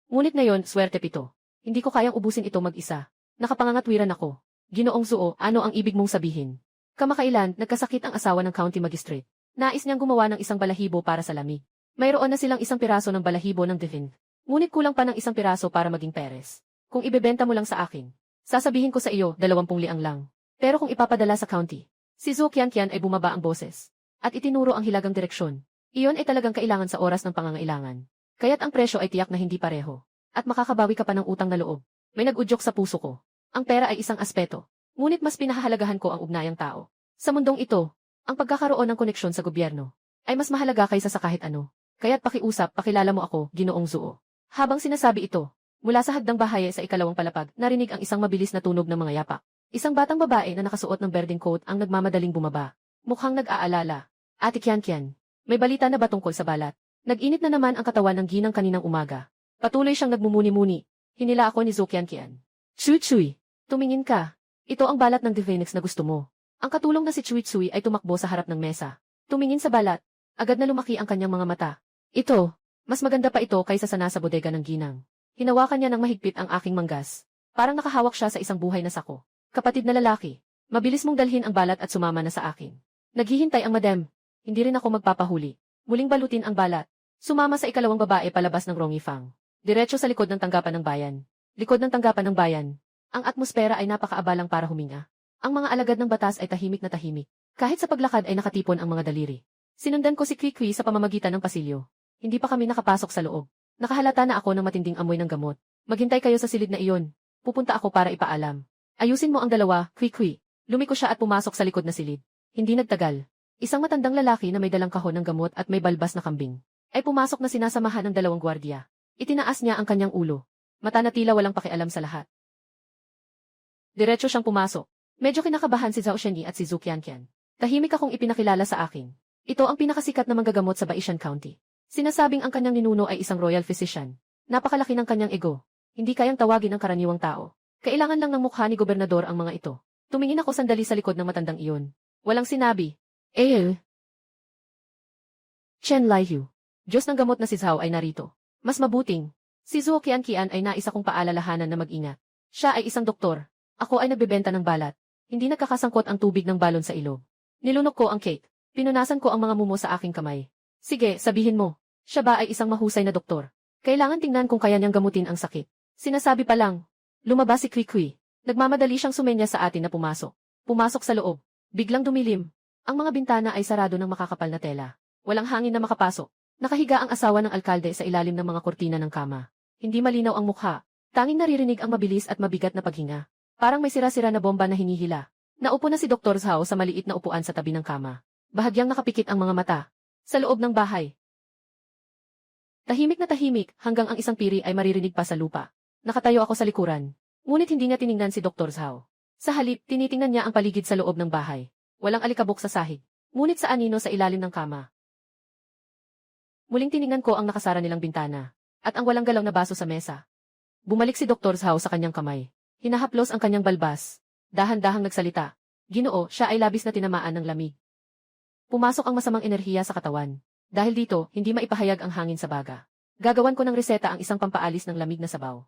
Ngunit ngayon, swerte pito. Hindi ko kayang ubusin ito mag-isa. Nakapangangatwiran ako. Ginoong Zhuo, ano ang ibig mong sabihin? Kamakailan, nagkasakit ang asawa ng county magistrate. Nais niyang gumawa ng isang balahibo para sa lamig. Mayroon na silang isang piraso ng balahibo ng divine. Ngunit kulang pa ng isang piraso para maging peres. Kung ibebenta mo lang sa akin, sasabihin ko sa iyo, 20 liang lang. Pero kung ipapadala sa county, si Zhuo Qianqian ay bumaba ang boses. At itinuro ang hilagang direksyon. Iyon ay talagang kailangan sa oras ng pangangailangan. Kaya't ang presyo ay tiyak na hindi pareho. At makakabawi ka pa ng utang na loob. May nag-udyok sa puso ko. Ang pera ay isang aspeto. Ngunit mas pinahahalagahan ko ang ugnayang tao. Sa mundong ito, ang pagkakaroon ng koneksyon sa gobyerno ay mas mahalaga kaysa sa kahit ano. Kaya't pakiusap, pakilala mo ako, Ginoong Zhuo. Habang sinasabi ito, mula sa hagdang bahaye sa ikalawang palapag, narinig ang isang mabilis na tunog ng mga yapak. Isang batang babae na nakasuot ng berdeng coat ang nagmamadaling bumaba. Mukhang nag-aalala. Ate Qianqian, may balita na ba tungkol sa balat? Nag-init na naman ang katawan ng ginang kaninang umaga. Patuloy siyang nagmumuni-muni. Hinila ako ni Zhuo Qianqian. Chui, tumingin ka. Ito ang balat ng Divinex na gusto mo. Ang katulong na si Chui ay tumakbo sa harap ng mesa. Tumingin sa balat. Agad na lumaki ang kanyang mga mata. Ito, mas maganda pa ito kaysa sa nasa bodega ng ginang. Hinawakan niya ng mahigpit ang aking manggas. Parang nakahawak siya sa isang buhay na sako. Kapatid na lalaki, mabilis mong dalhin ang balat at sumama na sa akin. Naghihintay ang madam. Hindi rin ako magpapahuli. Muling balutin ang balat. Sumama sa ikalawang babae palabas ng Rongifang. Diretso sa likod ng tanggapan ng bayan. Likod ng tanggapan ng bayan. Ang atmosfera ay napakaabalang para huminga. Ang mga alagad ng batas ay tahimik na tahimik. Kahit sa paglakad ay nakatipon ang mga daliri. Sinundan ko si Kwikwi sa pamamagitan ng pasilyo. Hindi pa kami nakapasok sa loob. Nakahalata na ako ng matinding amoy ng gamot. Maghintay kayo sa silid na iyon. Pupunta ako para ipaalam. Ayusin mo ang dalawa, Kwikwi. Lumiko siya at pumasok sa likod na silid. Hindi nagtagal. Isang matandang lalaki na may dalang kahon ng gamot at may balbas na kambing ay pumasok na sinasamahan ng 2 gwardiya. Itinaas niya ang kanyang ulo. Mata na tila walang pakialam sa lahat. Diretso siyang pumasok. Medyo kinakabahan si Zhao Shengyi at si Zhuo Qianqian. Tahimik akong ipinakilala sa akin. Ito ang pinakasikat na manggagamot sa Baishan County. Sinasabing ang kanyang ninuno ay isang royal physician. Napakalaki ng kanyang ego. Hindi kayang tawagin ang karaniwang tao. Kailangan lang ng mukha ni gobernador ang mga ito. Tumingin ako sandali sa likod ng matandang iyon. Walang sinabi. Chen Laihu. Diyos ng gamot na si Zhao ay narito. Mas mabuting. Si Zuo Qianqian ay naisa kong paalalahanan na mag-ingat. Siya ay isang doktor. Ako ay nagbebenta ng balat. Hindi nagkakasangkot ang tubig ng balon sa ilog. Nilunok ko ang cake. Pinunasan ko ang mga mumo sa aking kamay. Sige, sabihin mo. Siya ba ay isang mahusay na doktor? Kailangan tingnan kung kaya niyang gamutin ang sakit. Sinasabi pa lang. Lumabas si Kwikwi. Nagmamadali siyang sumenya sa atin na pumasok. Pumasok sa loob. Biglang dumilim. Ang mga bintana ay sarado ng makakapal na tela. Walang hangin na makapasok. Nakahiga ang asawa ng alkalde sa ilalim ng mga kurtina ng kama. Hindi malinaw ang mukha. Tanging naririnig ang mabilis at mabigat na paghinga. Parang may sira-sira na bomba na hinihila. Naupo na si Dr. Zhao sa maliit na upuan sa tabi ng kama. Bahagyang nakapikit ang mga mata. Sa loob ng bahay. Tahimik na tahimik hanggang ang isang piri ay maririnig pa sa lupa. Nakatayo ako sa likuran. Ngunit hindi niya tiningnan si Dr. Zhao. Sa halip, tinitingnan niya ang paligid sa loob ng bahay. Walang alikabok sa sahig. Ngunit sa anino sa ilalim ng kama. Muling tiningnan ko ang nakasara nilang bintana. At ang walang galaw na baso sa mesa. Bumalik si Dr. Zhao sa kanyang kamay. Hinahaplos ang kanyang balbas. Dahan-dahang nagsalita. Ginoo, siya ay labis na tinamaan ng lamig. Pumasok ang masamang enerhiya sa katawan. Dahil dito, hindi maipahayag ang hangin sa baga. Gagawan ko ng reseta ang isang pampaalis ng lamig na sabaw.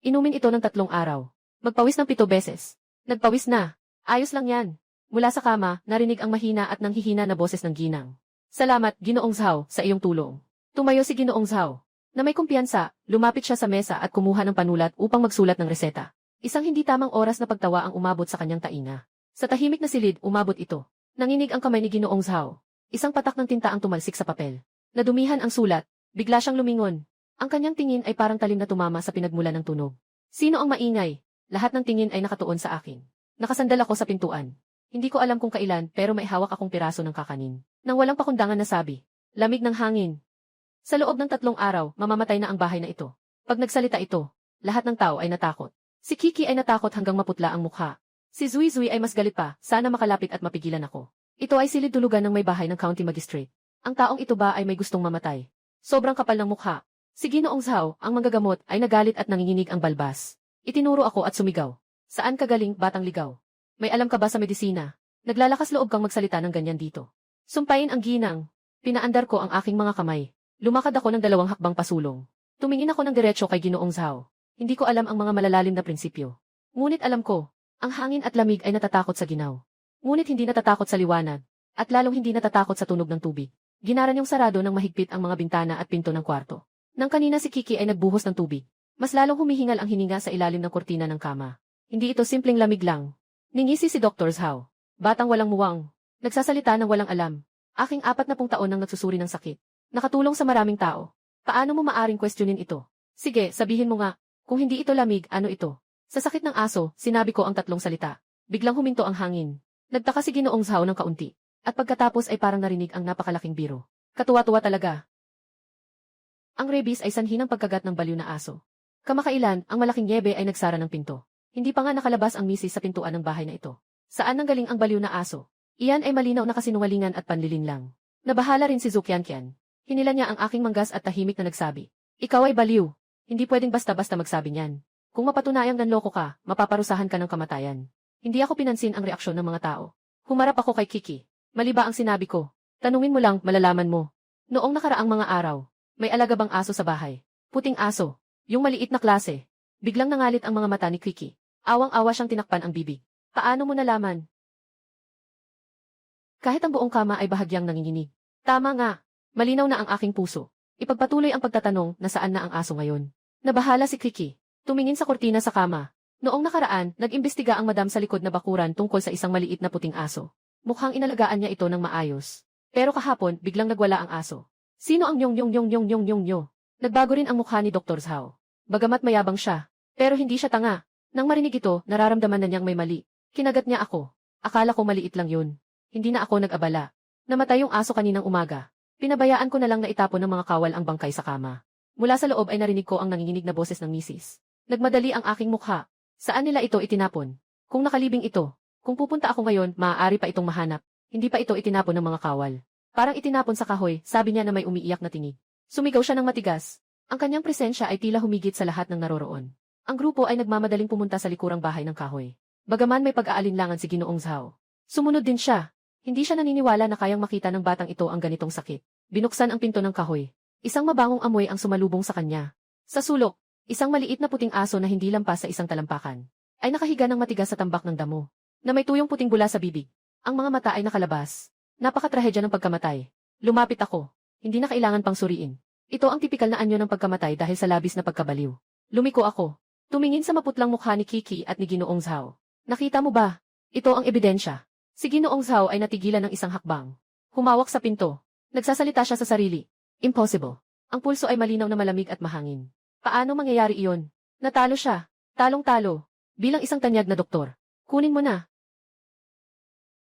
Inumin ito ng 3 araw. Magpawis ng 7 beses. Nagpawis na. Ayos lang yan. Mula sa kama, narinig ang mahina at nanghihina na boses ng ginang. Salamat, Ginoong Zhao, sa iyong tulong. Tumayo si Ginoong Zhao. Na may kumpiyansa, lumapit siya sa mesa at kumuha ng panulat upang magsulat ng reseta. Isang hindi tamang oras na pagtawa ang umabot sa kanyang tainga. Sa tahimik na silid, umabot ito. Nanginig ang kamay ni Ginoong Zhao. Isang patak ng tinta ang tumalsik sa papel. Nadumihan ang sulat, bigla siyang lumingon. Ang kanyang tingin ay parang talim na tumama sa pinagmula ng tunog. Sino ang maingay? Lahat ng tingin ay nakatuon sa akin. Nakasandal ako sa pintuan. Hindi ko alam kung kailan pero may hawak akong piraso ng kakanin. Nang walang pakundangan na sabi, lamig ng hangin. Sa loob ng 3 araw, mamamatay na ang bahay na ito. Pag nagsalita ito, lahat ng tao ay natakot. Si Kiki ay natakot hanggang maputla ang mukha. Si Zui Zui ay mas galit pa, sana makalapit at mapigilan ako. Ito ay silid tulugan ng may bahay ng county magistrate. Ang taong ito ba ay may gustong mamatay? Sobrang kapal ng mukha. Si Ginoong Zhao, ang manggagamot, ay nagalit at nanginginig ang balbas. Itinuro ako at sumigaw. Saan ka galing, batang ligaw? May alam ka ba sa medisina? Naglalakas loob kang magsalita ng ganyan dito. Sumpain ang ginang. Pinaandar ko ang aking mga kamay. Lumakad ako ng 2 hakbang pasulong. Tumingin ako ng diretso kay Ginoong Zhao. Hindi ko alam ang mga malalalim na prinsipyo. Ngunit alam ko, ang hangin at lamig ay natatakot sa ginaw. Ngunit hindi natatakot sa liwanag. At lalong hindi natatakot sa tunog ng tubig. Ginaran yung sarado ng mahigpit ang mga bintana at pinto ng kwarto. Nang kanina si Kiki ay nagbuhos ng tubig. Mas lalong humihingal ang hininga sa ilalim ng kurtina ng kama. Hindi ito simpleng lamig lang. Ningisi si Dr. Zhao. Batang walang muwang. Nagsasalita ng walang alam. Aking 40 taon nang nagsusuri ng sakit. Nakatulong sa maraming tao. Paano mo maaring questionin ito? Sige, sabihin mo nga, kung hindi ito lamig, ano ito? Sa sakit ng aso, sinabi ko ang 3 salita. Biglang huminto ang hangin. Nagtaka si Ginoong Zhao ng kaunti. At pagkatapos ay parang narinig ang napakalaking biro. Katuwa-tuwa talaga. Ang rabies ay sanhi ng pagkagat ng baliw na aso. Kamakailan, ang malaking yebe ay nagsara ng pinto. Hindi pa nga nakalabas ang misis sa pintuan ng bahay na ito. Saan nanggaling ang baliw na aso? Iyan ay malinaw na kasinungalingan at panlilin lang. Nabahala rin si Zhu Qianqian. Hinila niya ang aking manggas at tahimik na nagsabi. Ikaw ay baliw. Hindi pwedeng basta-basta magsabi niyan. Kung mapatunayang nanloko ka, mapaparusahan ka ng kamatayan. Hindi ako pinansin ang reaksyon ng mga tao. Humarap ako kay Kiki. Mali ba ang sinabi ko? Tanungin mo lang, malalaman mo. Noong nakaraang mga araw, may alaga bang aso sa bahay? Puting aso. Yung maliit na klase. Biglang nangalit ang mga mata ni Kiki. Awang-awa siyang tinakpan ang bibig. Paano mo nalaman? Kahit ang buong kama ay bahagyang nanginginig. Tama nga. Malinaw na ang aking puso. Ipagpatuloy ang pagtatanong na saan na ang aso ngayon. Nabahala si Kiki. Tumingin sa kurtina sa kama. Noong nakaraan, nag-imbestiga ang madam sa likod na bakuran tungkol sa isang maliit na puting aso. Mukhang inalagaan niya ito ng maayos. Pero kahapon, biglang nagwala ang aso. Sino ang nyong? Nagbago rin ang mukha ni Dr. Zhao. Bagamat mayabang siya, pero hindi siya tanga. Nang marinig ito, nararamdaman na niyang may mali. Kinagat niya ako. Akala ko maliit lang yun. Hindi na ako nag-abala. Namatay yung aso kaninang umaga. Pinabayaan ko na lang na itapon ng mga kawal ang bangkay sa kama. Mula sa loob ay narinig ko ang nanginginig na boses ng misis. Nagmadali ang aking mukha. Saan nila ito itinapon? Kung nakalibing ito, kung pupunta ako ngayon, maaari pa itong mahanap. Hindi pa ito itinapon ng mga kawal. Parang itinapon sa kahoy, sabi niya na may umiiyak na tinig. Sumigaw siya ng matigas. Ang kanyang presensya ay tila humigit sa lahat ng naroroon. Ang grupo ay nagmamadaling pumunta sa likurang bahay ng kahoy. Bagaman may pag-aalinlangan si Ginoong Zhao. Sumunod din siya. Hindi siya naniniwala na kayang makita ng batang ito ang ganitong sakit. Binuksan ang pinto ng kahoy. Isang mabangong amoy ang sumalubong sa kanya. Sa sulok, isang maliit na puting aso na hindi lampas sa isang talampakan ay nakahiga ng matigas sa tambak ng damo, na may tuyong puting bula sa bibig. Ang mga mata ay nakalabas. Napakatrahedya ng pagkamatay. Lumapit ako. Hindi na kailangan pang suriin. Ito ang tipikal na anyo ng pagkamatay dahil sa labis na pagkabaliw. Lumiko ako. Tumingin sa maputlang mukha ni Kiki at ni Ginoong Zhao. Nakita mo ba? Ito ang ebidensya. Si Ginoong Zhao ay natigilan ng isang hakbang. Humawak sa pinto. Nagsasalita siya sa sarili. Impossible. Ang pulso ay malinaw na malamig at mahangin. Paano mangyayari iyon? Natalo siya. Talong-talo. Bilang isang tanyag na doktor. Kunin mo na.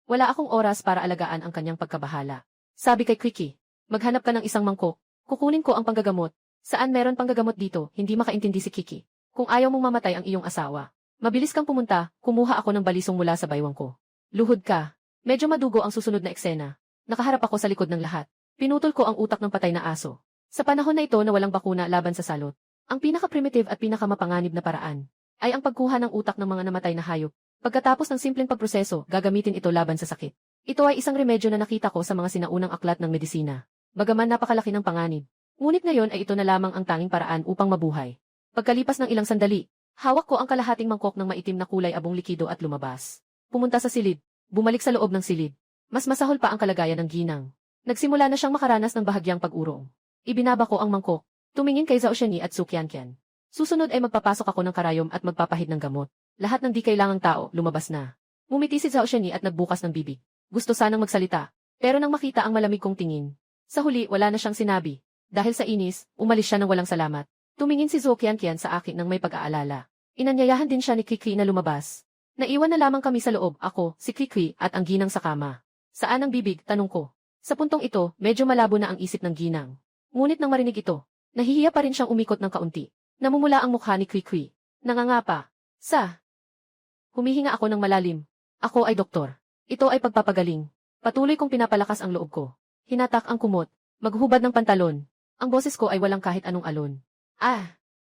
Wala akong oras para alagaan ang kanyang pagkabahala. Sabi kay Kiki, maghanap ka ng isang mangkok. Kukunin ko ang panggagamot. Saan meron panggagamot dito, hindi makaintindi si Kiki. Kung ayaw mong mamatay ang iyong asawa, mabilis kang pumunta, kumuha ako ng balisong mula sa baywang ko. Luhod ka. Medyo madugo ang susunod na eksena. Nakaharap ako sa likod ng lahat. Pinutol ko ang utak ng patay na aso. Sa panahon na ito na walang bakuna laban sa salot, ang pinaka-primitive at pinaka-mapanganib na paraan ay ang pagkuha ng utak ng mga namatay na hayop. Pagkatapos ng simpleng pagproseso, gagamitin ito laban sa sakit. Ito ay isang remedyo na nakita ko sa mga sinaunang aklat ng medisina. Bagaman napakalaki ng panganib, ngunit ngayon ay ito na lamang ang tanging paraan upang mabuhay. Pagkalipas ng ilang sandali, hawak ko ang kalahating mangkok ng maitim na kulay abong likido at lumabas. Pumunta sa silid, bumalik sa loob ng silid. Mas masahol pa ang kalagayan ng ginang. Nagsimula na siyang makaranas ng bahagyang pag-urong. Ibinaba ko ang mangkok, tumingin kay Zhao Shani at Su Qianqian. Susunod ay magpapasok ako ng karayom at magpapahid ng gamot. Lahat ng di kailangang tao, lumabas na. Ngumiti si Zhao Shani at nagbukas ng bibig. Gusto sanang magsalita, pero nang makita ang malamig kong tingin, sa huli wala na siyang sinabi. Dahil sa inis, umalis siya ng walang salamat. Tumingin si Zhou Qianqian sa akin ng may pag-aalala. Inanyayahan din siya ni Kiki na lumabas. Naiwan na lamang kami sa loob, ako, si Kiki at ang ginang sa kama. Saan ang bibig, tanong ko. Sa puntong ito, medyo malabo na ang isip ng ginang. Ngunit nang marinig ito, nahihiya pa rin siyang umikot ng kaunti. Namumula ang mukha ni Kiki. Nangangapa. Humihinga ako ng malalim. Ako ay doktor. Ito ay pagpapagaling. Patuloy kong pinapalakas ang loob ko. Hinatak ang kumot. Maghubad ng pantalon. Ang boses ko ay walang kahit anong alon.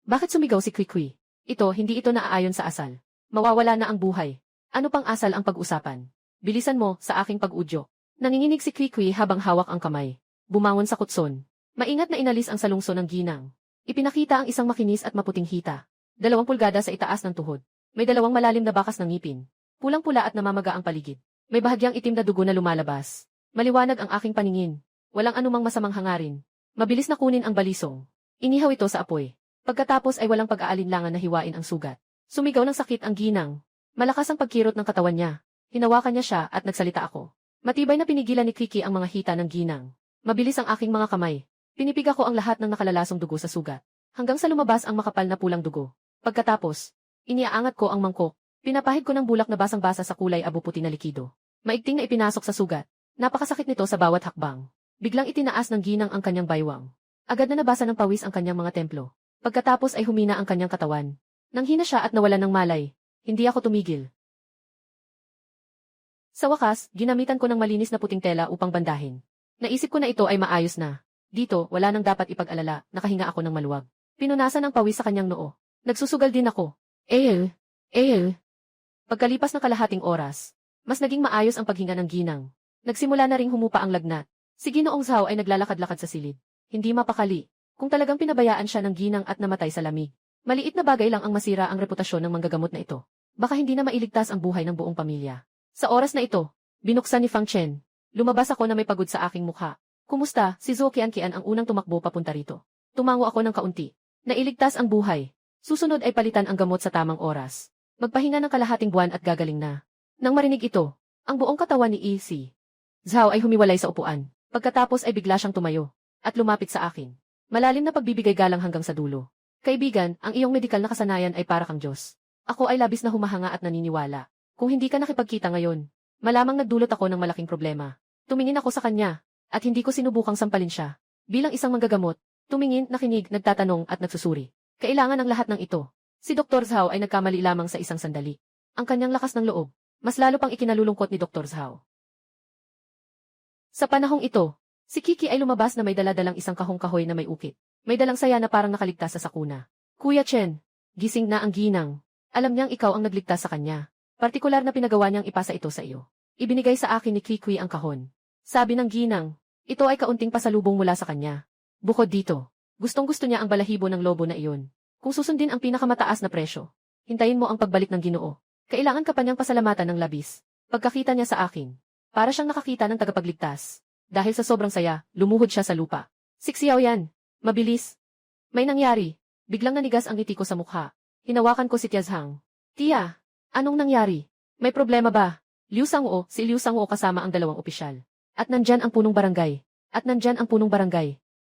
Bakit sumigaw si Kiki? Hindi ito naaayon sa asal. Mawawala na ang buhay. Ano pang asal ang pag-usapan? Bilisan mo sa aking pag-udyo. Nanginginig si Kiki habang hawak ang kamay. Bumangon sa kutson. Maingat na inalis ang salungso ng ginang. Ipinakita ang isang makinis at maputing hita. 2 pulgada sa itaas ng tuhod. May 2 malalim na bakas ng ngipin. Pulang-pula at namamaga ang paligid. May bahagyang itim na dugo na lumalabas. Maliwanag ang aking paningin. Walang anumang masamang hangarin. Mabilis na kunin ang balisong. Inihaw ito sa apoy. Pagkatapos ay walang pag-aalinlangan na hiwain ang sugat. Sumigaw ng sakit ang ginang. Malakas ang pagkirot ng katawan niya. Hinawakan niya siya at nagsalita ako. Matibay na pinigilan ni Kiki ang mga hita ng ginang. Mabilis ang aking mga kamay. Pinipiga ko ang lahat ng nakalalasong dugo sa sugat. Hanggang sa lumabas ang makapal na pulang dugo. Pagkatapos, iniaangat ko ang mangkok. Pinapahid ko ng bulak na basang-basa sa kulay abo-puti na likido. Maigting na ipinasok sa sugat. Napakasakit nito sa bawat hakbang. Biglang itinaas ng ginang ang kanyang baywang. Agad na nabasa ng pawis ang kanyang mga templo. Pagkatapos ay humina ang kanyang katawan. Nanghina siya at nawalan ng malay. Hindi ako tumigil. Sa wakas, ginamitan ko ng malinis na puting tela upang bandahin. Naisip ko na ito ay maayos na. Dito, wala nang dapat ipag-alala, nakahinga ako ng maluwag. Pinunasan ang pawis sa kanyang noo. Nagsusugal din ako. Pagkalipas ng kalahating oras, mas naging maayos ang paghinga ng ginang. Nagsimula na ring humupa ang lagnat. Si Ginoong Zhao ay naglalakad-lakad sa silid. Hindi mapakali. Kung talagang pinabayaan siya ng ginang at namatay sa lamig. Maliit na bagay lang ang masira ang reputasyon ng manggagamot na ito. Baka hindi na mailigtas ang buhay ng buong pamilya. Sa oras na ito, binuksan ni Fang Chen. Lumabas ako na may pagod sa aking mukha. Kumusta? Si Zhou Qianqian ang unang tumakbo papunta rito. Tumango ako ng kaunti. Nailigtas ang buhay. Susunod ay palitan ang gamot sa tamang oras. Magpahinga ng kalahating buwan at gagaling na. Nang marinig ito, ang buong katawan ni E.C. Zhao ay humiwalay sa upuan. Pagkatapos ay bigla siyang tumayo at lumapit sa akin. Malalim na pagbibigay galang hanggang sa dulo. Kaibigan, ang iyong medikal na kasanayan ay para kang Diyos. Ako ay labis na humahanga at naniniwala. Kung hindi ka nakipagkita ngayon, malamang nagdulot ako ng malaking problema. Tumingin ako sa kanya, at hindi ko sinubukang sampalin siya. Bilang isang manggagamot, tumingin, nakinig, nagtatanong at nagsusuri. Kailangan ang lahat ng ito. Si Dr. Zhao ay nagkamali lamang sa isang sandali. Ang kanyang lakas ng loob, mas lalo pang ikinalulungkot ni Dr. Zhao. Sa panahong ito, si Kiki ay lumabas na may daladalang isang kahong kahoy na may ukit. May dalang saya na parang nakaligtas sa sakuna. Kuya Chen, gising na ang ginang. Alam niyang ikaw ang nagligtas sa kanya. Partikular na pinagawa niyang ipasa ito sa iyo. Ibinigay sa akin ni Kiki ang kahon. Sabi ng ginang, ito ay kaunting pasalubong mula sa kanya. Bukod dito, Gustong-gusto niya ang balahibo ng lobo na iyon. Kung susundin ang pinakamataas na presyo, hintayin mo ang pagbalik ng Ginoo. Kailangan ka pa niyang pasalamatan ng labis. Pagkakita niya sa akin, para siyang nakakita ng tagapagligtas. Dahil sa sobrang saya, lumuhod siya sa lupa. Siksiyaw yan. Mabilis. May nangyari. Biglang nanigas ang ngiti ko sa mukha. Hinawakan ko si Tiazhang. Tia, anong nangyari? May problema ba? Liu Sanguo, si Liu Sanguo kasama ang dalawang opisyal. At nandyan ang punong barangay.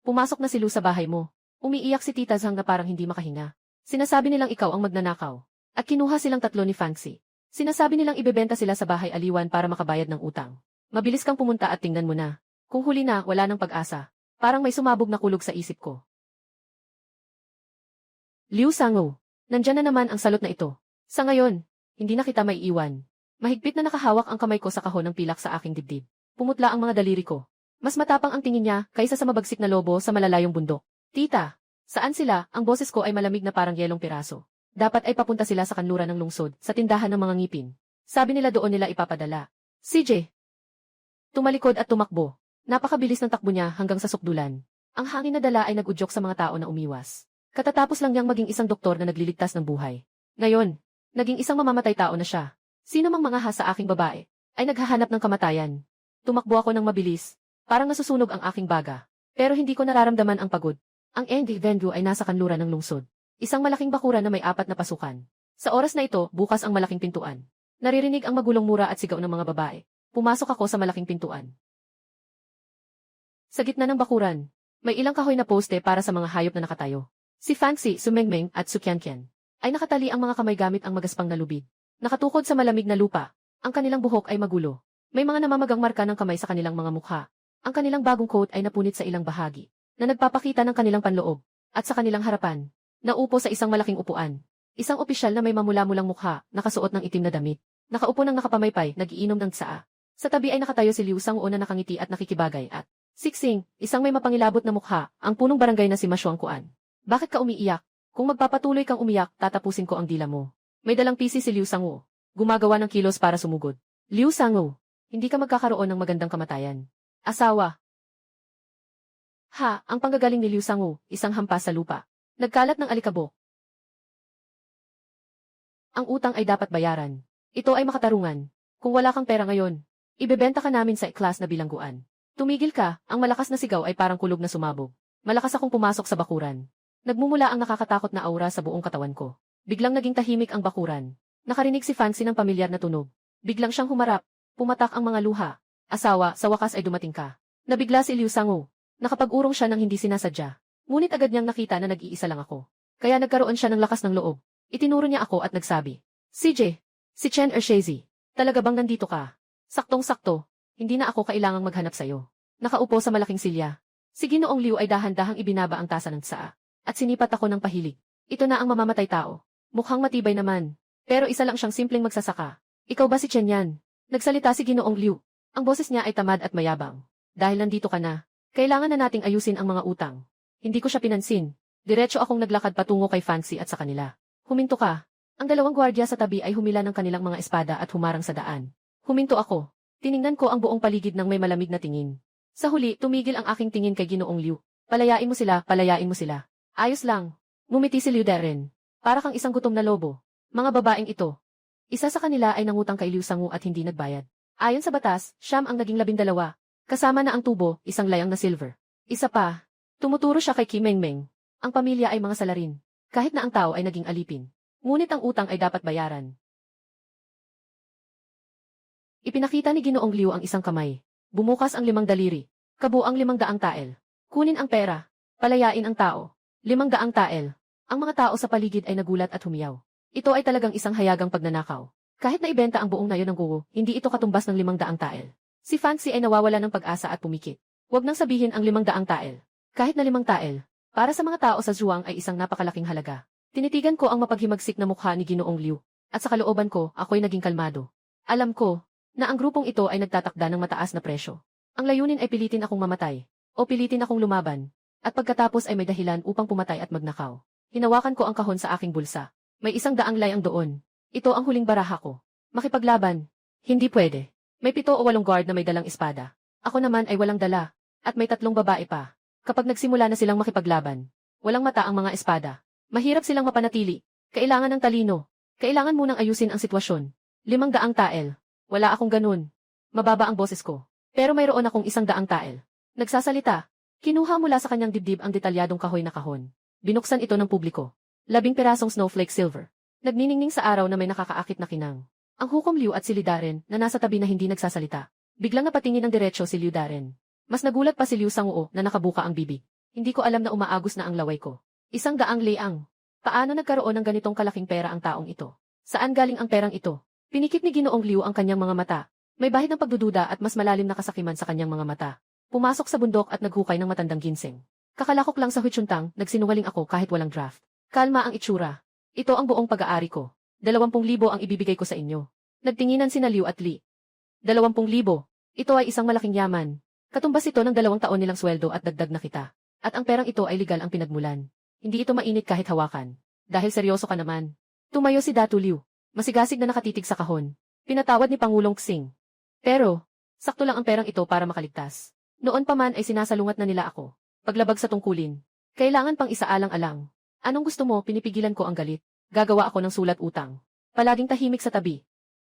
Pumasok na si Liu sa bahay mo. Umiiyak si Tita Zhang na parang hindi makahinga. Sinasabi nilang ikaw ang magnanakaw. At kinuha silang tatlo ni Fancy. Sinasabi nilang ibebenta sila sa bahay aliwan para makabayad ng utang. Mabilis kang pumunta at tingnan mo na. Kung huli na, wala nang pag-asa. Parang may sumabog na kulog sa isip ko. Liu Sanguo, nandyan na naman ang salot na ito. Sa ngayon, hindi na kita maiiwan. Mahigpit na nakahawak ang kamay ko sa kahon ng pilak sa aking dibdib. Pumutla ang mga daliri ko. Mas matapang ang tingin niya kaysa sa mabagsik na lobo sa malalayong bundok. Tita, saan sila? Ang boses ko ay malamig na parang yelong piraso. Dapat ay papunta sila sa kanluran ng lungsod, sa tindahan ng mga ngipin. Sabi nila doon nila ipapadala. CJ. Tumalikod at tumakbo. Napakabilis ng takbo niya hanggang sa sukdulan. Ang hangin na dala ay nag-udyok sa mga tao na umiwas. Katatapos lang niyang maging isang doktor na nagliligtas ng buhay. Ngayon, naging isang mamamatay tao na siya. Sino mang mga sa aking babae ay naghahanap ng kamatayan. Tumakbo ako ng mabilis, parang nasusunog ang aking baga. Pero hindi ko nararamdaman ang pagod. Ang ending venue ay nasa kanluran ng lungsod. Isang malaking bakuran na may 4 na pasukan. Sa oras na ito, bukas ang malaking pintuan. Naririnig ang magulong mura at sigaw ng mga babae. Pumasok ako sa malaking pintuan. Sa gitna ng bakuran, may ilang kahoy na poste para sa mga hayop na nakatayo. Si Fancy, Sumengmeng at Sukiankian ay nakatali ang mga kamay gamit ang magaspang na lubid. Nakatukod sa malamig na lupa. Ang kanilang buhok ay magulo. May mga namamagang marka ng kamay sa kanilang mga mukha. Ang kanilang bagong coat ay napunit sa ilang bahagi, na nagpapakita ng kanilang panloob. At sa kanilang harapan, naupo sa isang malaking upuan. Isang opisyal na may mamula-mulang mukha, nakasuot ng itim na damit. Nakaupo ng nakapamaypay, nagiinom ng tsaa. Sa tabi ay nakatayo si Liu Sanguo na nakangiti at nakikibagay at Siksing, isang may mapangilabot na mukha, ang punong barangay na si Mashuangkuan. Bakit ka umiiyak? Kung magpapatuloy kang umiyak, tatapusin ko ang dila mo. May dalang pisi si Liu Sanguo. Gumagawa ng kilos para sumugod. Liu Sanguo, hindi ka magkakaroon ng magandang kamatayan. Asawa. Ha, ang panggagaling ni Liu Sanguo, isang hampas sa lupa. Nagkalat ng alikabok. Ang utang ay dapat bayaran. Ito ay makatarungan. Kung wala kang pera ngayon, ibebenta ka namin sa class na bilangguan. Tumigil ka, ang malakas na sigaw ay parang kulog na sumabog. Malakas akong pumasok sa bakuran. Nagmumula ang nakakatakot na aura sa buong katawan ko. Biglang naging tahimik ang bakuran. Nakarinig si Fancy ng pamilyar na tunog. Biglang siyang humarap. Pumatak ang mga luha. Asawa, sa wakas ay dumating ka. Nabigla si Liu Sanguo. Nakapag-urong siya ng hindi sinasadya. Ngunit agad niyang nakita na nag-iisa lang ako. Kaya nagkaroon siya ng lakas ng loob. Itinuro niya ako at nagsabi, CJ, si Chen Ershezi, talaga bang nandito ka? Saktong-sakto, hindi na ako kailangang maghanap sa'yo. Nakaupo sa malaking silya. Si Ginoong Liu ay dahan-dahang ibinaba ang tasa ng tsaa. At sinipat ako ng pahilig. Ito na ang mamamatay tao. Mukhang matibay naman. Pero isa lang siyang simpleng magsasaka. Ikaw ba si Chen yan? Nagsalita si Ginoong Liu. Ang boses niya ay tamad at mayabang. Dahil nandito ka na, kailangan na nating ayusin ang mga utang. Hindi ko siya pinansin. Diretso akong naglakad patungo kay Fancy at sa kanila. Huminto ka. Ang dalawang gwardiya sa tabi ay humila ng kanilang mga espada at humarang sa daan. Huminto ako. Tiningnan ko ang buong paligid ng may malamig na tingin. Sa huli, tumigil ang aking tingin kay Ginoong Liu. Palayain mo sila, palayain mo sila. Ayos lang. Ngumiti si Liu Darren. Para kang isang gutom na lobo. Mga babaeng ito. Isa sa kanila ay nangutang kay Liu Sanguo at hindi nagbayad. Ayon sa batas, siyam ang naging 12. Kasama na ang tubo, isang layang na silver. Isa pa. Tumuturo siya kay Kim Mengmeng. Ang pamilya ay mga salarin. Kahit na ang tao ay naging alipin. Ngunit ang utang ay dapat bayaran. Ipinakita ni Ginoong Liu ang isang kamay. Bumukas ang 5 daliri. Kabuang 500 tael. Kunin ang pera. Palayain ang tao. 500 tael. Ang mga tao sa paligid ay nagulat at humiyaw. Ito ay talagang isang hayagang pagnanakaw. Kahit na ibenta ang buong nayon ng gugo, hindi ito katumbas ng 500 tael. Si Fancy ay nawawala ng pag-asa at pumikit. Huwag nang sabihin ang 500 tael. Kahit na 5 tael. Para sa mga tao sa Zhuang ay isang napakalaking halaga. Tinitigan ko ang mapaghimagsik na mukha ni Ginoong Liu. At sa kalooban ko, ako'y naging kalmado. Alam ko na ang grupong ito ay nagtatakda ng mataas na presyo. Ang layunin ay pilitin akong mamatay, o pilitin akong lumaban, at pagkatapos ay may dahilan upang pumatay at magnakaw. Hinawakan ko ang kahon sa aking bulsa. May 100 layang doon. Ito ang huling baraha ko. Makipaglaban? Hindi pwede. May 7 o 8 guard na may dalang espada. Ako naman ay walang dala, at may 3 babae pa. Kapag nagsimula na silang makipaglaban, Walang mata ang mga espada. Mahirap silang mapanatili. Kailangan ng talino. Kailangan munang ayusin ang sitwasyon. 500 tael. Wala akong ganun. Mababa ang boses ko. Pero mayroon akong 100 tael. Nagsasalita. Kinuha mula sa kanyang dibdib ang detalyadong kahoy na kahon. Binuksan ito ng publiko. 10 pirasong snowflake silver. Nagniningning sa araw na may nakakaakit na kinang. Ang hukom Liu at si Lidaren na nasa tabi na hindi nagsasalita. Biglang napatingin ng diretsyo si Lidaren. Mas nagulat pa si Liu Sanguo na nakabuka ang bibig. Hindi ko alam na umaagos na ang laway ko. 100 leang. Paano nagkaroon ng ganitong kalaking pera ang taong ito? Saan galing ang perang ito? Pinikit ni Ginoong Liu ang kanyang mga mata. May bahid ng pagdududa at mas malalim na kasakiman sa kanyang mga mata. Pumasok sa bundok at naghukay ng matandang ginseng. Kakalakok lang sa huitsuntang, nagsinungaling ako kahit walang draft. Kalma ang itsura. Ito ang buong pag-aari ko. 20,000 ang ibibigay ko sa inyo. Nagtinginan sina Liu at Li. 20,000. Ito ay isang malaking yaman. Katumbas ito ng 2 taon nilang sweldo at dagdag na kita. At ang perang ito ay legal ang pinagmulan. Hindi ito mainit kahit hawakan. Dahil seryoso ka naman. Tumayo si Datu Liu. Masigasig na nakatitig sa kahon. Pinatawad ni Pangulong Xing. Pero, sakto lang ang perang ito para makaligtas. Noon pa man ay sinasalungat na nila ako. Paglabag sa tungkulin. Kailangan pang isaalang-alang. Anong gusto mo? Pinipigilan ko ang galit. Gagawa ako ng sulat utang. Palaging tahimik sa tabi.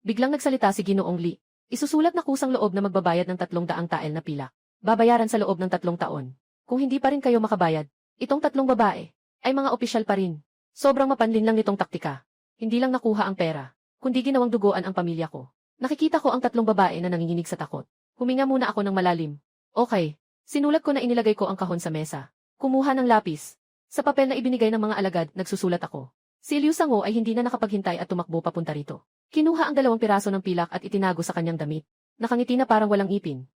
Biglang nagsalita si Ginoong Li. Isusulat na kusang loob na magbabayad ng 300 tael na pilak. Babayaran sa loob ng 3 taon. Kung hindi pa rin kayo makabayad, itong 3 babae ay mga opisyal pa rin. Sobrang mapanlin lang nitong taktika. Hindi lang nakuha ang pera, kundi ginawang duguan ang pamilya ko. Nakikita ko ang 3 babae na nanginginig sa takot. Huminga muna ako ng malalim. Okay. Sinulat ko na inilagay ko ang kahon sa mesa. Kumuha ng lapis. Sa papel na ibinigay ng mga alagad, nagsusulat ako. Si Liu Sango ay hindi na nakapaghintay at tumakbo papunta rito. Kinuha ang 2 piraso ng pilak at itinago sa kanyang damit. Nakangiti na parang walang ipin.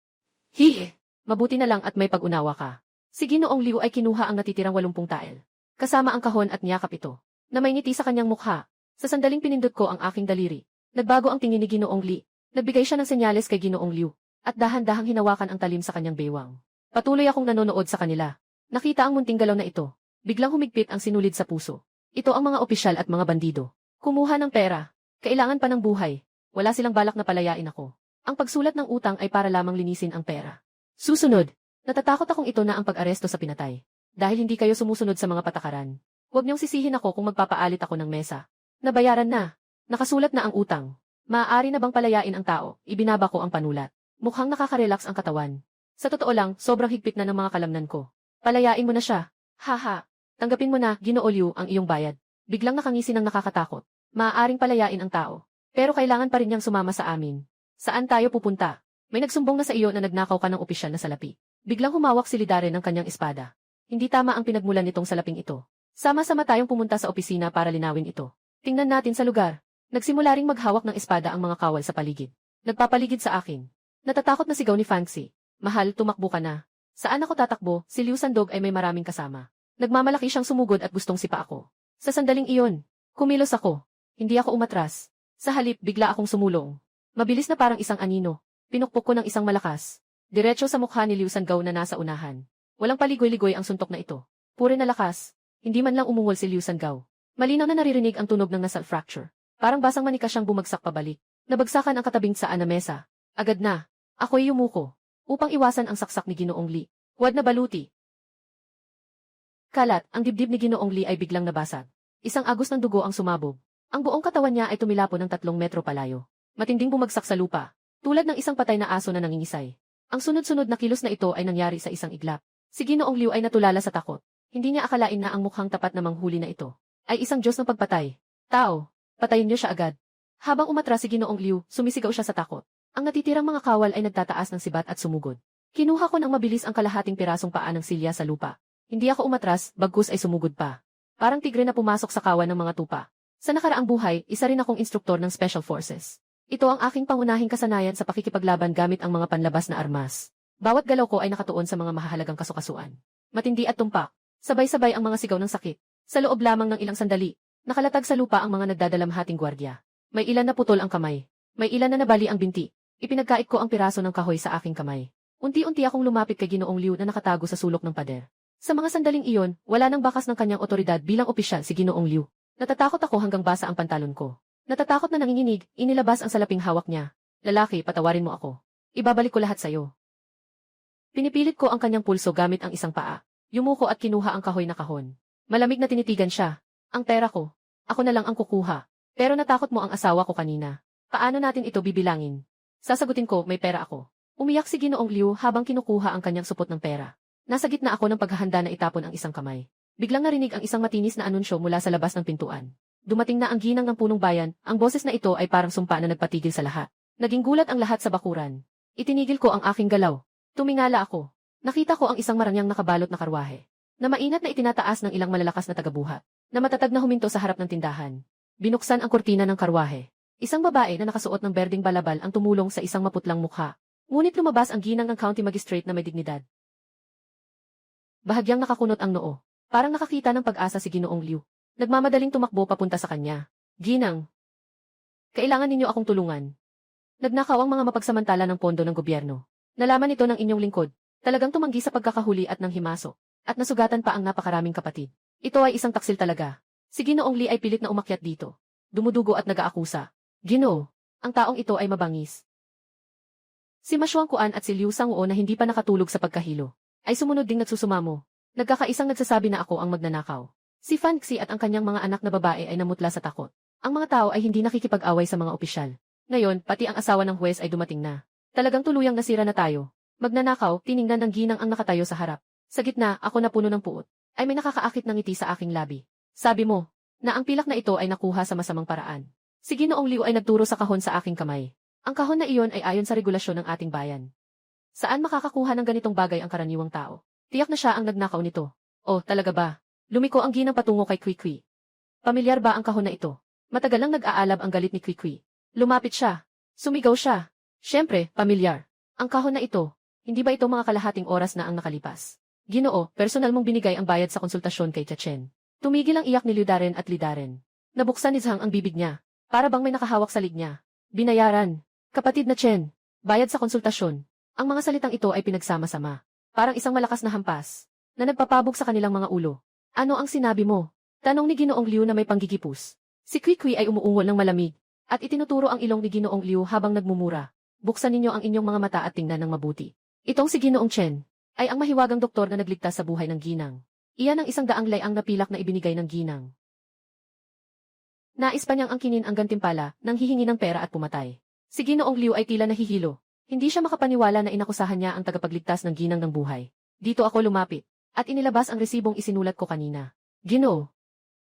Hihi! Mabuti na lang at may pag-unawa ka. Si Ginoong Liu ay kinuha ang natitirang 80 tael. Kasama ang kahon at niyakap ito. Na may ngiti sa kanyang mukha. Sa sandaling pinindot ko ang aking daliri. Nagbago ang tingin ni Ginoong Li. Nagbigay siya ng senyales kay Ginoong Liu. At dahan-dahang hinawakan ang talim sa kanyang baywang. Patuloy akong nanonood sa kanila. Nakita ang munting galaw na ito. Biglang humigpit ang sinulid sa puso. Ito ang mga opisyal at mga bandido. Kumuha ng pera. Kailangan pa ng buhay. Wala silang balak na palayain ako. Ang pagsulat ng utang ay para lamang linisin ang pera. Susunod. Natatakot akong ito na ang pag-aresto sa pinatay. Dahil hindi kayo sumusunod sa mga patakaran. Huwag niyong sisihin ako kung magpapaalit ako ng mesa. Nabayaran na. Nakasulat na ang utang. Maaari na bang palayain ang tao? Ibinaba ko ang panulat. Mukhang nakaka-relax ang katawan. Sa totoo lang, sobrang higpit na ng mga kalamnan ko. Palayain mo na siya. Haha. Tanggapin mo na, Ginoo Liu, ang iyong bayad. Biglang nakangisi ng nakakatakot. Maaaring palayain ang tao. Pero kailangan pa rin niyang sumama sa amin. Saan tayo pupunta? May nagsumbong na sa iyo na nagnakaw ka ng opisyal na salapi. Biglang humawak si Lidaren ng kanyang espada. Hindi tama ang pinagmulan nitong salaping ito. Sama-sama tayong pumunta sa opisina para linawin ito. Tingnan natin sa lugar. Nagsimula ring maghawak ng espada ang mga kawal sa paligid. Nagpapaligid sa akin. Natatakot na sigaw ni Fancy. Mahal, tumakbo ka na. Saan ako tatakbo? Si Liu Sandog ay may maraming kasama. Nagmamalaki siyang sumugod at gustong sipa ako. Sa sandaling iyon, kumilos ako. Hindi ako umatras. Sa halip, bigla akong sumulong. Mabilis na parang isang anino. Pinukpok ko ng isang malakas. Diretso sa mukha ni Liu Sandgaw na nasa unahan. Walang paligoy-ligoy ang suntok na ito. Puri na lakas. Hindi man lang umungol si Liu Sandgaw. Malinaw na naririnig ang tunog ng nasal fracture. Parang basang manika siyang bumagsak pabalik. Nabagsakan ang katabing saan na mesa. Agad na. Ako'y yumuko. Upang iwasan ang saksak ni Ginoong Li. Huwag na baluti. Kalat, ang dibdib ni Ginoong Li ay biglang nabasag. Isang agos ng dugo ang sumabog. Ang buong katawan niya ay tumilapo ng 3 metro palayo. Matinding bumagsak sa lupa. Tulad ng isang patay na aso na nangingisay. Ang sunod-sunod na kilos na ito ay nangyari sa isang iglap. Si Ginoong Liu ay natulala sa takot. Hindi niya akalain na ang mukhang tapat na manghuli na ito ay isang Diyos ng pagpatay. Tao, patayin niyo siya agad. Habang umatras si Ginoong Liu, sumisigaw siya sa takot. Ang natitirang mga kawal ay nagtataas ng sibat at sumugod. Kinuha ko ng mabilis ang kalahating pirasong paa ng silya sa lupa. Hindi ako umatras, bagkus ay sumugod pa. Parang tigre na pumasok sa kawan ng mga tupa. Sa nakaraang buhay, isa rin akong instruktor ng Special Forces. Ito ang aking pangunahing kasanayan sa pakikipaglaban gamit ang mga panlabas na armas. Bawat galaw ko ay nakatuon sa mga mahahalagang kasukasuan. Matindi at tumpak. Sabay-sabay ang mga sigaw ng sakit. Sa loob lamang ng ilang sandali, nakalatag sa lupa ang mga nagdadalamhating gwardya. May ilan na putol ang kamay. May ilan na nabali ang binti. Ipinagkait ko ang piraso ng kahoy sa aking kamay. Unti-unti akong lumapit kay Ginoong Liu na nakatago sa sulok ng pader. Sa mga sandaling iyon, wala nang bakas ng kanyang otoridad bilang opisyal si Ginoong Liu. Natatakot ako hanggang basa ang pantalon ko. Natatakot na nanginginig, inilabas ang salaping hawak niya. Lalaki, patawarin mo ako. Ibabalik ko lahat sa'yo. Pinipilit ko ang kanyang pulso gamit ang isang paa. Yumuko at kinuha ang kahoy na kahon. Malamig na tinitigan siya. Ang pera ko. Ako na lang ang kukuha. Pero natakot mo ang asawa ko kanina. Paano natin ito bibilangin? Sasagutin ko, may pera ako. Umiyak si Ginoong Liu habang kinukuha ang kanyang supot ng pera. Nasa gitna ako ng paghahanda na itapon ang isang kamay. Biglang narinig ang isang matinis na anunsyo mula sa labas ng pintuan. Dumating na ang ginang ng punong bayan, ang boses na ito ay parang sumpa na nagpatigil sa lahat. Naging gulat ang lahat sa bakuran. Itinigil ko ang aking galaw. Tumingala ako. Nakita ko ang isang maranyang nakabalot na karwahe. Na mainat na itinataas ng ilang malalakas na tagabuhat, na matatag na huminto sa harap ng tindahan. Binuksan ang kurtina ng karwahe. Isang babae na nakasuot ng berdeng balabal ang tumulong sa isang maputlang mukha. Ngunit lumabas ang ginang ng county magistrate na may dignidad. Bahagyang nakakunot ang noo. Parang nakakita ng pag-asa si Ginoong Liu. Nagmamadaling tumakbo papunta sa kanya. Ginang, kailangan ninyo akong tulungan. Nagnakaw ang mga mapagsamantala ng pondo ng gobyerno. Nalaman ito ng inyong lingkod. Talagang tumanggi sa pagkakahuli at ng himasok. At nasugatan pa ang napakaraming kapatid. Ito ay isang taksil talaga. Si Ginoong Li ay pilit na umakyat dito. Dumudugo at nag-aakusa. Ginoo, ang taong ito ay mabangis. Si Ma Xuanguan at si Liu Sanguo na hindi pa nakatulog sa pagkahilo, ay sumunod ding nagsusumamo. Nagkakaisang nagsasabi na ako ang magnanakaw. Si Fan Xi at ang kanyang mga anak na babae ay namutla sa takot. Ang mga tao ay hindi nakikipag-away sa mga opisyal. Ngayon, pati ang asawa ng huwes ay dumating na. Talagang tuluyang nasira na tayo. Magnanakaw, tiningnan ng ginang ang nakatayo sa harap. Sa gitna, ako na puno ng puot, ay may nakakaakit ng ngiti sa aking labi. Sabi mo, na ang pilak na ito ay nakuha sa masamang paraan. Si Ginoong Liu ay nagturo sa kahon sa aking kamay. Ang kahon na iyon ay ayon sa regulasyon ng ating bayan. Saan makakakuha ng ganitong bagay ang karaniwang tao? Tiyak na siya ang nagnakaw nito. Oh, talaga ba? Lumiko ang ginang patungo kay Kwikwi. Pamilyar ba ang kahon na ito? Matagal nang nag-aalab ang galit ni Kwikwi. Lumapit siya. Sumigaw siya. Siyempre, pamilyar. Ang kahon na ito, hindi ba ito mga kalahating oras na ang nakalipas? Ginoo, personal mong binigay ang bayad sa konsultasyon kay Chachen. Tumigil ang iyak ni Liudaren at Lidaren. Nabuksan ni Zhang ang bibig niya. Para bang may nakahawak sa lig niya. Binayaran. Kapatid na Chen. Bayad sa konsultasyon. Ang mga salitang ito ay pinagsama-sama. Parang isang malakas na hampas. Na nagpapabog sa kanilang mga ulo. Ano ang sinabi mo? Tanong ni Ginoong Liu na may panggigipus. Si Kwikwi ay umuungol ng malamig. At itinuturo ang ilong ni Ginoong Liu habang nagmumura. Buksan ninyo ang inyong mga mata at tingnan ng mabuti. Itong si Ginoong Chen ay ang mahiwagang doktor na nagligtas sa buhay ng ginang. Iyan ang 100 layang na pilak na ibinigay ng ginang. Nais pa niyang angkinin ang gantimpala nang hihingi ng pera at pumatay. Si Ginoong Liu ay tila nahihilo. Hindi siya makapaniwala na inakusahan niya ang tagapagligtas ng ginang ng buhay. Dito ako lumapit at inilabas ang resibong isinulat ko kanina. Ginoo,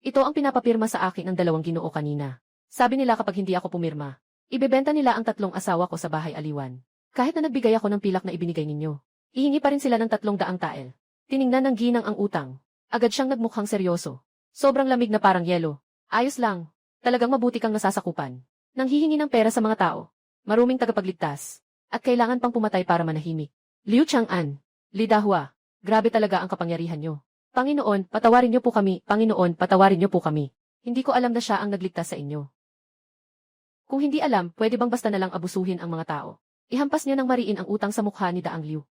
ito ang pinapapirma sa akin ng 2 ginoo kanina. Sabi nila kapag hindi ako pumirma, ibebenta nila ang 3 asawa ko sa bahay aliwan. Kahit na nagbigay ako ng pilak na ibinigay ninyo. Ihingi pa rin sila ng 300 tael. Tiningnan ng ginang ang utang. Agad siyang nagmukhang seryoso. Sobrang lamig na parang yelo. Ayos lang. Talagang mabuti kang nasasakupan. Nang hihingi ng pera sa mga tao. Maruming tagapagligtas. At kailangan pang pumatay para manahimik. Liu Chang'an. Li Dahua. Grabe talaga ang kapangyarihan nyo. Panginoon, patawarin niyo po kami. Panginoon, patawarin niyo po kami. Hindi ko alam na siya ang nagligtas sa inyo. Kung hindi alam, pwede bang basta na lang abusuhin ang mga tao? Ihampas niyo ng mariin ang utang sa mukha ni Daang Liu.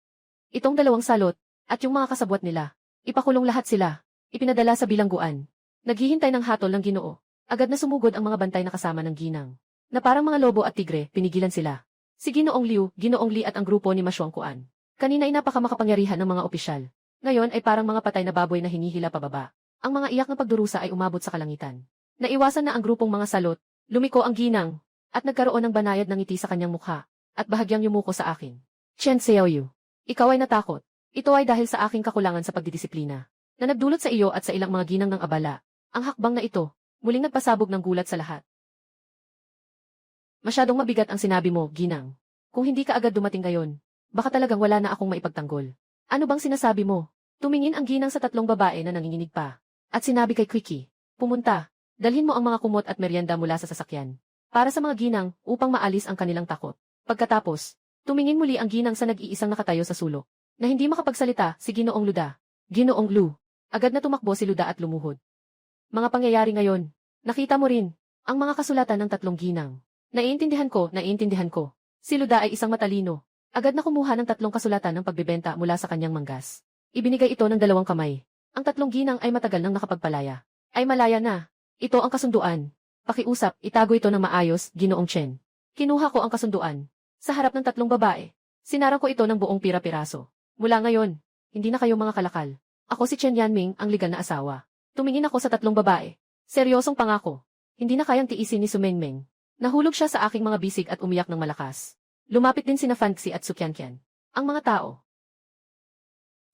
Itong 2 salot, at yung mga kasabwat nila, ipakulong lahat sila, ipinadala sa bilangguan. Naghihintay ng hatol ng Ginoo. Agad na sumugod ang mga bantay na kasama ng ginang. Na parang mga lobo at tigre, pinigilan sila. Si Ginoong Liu, Ginoong Li at ang grupo ni Ma Xuanguan. Kanina ay napakamakapangyarihan ng mga opisyal. Ngayon ay parang mga patay na baboy na hinihila pababa. Ang mga iyak ng pagdurusa ay umabot sa kalangitan. Naiwasan na ang grupong mga salot, lumiko ang ginang, at nagkaroon ng banayad ng ngiti sa kanyang mukha, at bahagyang yumuko sa akin. Chen Xiaoyu. Ikaw ay natakot. Ito ay dahil sa aking kakulangan sa pagdidisiplina, na nagdulot sa iyo at sa ilang mga ginang ng abala. Ang hakbang na ito, muling nagpasabog ng gulat sa lahat. Masyadong mabigat ang sinabi mo, ginang. Kung hindi ka agad dumating ngayon, baka talagang wala na akong maipagtanggol. Ano bang sinasabi mo? Tumingin ang ginang sa 3 babae na nanginginig pa. At sinabi kay Quickie, pumunta, dalhin mo ang mga kumot at merienda mula sa sasakyan. Para sa mga ginang, upang maalis ang kanilang takot. Pagkatapos, tumingin muli ang ginang sa nag-iisang nakatayo sa sulok. Na hindi makapagsalita, si Ginoong Luda. Ginoong Lu. Agad na tumakbo si Luda at lumuhod. Mga pangyayari ngayon. Nakita mo rin, ang mga kasulatan ng 3 ginang. Naiintindihan ko. Si Luda ay isang matalino. Agad na kumuha ng 3 kasulatan ng pagbebenta mula sa kanyang manggas. Ibinigay ito ng 2 kamay. Ang 3 ginang ay matagal nang nakapagpalaya. Ay malaya na. Ito ang kasunduan. Pakiusap, itago ito ng maayos, Ginoong Chen. Kinuha ko ang kasunduan. Sa harap ng 3 babae. Sinarang ko ito ng buong pira-piraso. Mula ngayon, hindi na kayo mga kalakal. Ako si Chen Yanming, ang legal na asawa. Tumingin ako sa tatlong babae. Seryosong pangako. Hindi na kayang tiisin ni Sumengmeng. Nahulog siya sa aking mga bisig at umiyak ng malakas. Lumapit din sina Fanxi at Sukyankian. Ang mga tao.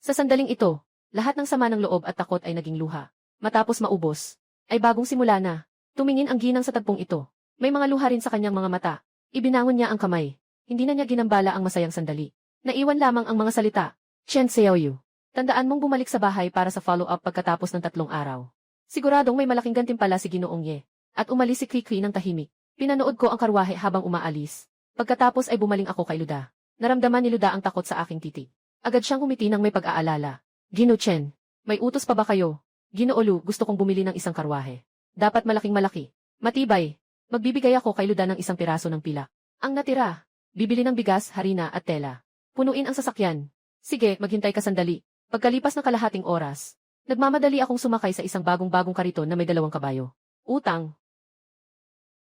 Sa sandaling ito, lahat ng sama ng loob at takot ay naging luha. Matapos maubos, ay bagong simula na. Tumingin ang ginang sa tagpong ito. May mga luha rin sa kanyang mga mata. Ibinangon niya ang kamay. Hindi na niya ginambala ang masayang sandali. Naiwan lamang ang mga salita. Chen Xiaoyu. Tandaan mong bumalik sa bahay para sa follow-up pagkatapos ng 3 araw. Siguradong may malaking gantimpala si Ginoong Ye. At umalis si Kwi ng tahimik. Pinanood ko ang karwahe habang umaalis. Pagkatapos ay bumaling ako kay Luda. Naramdaman ni Luda ang takot sa aking titig. Agad siyang ngumiti ng may pag-aalala. Gino Chen, may utos pa ba kayo? Ginoo Lu, gusto kong bumili ng isang karwahe. Dapat malaking malaki. Matibay. Magbibigay ako kay Luda ng 1 piraso ng pilak. Ang natira, bibili ng bigas, harina at tela. Punuin ang sasakyan. Sige, maghintay ka sandali. Pagkalipas ng kalahating oras, nagmamadali akong sumakay sa isang bagong-bagong kariton na may 2 kabayo. Utang.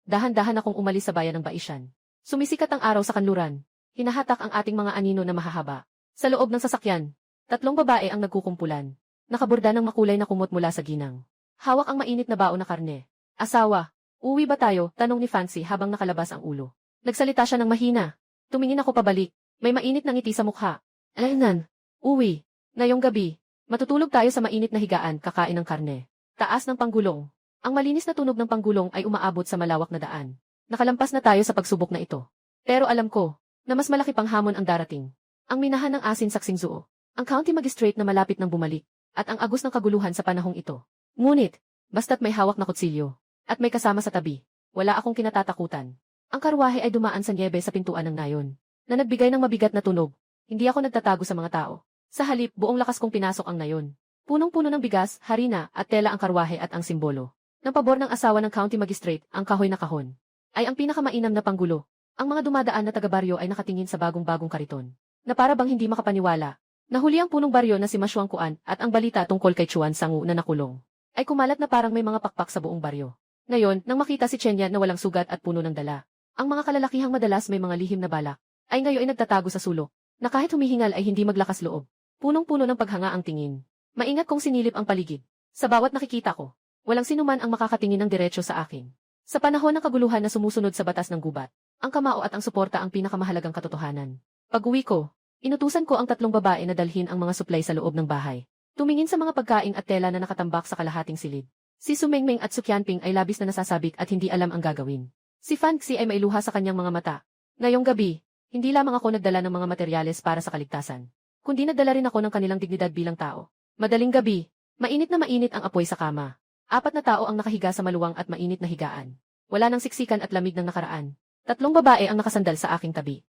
Dahan-dahan akong umalis sa bayan ng Baishan. Sumisikat ang araw sa kanluran. Hinahatak ang ating mga anino na mahahaba. Sa loob ng sasakyan, 3 babae ang nagkukumpulan. Nakaborda ng makulay na kumot mula sa ginang. Hawak ang mainit na baon na karne. Asawa, uwi ba tayo? Tanong ni Fancy habang nakalabas ang ulo. Nagsalita siya ng mahina. Tumingin ako pabalik. May mainit na ngiti sa mukha. Alainan, uwi. Ngayong gabi, matutulog tayo sa mainit na higaan, kakain ng karne. Taas ng panggulong. Ang malinis na tunog ng panggulong ay umaabot sa malawak na daan. Nakalampas na tayo sa pagsubok na ito. Pero alam ko, na mas malaki pang hamon ang darating. Ang minahan ng asin saksing zuo. Ang county magistrate na malapit nang bumalik. At ang agos ng kaguluhan sa panahong ito. Ngunit, basta't may hawak na kutsilyo. At may kasama sa tabi, wala akong kinatatakutan. Ang karwahe ay dumaan sa niebe sa pintuan ng nayon. Na nagbigay ng mabigat na tunog. Hindi ako nagtatago sa mga tao. Sa halip, buong lakas kong pinasok ang nayon. Punong-puno ng bigas, harina, at tela ang karwahe at ang simbolo. Ng pabor ng asawa ng county magistrate, ang kahoy na kahon. Ay ang pinakamainam na panggulo. Ang mga dumadaan na taga-baryo ay nakatingin sa bagong-bagong kariton. Na para bang hindi makapaniwala. Nahuli ang punong baryo na si Mashuang Kuan at ang balita tungkol kay Chuan Sangu na nakulong. Ay kumalat na parang may mga pakpak sa buong baryo. Ngayon, nang makita si Chen Yan na walang sugat at puno ng dala. Ang mga kalalakihang madalas may mga lihim na balak. Ay ngayon ay nagtatago sa sulok. Na kahit humihingal ay hindi maglakas loob. Punong-puno ng paghanga ang tingin. Maingat kong sinilip ang paligid. Sa bawat nakikita ko, walang sinuman ang makakatingin ng diretsyo sa akin. Sa panahon ng kaguluhan na sumusunod sa batas ng gubat, ang kamao at ang suporta ang pinakamahalagang katotohanan. Pag-uwi ko, inutusan ko ang 3 babae na dalhin ang mga suplay sa loob ng bahay. Tumingin sa mga pagkain at tela na nakatambak sa kalahating silid. Si Sumengmeng at Sukyanping ay labis na nasasabik at hindi alam ang gagawin. Si Fanxi ay may luha sa kanyang mga mata. Ngayong gabi, hindi lamang ako nagdala ng mga materyales para sa kaligtasan, kundi nagdala rin ako ng kanilang dignidad bilang tao. Madaling gabi, mainit na mainit ang apoy sa kama. 4 na tao ang nakahiga sa maluwang at mainit na higaan. Wala nang siksikan at lamig ng nakaraan. 3 babae ang nakasandal sa aking tabi.